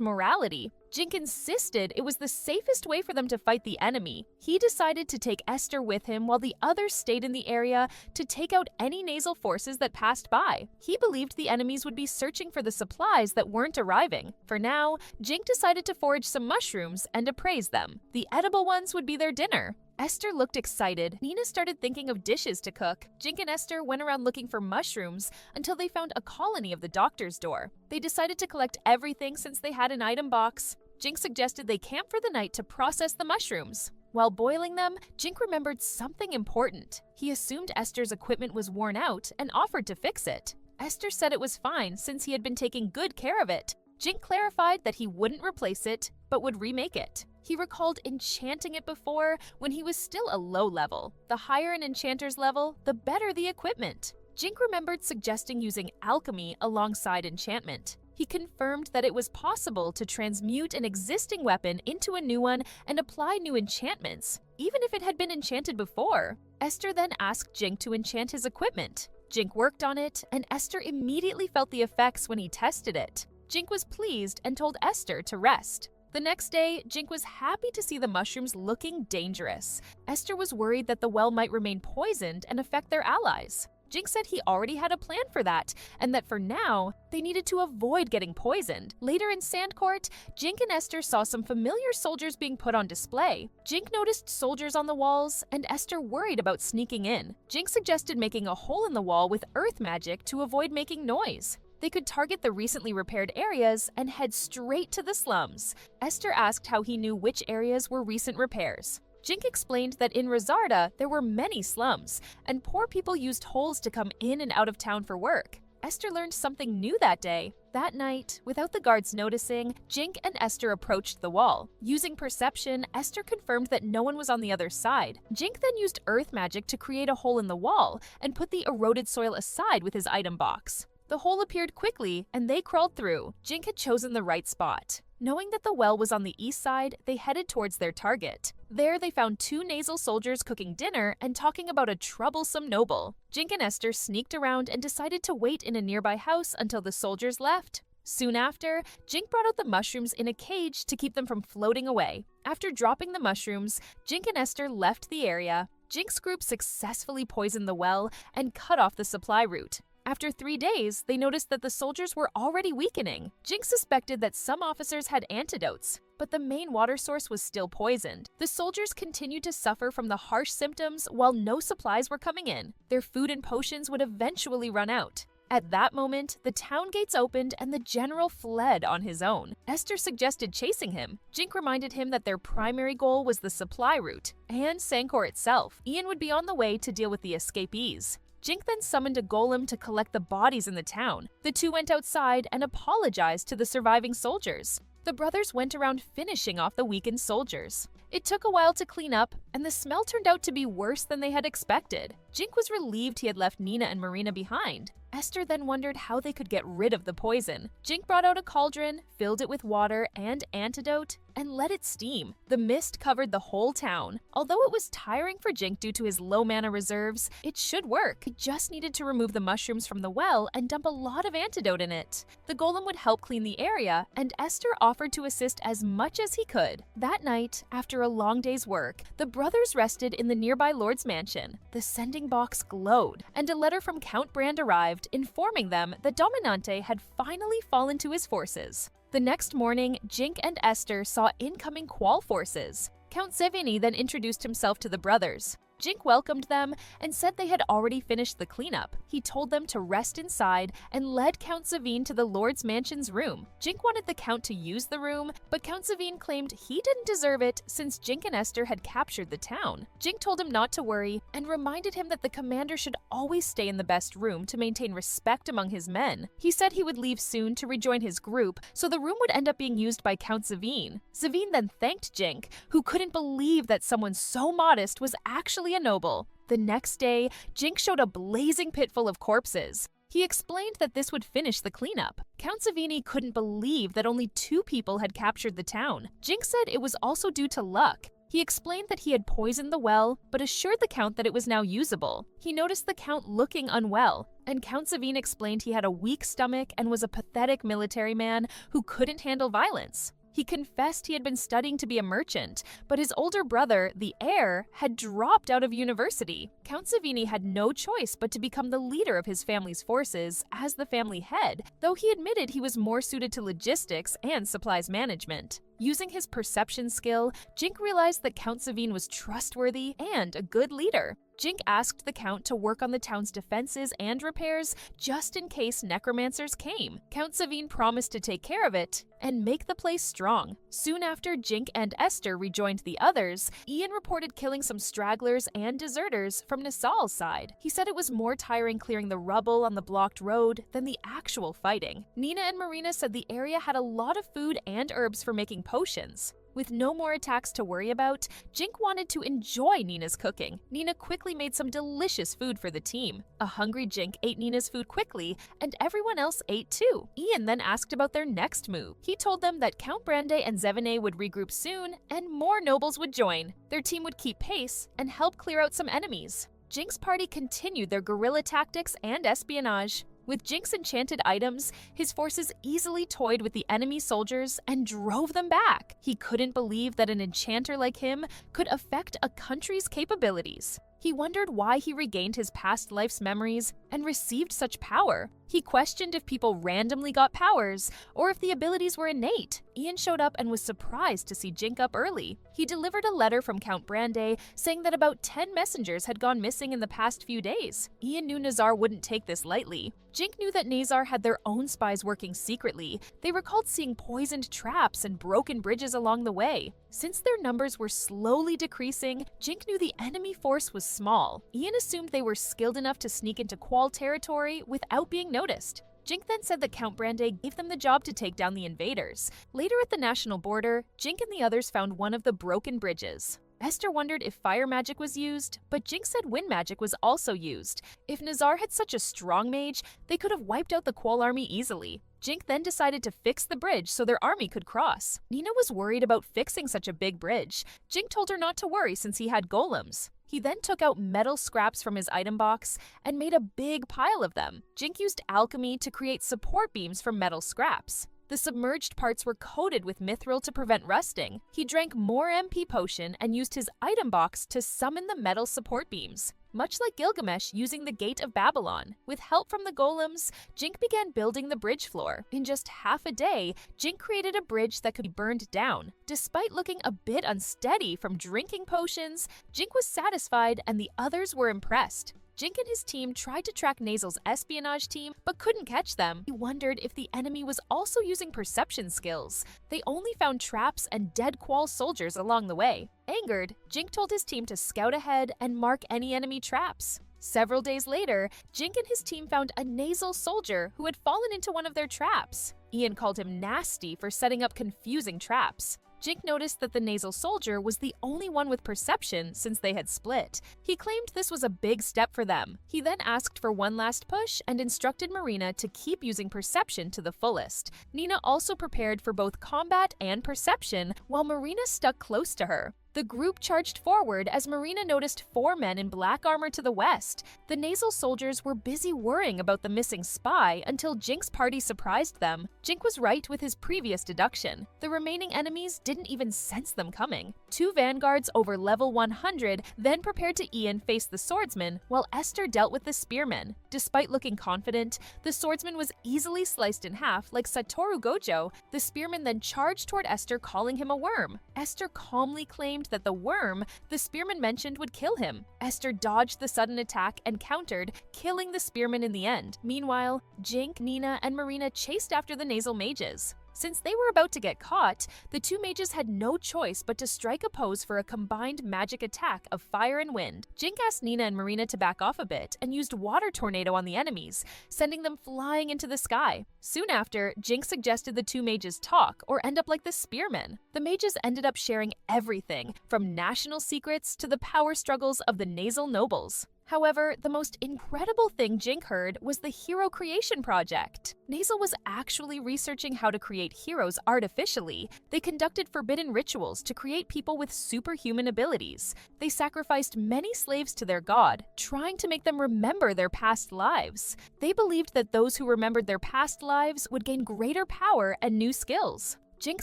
morality. Jink insisted it was the safest way for them to fight the enemy. He decided to take Esther with him while the others stayed in the area to take out any nasal forces that passed by. He believed the enemies would be searching for the supplies that weren't arriving. For now, Jink decided to forage some mushrooms and appraise them. The edible ones would be their dinner. Esther looked excited. Nina started thinking of dishes to cook. Jink and Esther went around looking for mushrooms until they found a colony of the Doctor's Door. They decided to collect everything since they had an item box. Jink suggested they camp for the night to process the mushrooms. While boiling them, Jink remembered something important. He assumed Esther's equipment was worn out and offered to fix it. Esther said it was fine since he had been taking good care of it. Jink clarified that he wouldn't replace it, but would remake it. He recalled enchanting it before when he was still a low level. The higher an enchanter's level, the better the equipment. Jink remembered suggesting using alchemy alongside enchantment. He confirmed that it was possible to transmute an existing weapon into a new one and apply new enchantments, even if it had been enchanted before. Esther then asked Jink to enchant his equipment. Jink worked on it, and Esther immediately felt the effects when he tested it. Jink was pleased and told Esther to rest. The next day, Jink was happy to see the mushrooms looking dangerous. Esther was worried that the well might remain poisoned and affect their allies. Jink said he already had a plan for that, and that for now, they needed to avoid getting poisoned. Later in Sandcourt, Jink and Esther saw some familiar soldiers being put on display. Jink noticed soldiers on the walls, and Esther worried about sneaking in. Jink suggested making a hole in the wall with earth magic to avoid making noise. They could target the recently repaired areas and head straight to the slums. Esther asked how he knew which areas were recent repairs. Jink explained that in Rosarda, there were many slums, and poor people used holes to come in and out of town for work. Esther learned something new that day. That night, without the guards noticing, Jink and Esther approached the wall. Using perception, Esther confirmed that no one was on the other side. Jink then used earth magic to create a hole in the wall and put the eroded soil aside with his item box. The hole appeared quickly, and they crawled through. Jink had chosen the right spot. Knowing that the well was on the east side, they headed towards their target. There, they found two nasal soldiers cooking dinner and talking about a troublesome noble. Jink and Esther sneaked around and decided to wait in a nearby house until the soldiers left. Soon after, Jink brought out the mushrooms in a cage to keep them from floating away. After dropping the mushrooms, Jink and Esther left the area. Jink's group successfully poisoned the well and cut off the supply route. After 3 days, they noticed that the soldiers were already weakening. Jink suspected that some officers had antidotes, but the main water source was still poisoned. The soldiers continued to suffer from the harsh symptoms while no supplies were coming in. Their food and potions would eventually run out. At that moment, the town gates opened and the general fled on his own. Esther suggested chasing him. Jink reminded him that their primary goal was the supply route and Sancor itself. Ian would be on the way to deal with the escapees. Jink then summoned a golem to collect the bodies in the town. The two went outside and apologized to the surviving soldiers. The brothers went around finishing off the weakened soldiers. It took a while to clean up, and the smell turned out to be worse than they had expected. Jink was relieved he had left Nina and Marina behind. Esther then wondered how they could get rid of the poison. Jink brought out a cauldron, filled it with water and antidote, and let it steam. The mist covered the whole town. Although it was tiring for Jink due to his low mana reserves, it should work. He just needed to remove the mushrooms from the well and dump a lot of antidote in it. The golem would help clean the area, and Esther offered to assist as much as he could. That night, after a long day's work, the brothers rested in the nearby Lord's mansion. The sending box glowed, and a letter from Count Brand arrived, informing them that Dominante had finally fallen to his forces. The next morning, Jink and Esther saw incoming Qual forces. Count Zevini then introduced himself to the brothers. Jink welcomed them and said they had already finished the cleanup. He told them to rest inside and led Count Zavine to the Lord's Mansion's room. Jink wanted the Count to use the room, but Count Zavine claimed he didn't deserve it since Jink and Esther had captured the town. Jink told him not to worry and reminded him that the commander should always stay in the best room to maintain respect among his men. He said he would leave soon to rejoin his group, so the room would end up being used by Count Zavine. Zavine then thanked Jink, who couldn't believe that someone so modest was actually a noble. The next day, Jink showed a blazing pit full of corpses. He explained that this would finish the cleanup. Count Savini couldn't believe that only 2 people had captured the town. Jink said it was also due to luck. He explained that he had poisoned the well, but assured the Count that it was now usable. He noticed the Count looking unwell, and Count Savine explained he had a weak stomach and was a pathetic military man who couldn't handle violence. He confessed he had been studying to be a merchant, but his older brother, the heir, had dropped out of university. Count Savini had no choice but to become the leader of his family's forces as the family head, though he admitted he was more suited to logistics and supplies management. Using his perception skill, Jink realized that Count Savine was trustworthy and a good leader. Jink asked the Count to work on the town's defenses and repairs just in case necromancers came. Count Savine promised to take care of it and make the place strong. Soon after Jink and Esther rejoined the others, Ian reported killing some stragglers and deserters from Nisal's side. He said it was more tiring clearing the rubble on the blocked road than the actual fighting. Nina and Marina said the area had a lot of food and herbs for making potions. With no more attacks to worry about, Jink wanted to enjoy Nina's cooking. Nina quickly made some delicious food for the team. A hungry Jink ate Nina's food quickly, and everyone else ate too. Ian then asked about their next move. He told them that Count Brande and Zevene would regroup soon, and more nobles would join. Their team would keep pace and help clear out some enemies. Jink's party continued their guerrilla tactics and espionage. With Jink's enchanted items, his forces easily toyed with the enemy soldiers and drove them back. He couldn't believe that an enchanter like him could affect a country's capabilities. He wondered why he regained his past life's memories and received such power. He questioned if people randomly got powers or if the abilities were innate. Ian showed up and was surprised to see Jink up early. He delivered a letter from Count Brande saying that about 10 messengers had gone missing in the past few days. Ian knew Nazar wouldn't take this lightly. Jink knew that Nazar had their own spies working secretly. They recalled seeing poisoned traps and broken bridges along the way. Since their numbers were slowly decreasing, Jink knew the enemy force was small. Ian assumed they were skilled enough to sneak into Qual territory without being noticed. Jink then said that Count Brande gave them the job to take down the invaders. Later at the national border, Jink and the others found one of the broken bridges. Esther wondered if fire magic was used, but Jink said wind magic was also used. If Nazar had such a strong mage, they could have wiped out the Qual army easily. Jink then decided to fix the bridge so their army could cross. Nina was worried about fixing such a big bridge. Jink told her not to worry since he had golems. He then took out metal scraps from his item box and made a big pile of them. Jink used alchemy to create support beams from metal scraps. The submerged parts were coated with mithril to prevent rusting. He drank more MP potion and used his item box to summon the metal support beams. Much like Gilgamesh using the Gate of Babylon. With help from the golems, Jink began building the bridge floor. In just half a day, Jink created a bridge that could be burned down. Despite looking a bit unsteady from drinking potions, Jink was satisfied and the others were impressed. Jink and his team tried to track Nazel's espionage team, but couldn't catch them. He wondered if the enemy was also using perception skills. They only found traps and dead Qual soldiers along the way. Angered, Jink told his team to scout ahead and mark any enemy traps. Several days later, Jink and his team found a Nazel soldier who had fallen into one of their traps. Ian called him nasty for setting up confusing traps. Jink noticed that the Nazel soldier was the only one with perception since they had split. He claimed this was a big step for them. He then asked for one last push and instructed Marina to keep using perception to the fullest. Nina also prepared for both combat and perception, while Marina stuck close to her. The group charged forward as Marina noticed 4 men in black armor to the west. The Nazel soldiers were busy worrying about the missing spy until Jink's party surprised them. Jink was right with his previous deduction. The remaining enemies didn't even sense them coming. 2 vanguards over level 100 then prepared to Ian face the swordsman, while Esther dealt with the spearmen. Despite looking confident, the swordsman was easily sliced in half like Satoru Gojo. The spearman then charged toward Esther, calling him a worm. Esther calmly claimed that the worm the spearman mentioned would kill him. Esther dodged the sudden attack and countered, killing the spearman in the end. Meanwhile, Jink, Nina, and Marina chased after the Nazel mages. Since they were about to get caught, the 2 mages had no choice but to strike a pose for a combined magic attack of fire and wind. Jink asked Nina and Marina to back off a bit and used water tornado on the enemies, sending them flying into the sky. Soon after, Jink suggested the 2 mages talk or end up like the spearmen. The mages ended up sharing everything, from national secrets to the power struggles of the Nazel nobles. However, the most incredible thing Jink heard was the Hero Creation Project. Nazel was actually researching how to create heroes artificially. They conducted forbidden rituals to create people with superhuman abilities. They sacrificed many slaves to their god, trying to make them remember their past lives. They believed that those who remembered their past lives would gain greater power and new skills. Jink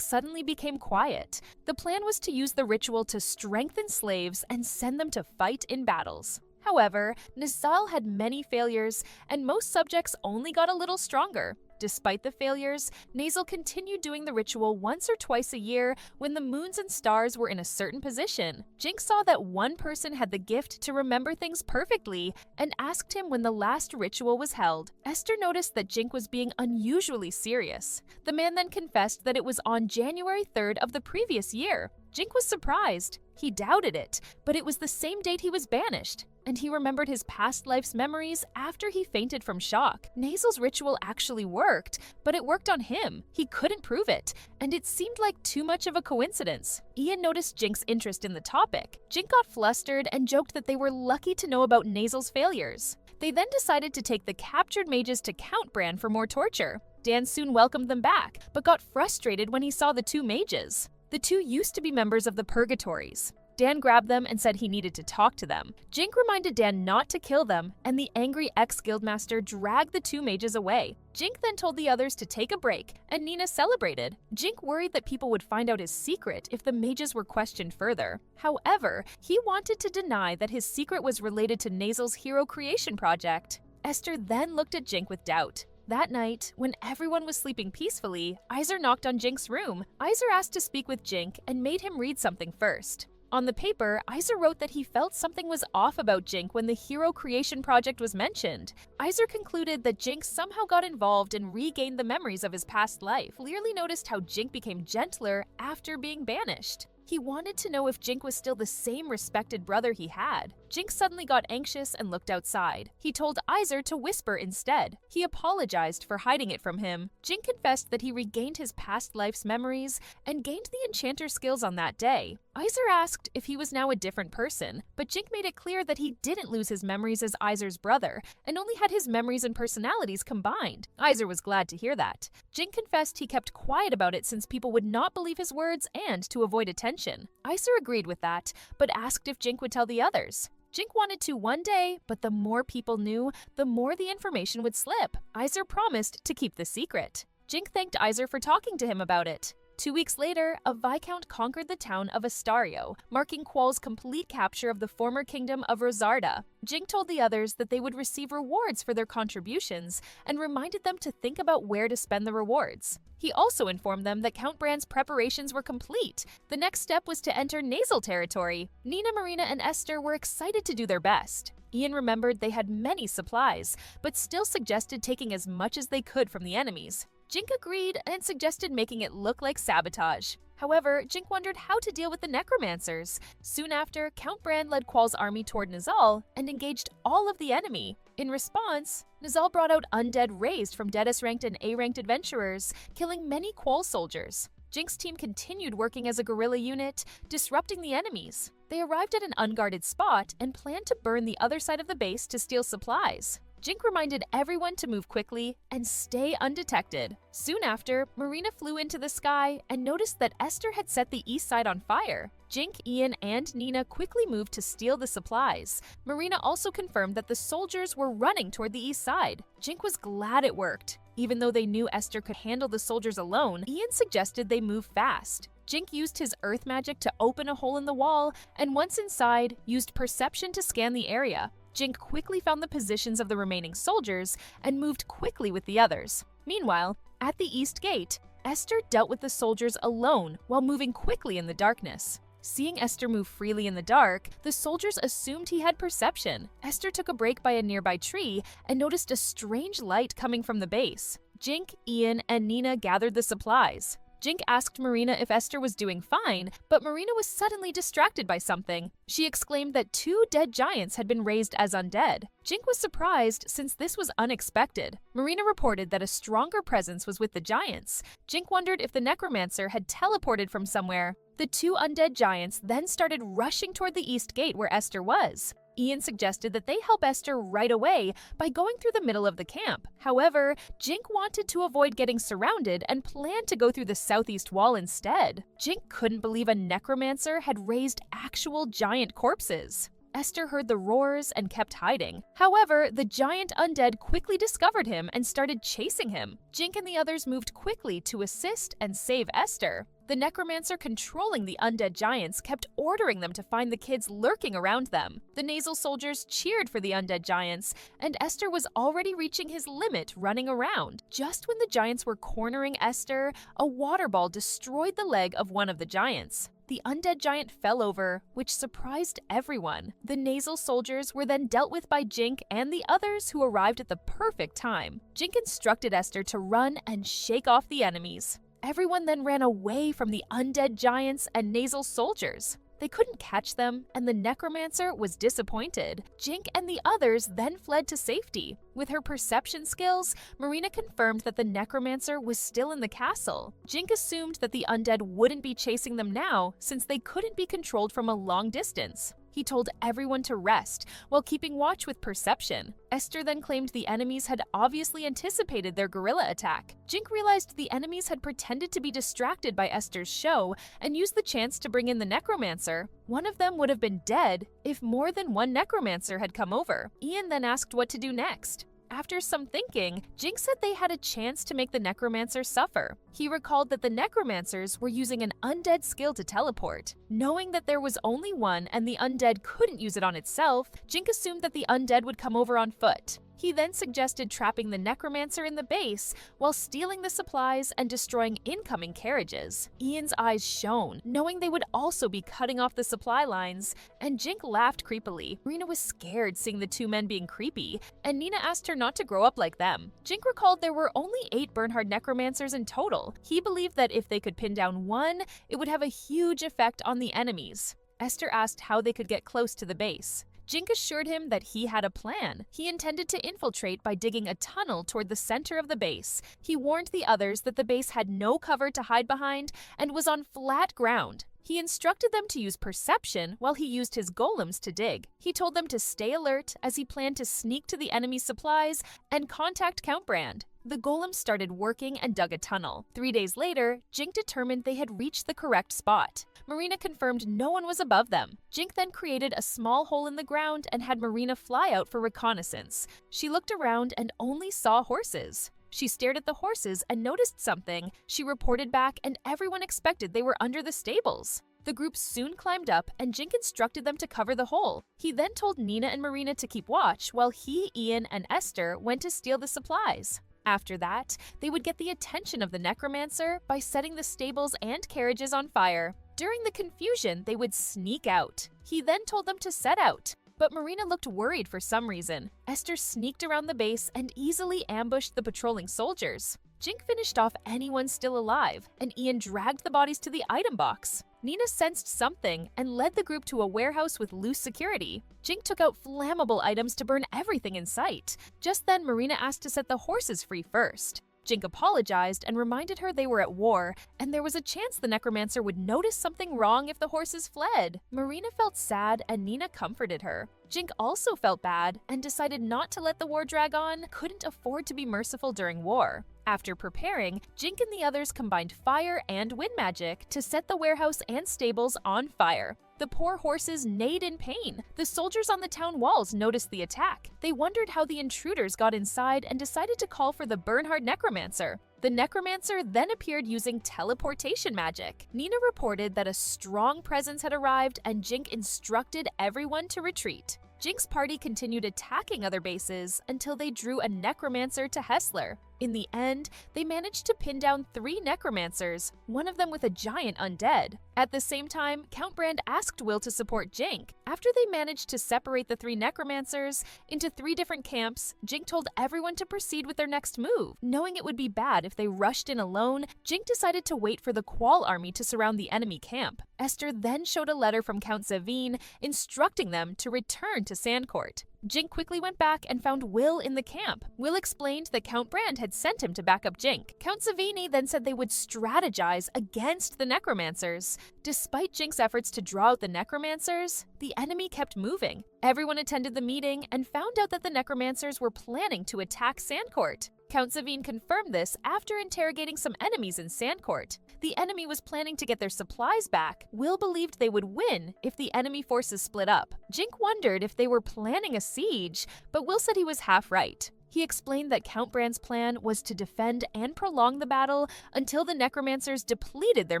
suddenly became quiet. The plan was to use the ritual to strengthen slaves and send them to fight in battles. However, Nazel had many failures, and most subjects only got a little stronger. Despite the failures, Nazel continued doing the ritual once or twice a year when the moons and stars were in a certain position. Jink saw that one person had the gift to remember things perfectly and asked him when the last ritual was held. Esther noticed that Jink was being unusually serious. The man then confessed that it was on January 3rd of the previous year. Jink was surprised. He doubted it, but it was the same date he was banished, and he remembered his past life's memories after he fainted from shock. Nazel's ritual actually worked, but it worked on him. He couldn't prove it, and it seemed like too much of a coincidence. Ian noticed Jink's interest in the topic. Jink got flustered and joked that they were lucky to know about Nazel's failures. They then decided to take the captured mages to Count Bran for more torture. Dan soon welcomed them back, but got frustrated when he saw the 2 mages. The 2 used to be members of the Purgatories. Dan grabbed them and said he needed to talk to them. Jink reminded Dan not to kill them, and the angry ex-guildmaster dragged the 2 mages away. Jink then told the others to take a break, and Nina celebrated. Jink worried that people would find out his secret if the mages were questioned further. However, he wanted to deny that his secret was related to Nazel's Hero Creation Project. Esther then looked at Jink with doubt. That night, when everyone was sleeping peacefully, Iser knocked on Jink's room. Iser asked to speak with Jink and made him read something first. On the paper, Iser wrote that he felt something was off about Jink when the Hero Creation Project was mentioned. Iser concluded that Jink somehow got involved and regained the memories of his past life. Clearly noticed how Jink became gentler after being banished. He wanted to know if Jink was still the same respected brother he had. Jink suddenly got anxious and looked outside. He told Iser to whisper instead. He apologized for hiding it from him. Jink confessed that he regained his past life's memories and gained the enchanter skills on that day. Iser asked if he was now a different person, but Jink made it clear that he didn't lose his memories as Iser's brother and only had his memories and personalities combined. Iser was glad to hear that. Jink confessed he kept quiet about it since people would not believe his words and to avoid attention. Iser agreed with that, but asked if Jink would tell the others. Jink wanted to one day, but the more people knew, the more the information would slip. Iser promised to keep the secret. Jink thanked Iser for talking to him about it. 2 weeks later, a Viscount conquered the town of Astario, marking Qual's complete capture of the former kingdom of Rosarda. Jink told the others that they would receive rewards for their contributions and reminded them to think about where to spend the rewards. He also informed them that Count Bran's preparations were complete. The next step was to enter Nazel territory. Nina, Marina, and Esther were excited to do their best. Ian remembered they had many supplies, but still suggested taking as much as they could from the enemies. Jink agreed and suggested making it look like sabotage. However, Jink wondered how to deal with the necromancers. Soon after, Count Brand led Qual's army toward Nizal and engaged all of the enemy. In response, Nizal brought out undead raised from Deadest-ranked and A-ranked adventurers, killing many Qual soldiers. Jink's team continued working as a guerrilla unit, disrupting the enemies. They arrived at an unguarded spot and planned to burn the other side of the base to steal supplies. Jink reminded everyone to move quickly and stay undetected. Soon after, Marina flew into the sky and noticed that Esther had set the east side on fire. Jink, Ian, and Nina quickly moved to steal the supplies. Marina also confirmed that the soldiers were running toward the east side. Jink was glad it worked. Even though they knew Esther could handle the soldiers alone, Ian suggested they move fast. Jink used his earth magic to open a hole in the wall, and once inside, used perception to scan the area. Jink quickly found the positions of the remaining soldiers and moved quickly with the others. Meanwhile, at the east gate, Esther dealt with the soldiers alone while moving quickly in the darkness. Seeing Esther move freely in the dark, the soldiers assumed he had perception. Esther took a break by a nearby tree and noticed a strange light coming from the base. Jink, Ian, and Nina gathered the supplies. Jink asked Marina if Esther was doing fine, but Marina was suddenly distracted by something. She exclaimed that 2 dead giants had been raised as undead. Jink was surprised since this was unexpected. Marina reported that a stronger presence was with the giants. Jink wondered if the necromancer had teleported from somewhere. The 2 undead giants then started rushing toward the east gate where Esther was. Ian suggested that they help Esther right away by going through the middle of the camp. However, Jink wanted to avoid getting surrounded and planned to go through the southeast wall instead. Jink couldn't believe a necromancer had raised actual giant corpses. Esther heard the roars and kept hiding. However, the giant undead quickly discovered him and started chasing him. Jink and the others moved quickly to assist and save Esther. The necromancer controlling the undead giants kept ordering them to find the kids lurking around them. The nasal soldiers cheered for the undead giants, and Esther was already reaching his limit running around. Just when the giants were cornering Esther, a water ball destroyed the leg of one of the giants. The undead giant fell over, which surprised everyone. The nasal soldiers were then dealt with by Jink and the others who arrived at the perfect time. Jink instructed Esther to run and shake off the enemies. Everyone then ran away from the undead giants and nasal soldiers. They couldn't catch them, and the necromancer was disappointed. Jink and the others then fled to safety. With her perception skills, Marina confirmed that the necromancer was still in the castle. Jink assumed that the undead wouldn't be chasing them now, since they couldn't be controlled from a long distance. He told everyone to rest, while keeping watch with perception. Esther then claimed the enemies had obviously anticipated their guerrilla attack. Jink realized the enemies had pretended to be distracted by Esther's show and used the chance to bring in the necromancer. One of them would have been dead if more than one necromancer had come over. Ian then asked what to do next. After some thinking, Jink said they had a chance to make the necromancer suffer. He recalled that the necromancers were using an undead skill to teleport. Knowing that there was only one and the undead couldn't use it on itself, Jink assumed that the undead would come over on foot. He then suggested trapping the necromancer in the base while stealing the supplies and destroying incoming carriages. Ian's eyes shone, knowing they would also be cutting off the supply lines, and Jink laughed creepily. Marina was scared seeing the 2 men being creepy, and Nina asked her not to grow up like them. Jink recalled there were only 8 Bernhard necromancers in total. He believed that if they could pin down one, it would have a huge effect on the enemies. Esther asked how they could get close to the base. Jink assured him that he had a plan. He intended to infiltrate by digging a tunnel toward the center of the base. He warned the others that the base had no cover to hide behind and was on flat ground. He instructed them to use perception while he used his golems to dig. He told them to stay alert as he planned to sneak to the enemy's supplies and contact Count Brand. The golems started working and dug a tunnel. 3 days later, Jink determined they had reached the correct spot. Marina confirmed no one was above them. Jink then created a small hole in the ground and had Marina fly out for reconnaissance. She looked around and only saw horses. She stared at the horses and noticed something. She reported back, and everyone expected they were under the stables. The group soon climbed up, and Jink instructed them to cover the hole. He then told Nina and Marina to keep watch while he, Ian, and Esther went to steal the supplies. After that, they would get the attention of the necromancer by setting the stables and carriages on fire. During the confusion, they would sneak out. He then told them to set out. But Marina looked worried for some reason. Esther sneaked around the base and easily ambushed the patrolling soldiers. Jink finished off anyone still alive, and Ian dragged the bodies to the item box. Nina sensed something and led the group to a warehouse with loose security. Jink took out flammable items to burn everything in sight. Just then, Marina asked to set the horses free first. Jink apologized and reminded her they were at war, and there was a chance the necromancer would notice something wrong if the horses fled. Marina felt sad and Nina comforted her. Jink also felt bad and decided not to let the war drag on, couldn't afford to be merciful during war. After preparing, Jink and the others combined fire and wind magic to set the warehouse and stables on fire. The poor horses neighed in pain. The soldiers on the town walls noticed the attack. They wondered how the intruders got inside and decided to call for the Bernhard necromancer. The necromancer then appeared using teleportation magic. Nina reported that a strong presence had arrived and Jink instructed everyone to retreat. Jink's party continued attacking other bases until they drew a necromancer to Hessler. In the end, they managed to pin down 3 necromancers, one of them with a giant undead. At the same time, Count Brand asked Will to support Jink. After they managed to separate the 3 necromancers into 3 different camps, Jink told everyone to proceed with their next move. Knowing it would be bad if they rushed in alone, Jink decided to wait for the Quall army to surround the enemy camp. Esther then showed a letter from Count Zavine instructing them to return to Sandcourt. Jink quickly went back and found Will in the camp. Will explained that Count Brand had sent him to back up Jink. Count Savini then said they would strategize against the necromancers. Despite Jink's efforts to draw out the necromancers, the enemy kept moving. Everyone attended the meeting and found out that the necromancers were planning to attack Sandcourt. Count Savine confirmed this after interrogating some enemies in Sandcourt. The enemy was planning to get their supplies back. Will believed they would win if the enemy forces split up. Jink wondered if they were planning a siege, but Will said he was half right. He explained that Count Brand's plan was to defend and prolong the battle until the necromancers depleted their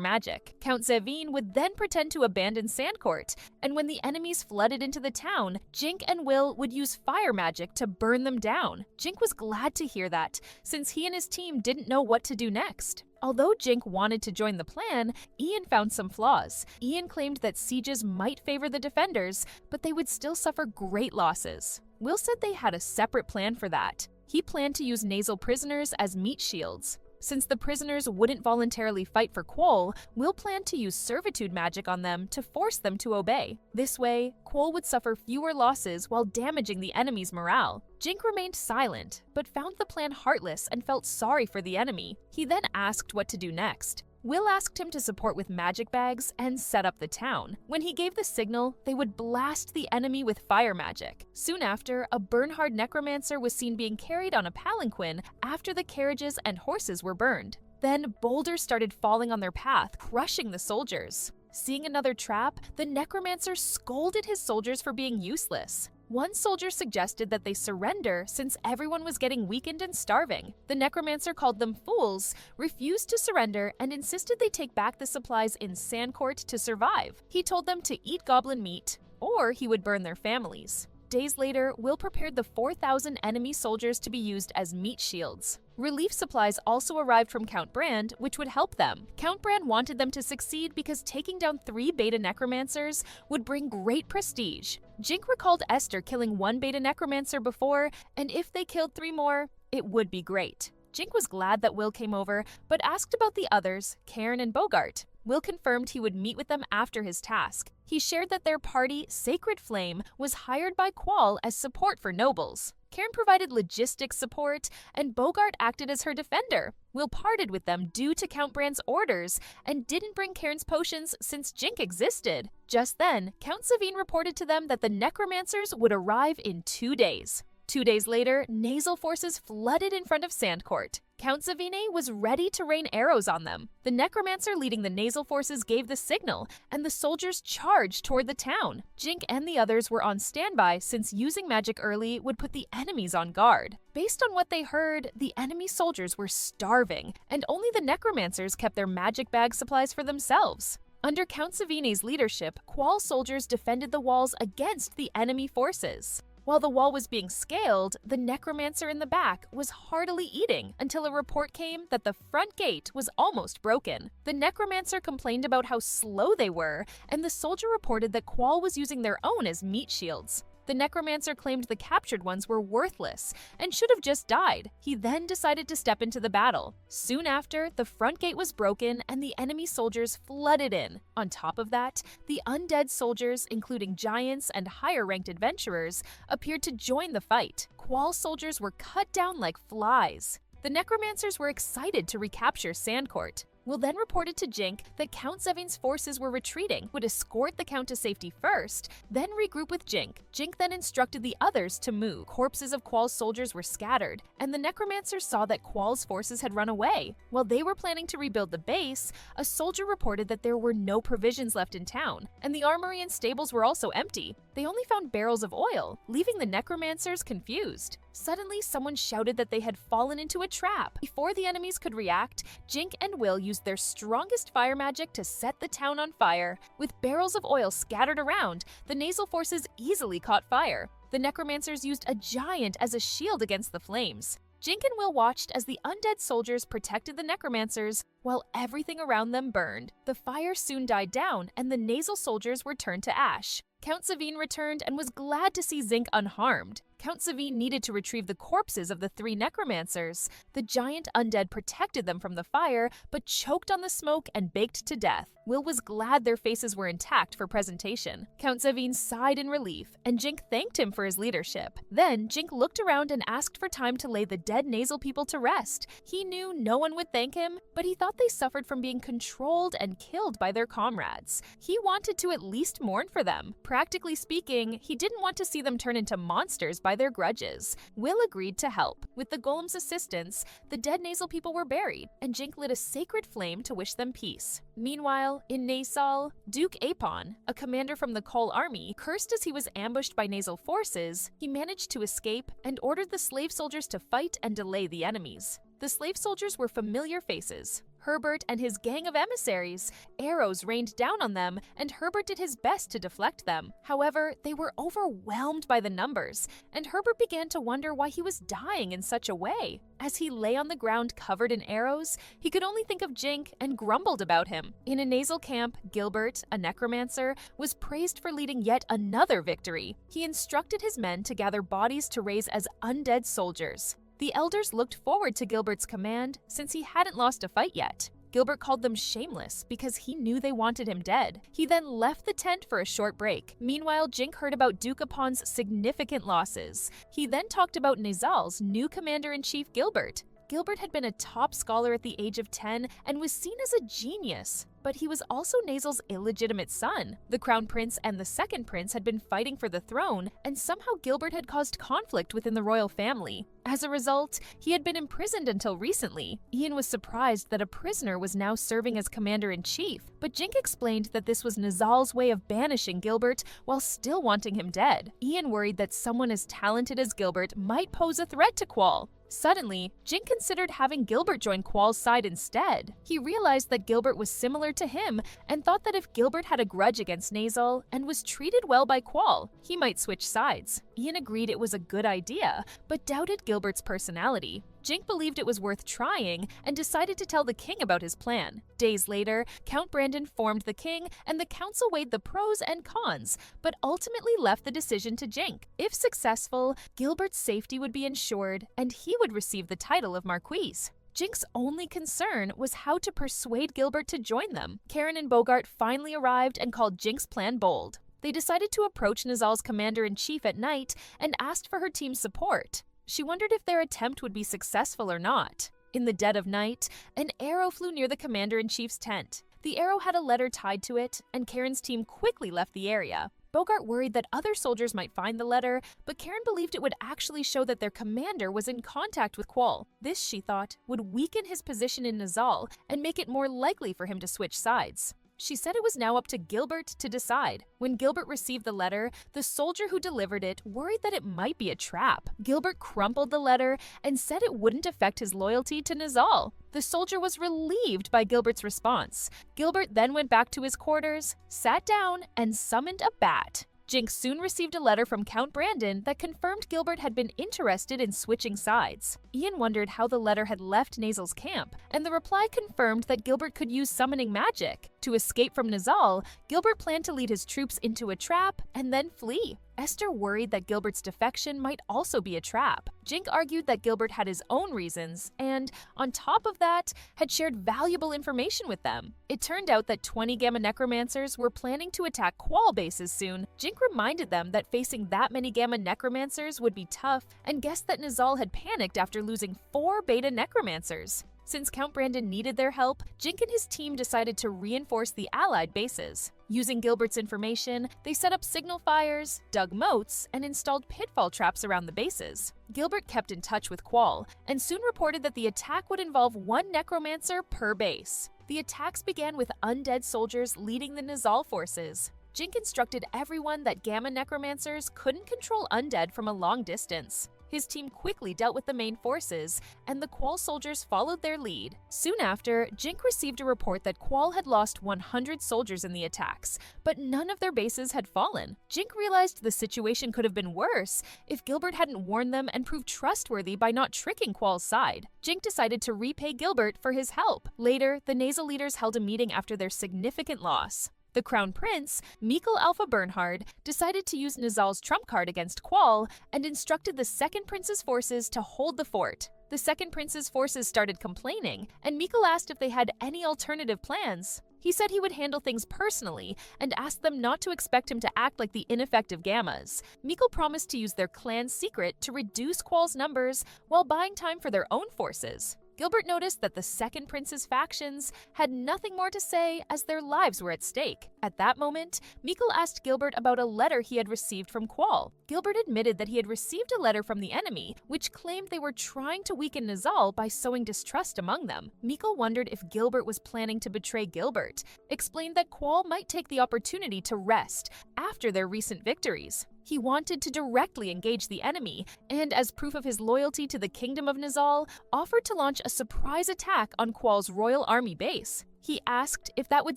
magic. Count Zavine would then pretend to abandon Sandcourt, and when the enemies flooded into the town, Jink and Will would use fire magic to burn them down. Jink was glad to hear that, since he and his team didn't know what to do next. Although Jink wanted to join the plan, Ian found some flaws. Ian claimed that sieges might favor the defenders, but they would still suffer great losses. Will said they had a separate plan for that. He planned to use nasal prisoners as meat shields. Since the prisoners wouldn't voluntarily fight for Quoll, Will planned to use servitude magic on them to force them to obey. This way, Quoll would suffer fewer losses while damaging the enemy's morale. Jink remained silent, but found the plan heartless and felt sorry for the enemy. He then asked what to do next. Will asked him to support with magic bags and set up the town. When he gave the signal, they would blast the enemy with fire magic. Soon after, a Bernhard necromancer was seen being carried on a palanquin after the carriages and horses were burned. Then boulders started falling on their path, crushing the soldiers. Seeing another trap, the necromancer scolded his soldiers for being useless. One soldier suggested that they surrender since everyone was getting weakened and starving. The necromancer called them fools, refused to surrender, and insisted they take back the supplies in Sandcourt to survive. He told them to eat goblin meat, or he would burn their families. Days later, Will prepared the 4,000 enemy soldiers to be used as meat shields. Relief supplies also arrived from Count Brand, which would help them. Count Brand wanted them to succeed because taking down 3 beta necromancers would bring great prestige. Jink recalled Esther killing 1 beta necromancer before, and if they killed 3 more, it would be great. Jink was glad that Will came over, but asked about the others, Karen and Bogart. Will confirmed he would meet with them after his task. He shared that their party, Sacred Flame, was hired by Quoll as support for nobles. Karen provided logistics support, and Bogart acted as her defender. Will parted with them due to Count Brand's orders and didn't bring Karen's potions since Jink existed. Just then, Count Savine reported to them that the necromancers would arrive in 2 days. 2 days later, nasal forces flooded in front of Sandcourt. Count Savine was ready to rain arrows on them. The necromancer leading the nasal forces gave the signal, and the soldiers charged toward the town. Jink and the others were on standby since using magic early would put the enemies on guard. Based on what they heard, the enemy soldiers were starving, and only the necromancers kept their magic bag supplies for themselves. Under Count Savine's leadership, Quoll soldiers defended the walls against the enemy forces. While the wall was being scaled, the necromancer in the back was heartily eating until a report came that the front gate was almost broken. The necromancer complained about how slow they were, and the soldier reported that Quoll was using their own as meat shields. The necromancer claimed the captured ones were worthless and should have just died. He then decided to step into the battle. Soon after, the front gate was broken and the enemy soldiers flooded in. On top of that, the undead soldiers, including giants and higher-ranked adventurers, appeared to join the fight. Qual soldiers were cut down like flies. The necromancers were excited to recapture Sandcourt. Will then reported to Jink that Count Zevin's forces were retreating, would escort the Count to safety first, then regroup with Jink. Jink then instructed the others to move. Corpses of Qual's soldiers were scattered, and the necromancers saw that Qual's forces had run away. While they were planning to rebuild the base, a soldier reported that there were no provisions left in town, and the armory and stables were also empty. They only found barrels of oil, leaving the necromancers confused. Suddenly, someone shouted that they had fallen into a trap. Before the enemies could react, Jink and Will used their strongest fire magic to set the town on fire. With barrels of oil scattered around, the nasal forces easily caught fire. The necromancers used a giant as a shield against the flames. Jink and Will watched as the undead soldiers protected the necromancers while everything around them burned. The fire soon died down and the nasal soldiers were turned to ash. Count Zavine returned and was glad to see Zink unharmed. Count Zavine needed to retrieve the corpses of the 3 necromancers. The giant undead protected them from the fire, but choked on the smoke and baked to death. Will was glad their faces were intact for presentation. Count Zavine sighed in relief, and Jink thanked him for his leadership. Then, Jink looked around and asked for time to lay the dead nasal people to rest. He knew no one would thank him, but he thought they suffered from being controlled and killed by their comrades. He wanted to at least mourn for them. Practically speaking, he didn't want to see them turn into monsters by their grudges. Will agreed to help. With the golem's assistance, the dead nasal people were buried, and Jink lit a sacred flame to wish them peace. Meanwhile, in Nasal, Duke Apon, a commander from the Cole army, cursed as he was ambushed by nasal forces. He managed to escape and ordered the slave soldiers to fight and delay the enemies. The slave soldiers were familiar faces. Herbert and his gang of emissaries. Arrows rained down on them, and Herbert did his best to deflect them. However, they were overwhelmed by the numbers, and Herbert began to wonder why he was dying in such a way. As he lay on the ground covered in arrows, he could only think of Jink and grumbled about him. In a nasal camp, Gilbert, a necromancer, was praised for leading yet another victory. He instructed his men to gather bodies to raise as undead soldiers. The elders looked forward to Gilbert's command since he hadn't lost a fight yet. Gilbert called them shameless because he knew they wanted him dead. He then left the tent for a short break. Meanwhile, Jink heard about Duke Apon's significant losses. He then talked about Nizal's new commander-in-chief, Gilbert. Gilbert had been a top scholar at the age of 10 and was seen as a genius. But he was also Nasal's illegitimate son. The crown prince and the second prince had been fighting for the throne, and somehow Gilbert had caused conflict within the royal family. As a result, he had been imprisoned until recently. Ian was surprised that a prisoner was now serving as commander-in-chief, but Jink explained that this was Nizal's way of banishing Gilbert while still wanting him dead. Ian worried that someone as talented as Gilbert might pose a threat to Qual. Suddenly, Jink considered having Gilbert join Qual's side instead. He realized that Gilbert was similar to him and thought that if Gilbert had a grudge against Nasal and was treated well by Qual, he might switch sides. Ian agreed it was a good idea, but doubted Gilbert's personality. Jink believed it was worth trying and decided to tell the king about his plan. Days later, Count Brandon formed the king, and the council weighed the pros and cons, but ultimately left the decision to Jink. If successful, Gilbert's safety would be ensured, and he would receive the title of Marquise. Jink's only concern was how to persuade Gilbert to join them. Karen and Bogart finally arrived and called Jink's plan bold. They decided to approach Nizal's commander-in-chief at night and asked for her team's support. She wondered if their attempt would be successful or not. In the dead of night, an arrow flew near the commander-in-chief's tent. The arrow had a letter tied to it, and Karen's team quickly left the area. Bogart worried that other soldiers might find the letter, but Karen believed it would actually show that their commander was in contact with Qual. This, she thought, would weaken his position in Nizal and make it more likely for him to switch sides. She said it was now up to Gilbert to decide. When Gilbert received the letter, the soldier who delivered it worried that it might be a trap. Gilbert crumpled the letter and said it wouldn't affect his loyalty to Nizal. The soldier was relieved by Gilbert's response. Gilbert then went back to his quarters, sat down, and summoned a bat. Jink soon received a letter from Count Brandon that confirmed Gilbert had been interested in switching sides. Ian wondered how the letter had left Nasal's camp, and the reply confirmed that Gilbert could use summoning magic. To escape from Nizal, Gilbert planned to lead his troops into a trap and then flee. Esther worried that Gilbert's defection might also be a trap. Jink argued that Gilbert had his own reasons and, on top of that, had shared valuable information with them. It turned out that 20 Gamma Necromancers were planning to attack Qual bases soon. Jink reminded them that facing that many Gamma Necromancers would be tough and guessed that Nizal had panicked after losing 4 Beta Necromancers. Since Count Brandon needed their help, Jink and his team decided to reinforce the Allied bases. Using Gilbert's information, they set up signal fires, dug moats, and installed pitfall traps around the bases. Gilbert kept in touch with Qual, and soon reported that the attack would involve 1 necromancer per base. The attacks began with undead soldiers leading the Nizal forces. Jink instructed everyone that Gamma Necromancers couldn't control undead from a long distance. His team quickly dealt with the main forces, and the Qual soldiers followed their lead. Soon after, Jink received a report that Qual had lost 100 soldiers in the attacks, but none of their bases had fallen. Jink realized the situation could have been worse if Gilbert hadn't warned them and proved trustworthy by not tricking Qual's side. Jink decided to repay Gilbert for his help. Later, the Nasal leaders held a meeting after their significant loss. The Crown Prince, Mikkel Alpha Bernhard, decided to use Nizal's trump card against Qual and instructed the Second Prince's forces to hold the fort. The Second Prince's forces started complaining, and Mikkel asked if they had any alternative plans. He said he would handle things personally and asked them not to expect him to act like the ineffective Gammas. Mikkel promised to use their clan's secret to reduce Qual's numbers while buying time for their own forces. Gilbert noticed that the Second Prince's factions had nothing more to say as their lives were at stake. At that moment, Mikkel asked Gilbert about a letter he had received from Qual. Gilbert admitted that he had received a letter from the enemy, which claimed they were trying to weaken Nizal by sowing distrust among them. Mikkel wondered if Gilbert was planning to betray Gilbert, explained that Qual might take the opportunity to rest after their recent victories. He wanted to directly engage the enemy, and as proof of his loyalty to the Kingdom of Nizal, offered to launch a surprise attack on Qual's Royal Army base. He asked if that would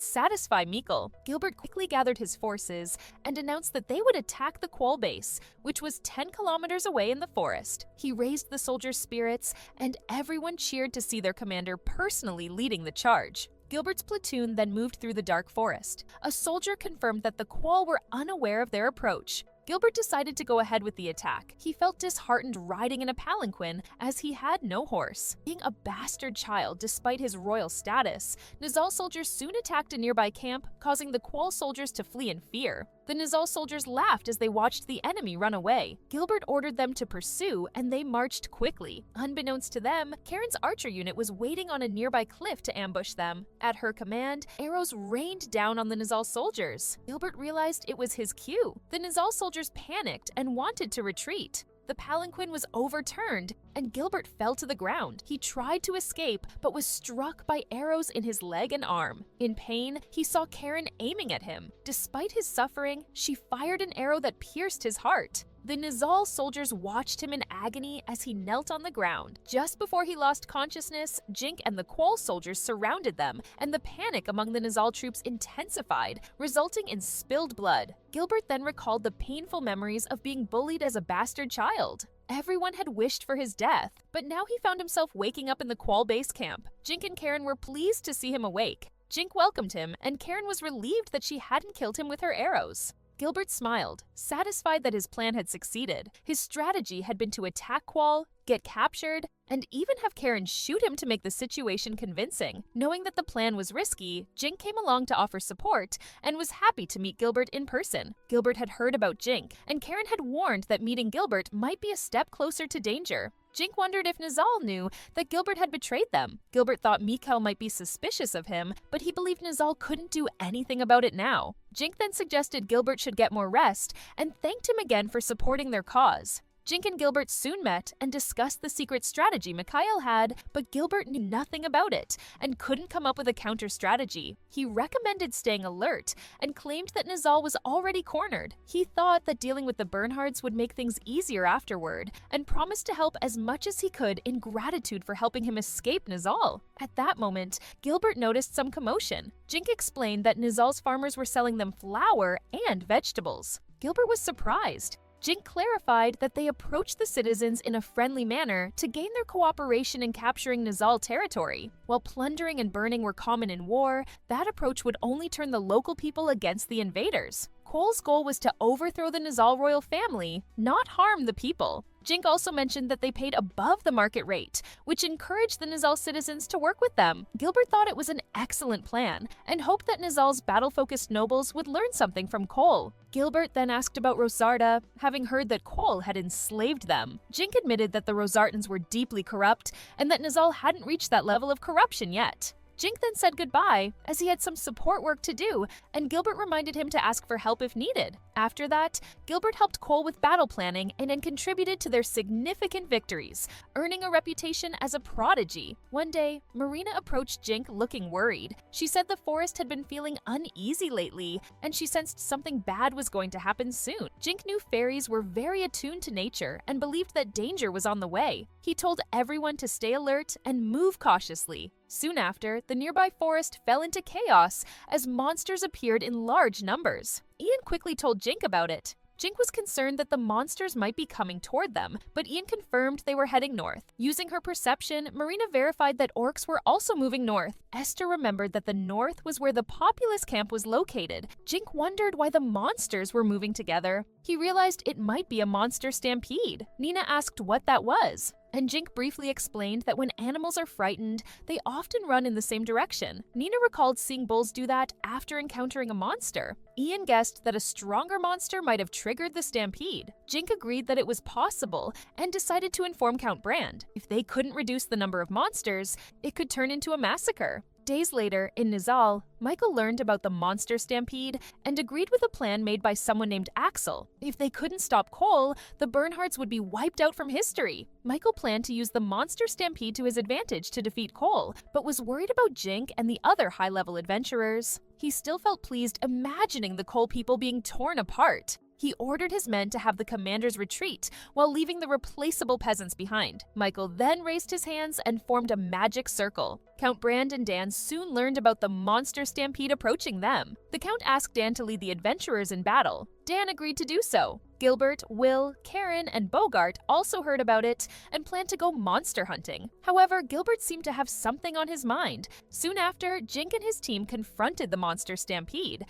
satisfy Mikkel. Gilbert quickly gathered his forces and announced that they would attack the Qual base, which was 10 kilometers away in the forest. He raised the soldiers' spirits, and everyone cheered to see their commander personally leading the charge. Gilbert's platoon then moved through the dark forest. A soldier confirmed that the Qual were unaware of their approach. Gilbert decided to go ahead with the attack. He felt disheartened riding in a palanquin as he had no horse. Being a bastard child despite his royal status, Nizal soldiers soon attacked a nearby camp, causing the Qual soldiers to flee in fear. The Nizal soldiers laughed as they watched the enemy run away. Gilbert ordered them to pursue, and they marched quickly. Unbeknownst to them, Karen's archer unit was waiting on a nearby cliff to ambush them. At her command, arrows rained down on the Nizal soldiers. Gilbert realized it was his cue. The Nizal soldiers panicked and wanted to retreat. The palanquin was overturned, and Gilbert fell to the ground. He tried to escape, but was struck by arrows in his leg and arm. In pain, he saw Karen aiming at him. Despite his suffering, she fired an arrow that pierced his heart. The Nizal soldiers watched him in agony as he knelt on the ground. Just before he lost consciousness, Jink and the Qual soldiers surrounded them, and the panic among the Nizal troops intensified, resulting in spilled blood. Gilbert then recalled the painful memories of being bullied as a bastard child. Everyone had wished for his death, but now he found himself waking up in the Qual base camp. Jink and Karen were pleased to see him awake. Jink welcomed him, and Karen was relieved that she hadn't killed him with her arrows. Gilbert smiled, satisfied that his plan had succeeded. His strategy had been to attack Qual, get captured, and even have Karen shoot him to make the situation convincing. Knowing that the plan was risky, Jink came along to offer support and was happy to meet Gilbert in person. Gilbert had heard about Jink, and Karen had warned that meeting Gilbert might be a step closer to danger. Jink wondered if Nizal knew that Gilbert had betrayed them. Gilbert thought Mikkel might be suspicious of him, but he believed Nizal couldn't do anything about it now. Jink then suggested Gilbert should get more rest and thanked him again for supporting their cause. Jink and Gilbert soon met and discussed the secret strategy Mikhail had, but Gilbert knew nothing about it and couldn't come up with a counter strategy. He recommended staying alert and claimed that Nizal was already cornered. He thought that dealing with the Bernhards would make things easier afterward and promised to help as much as he could in gratitude for helping him escape Nizal. At that moment, Gilbert noticed some commotion. Jink explained that Nizal's farmers were selling them flour and vegetables. Gilbert was surprised. Jink clarified that they approached the citizens in a friendly manner to gain their cooperation in capturing Nizal territory. While plundering and burning were common in war, that approach would only turn the local people against the invaders. Cole's goal was to overthrow the Nizal royal family, not harm the people. Jink also mentioned that they paid above the market rate, which encouraged the Nizal citizens to work with them. Gilbert thought it was an excellent plan and hoped that Nizal's battle-focused nobles would learn something from Cole. Gilbert then asked about Rosarda, having heard that Cole had enslaved them. Jink admitted that the Rosartans were deeply corrupt and that Nizal hadn't reached that level of corruption yet. Jink then said goodbye, as he had some support work to do, and Gilbert reminded him to ask for help if needed. After that, Gilbert helped Cole with battle planning and contributed to their significant victories, earning a reputation as a prodigy. One day, Marina approached Jink looking worried. She said the forest had been feeling uneasy lately, and she sensed something bad was going to happen soon. Jink knew fairies were very attuned to nature and believed that danger was on the way. He told everyone to stay alert and move cautiously. Soon after, the nearby forest fell into chaos as monsters appeared in large numbers. Ian quickly told Jink about it. Jink was concerned that the monsters might be coming toward them, but Ian confirmed they were heading north. Using her perception, Marina verified that orcs were also moving north. Esther remembered that the north was where the populace camp was located. Jink wondered why the monsters were moving together. He realized it might be a monster stampede. Nina asked what that was, and Jink briefly explained that when animals are frightened, they often run in the same direction. Nina recalled seeing bulls do that after encountering a monster. Ian guessed that a stronger monster might have triggered the stampede. Jink agreed that it was possible and decided to inform Count Brand. If they couldn't reduce the number of monsters, it could turn into a massacre. Days later, in Nizal, Michael learned about the monster stampede and agreed with a plan made by someone named Axel. If they couldn't stop Cole, the Bernhards would be wiped out from history. Michael planned to use the monster stampede to his advantage to defeat Cole, but was worried about Jink and the other high-level adventurers. He still felt pleased imagining the Cole people being torn apart. He ordered his men to have the commanders retreat while leaving the replaceable peasants behind. Michael then raised his hands and formed a magic circle. Count Brand and Dan soon learned about the monster stampede approaching them. The Count asked Dan to lead the adventurers in battle. Dan agreed to do so. Gilbert, Will, Karen, and Bogart also heard about it and planned to go monster hunting. However, Gilbert seemed to have something on his mind. Soon after, Jink and his team confronted the monster stampede.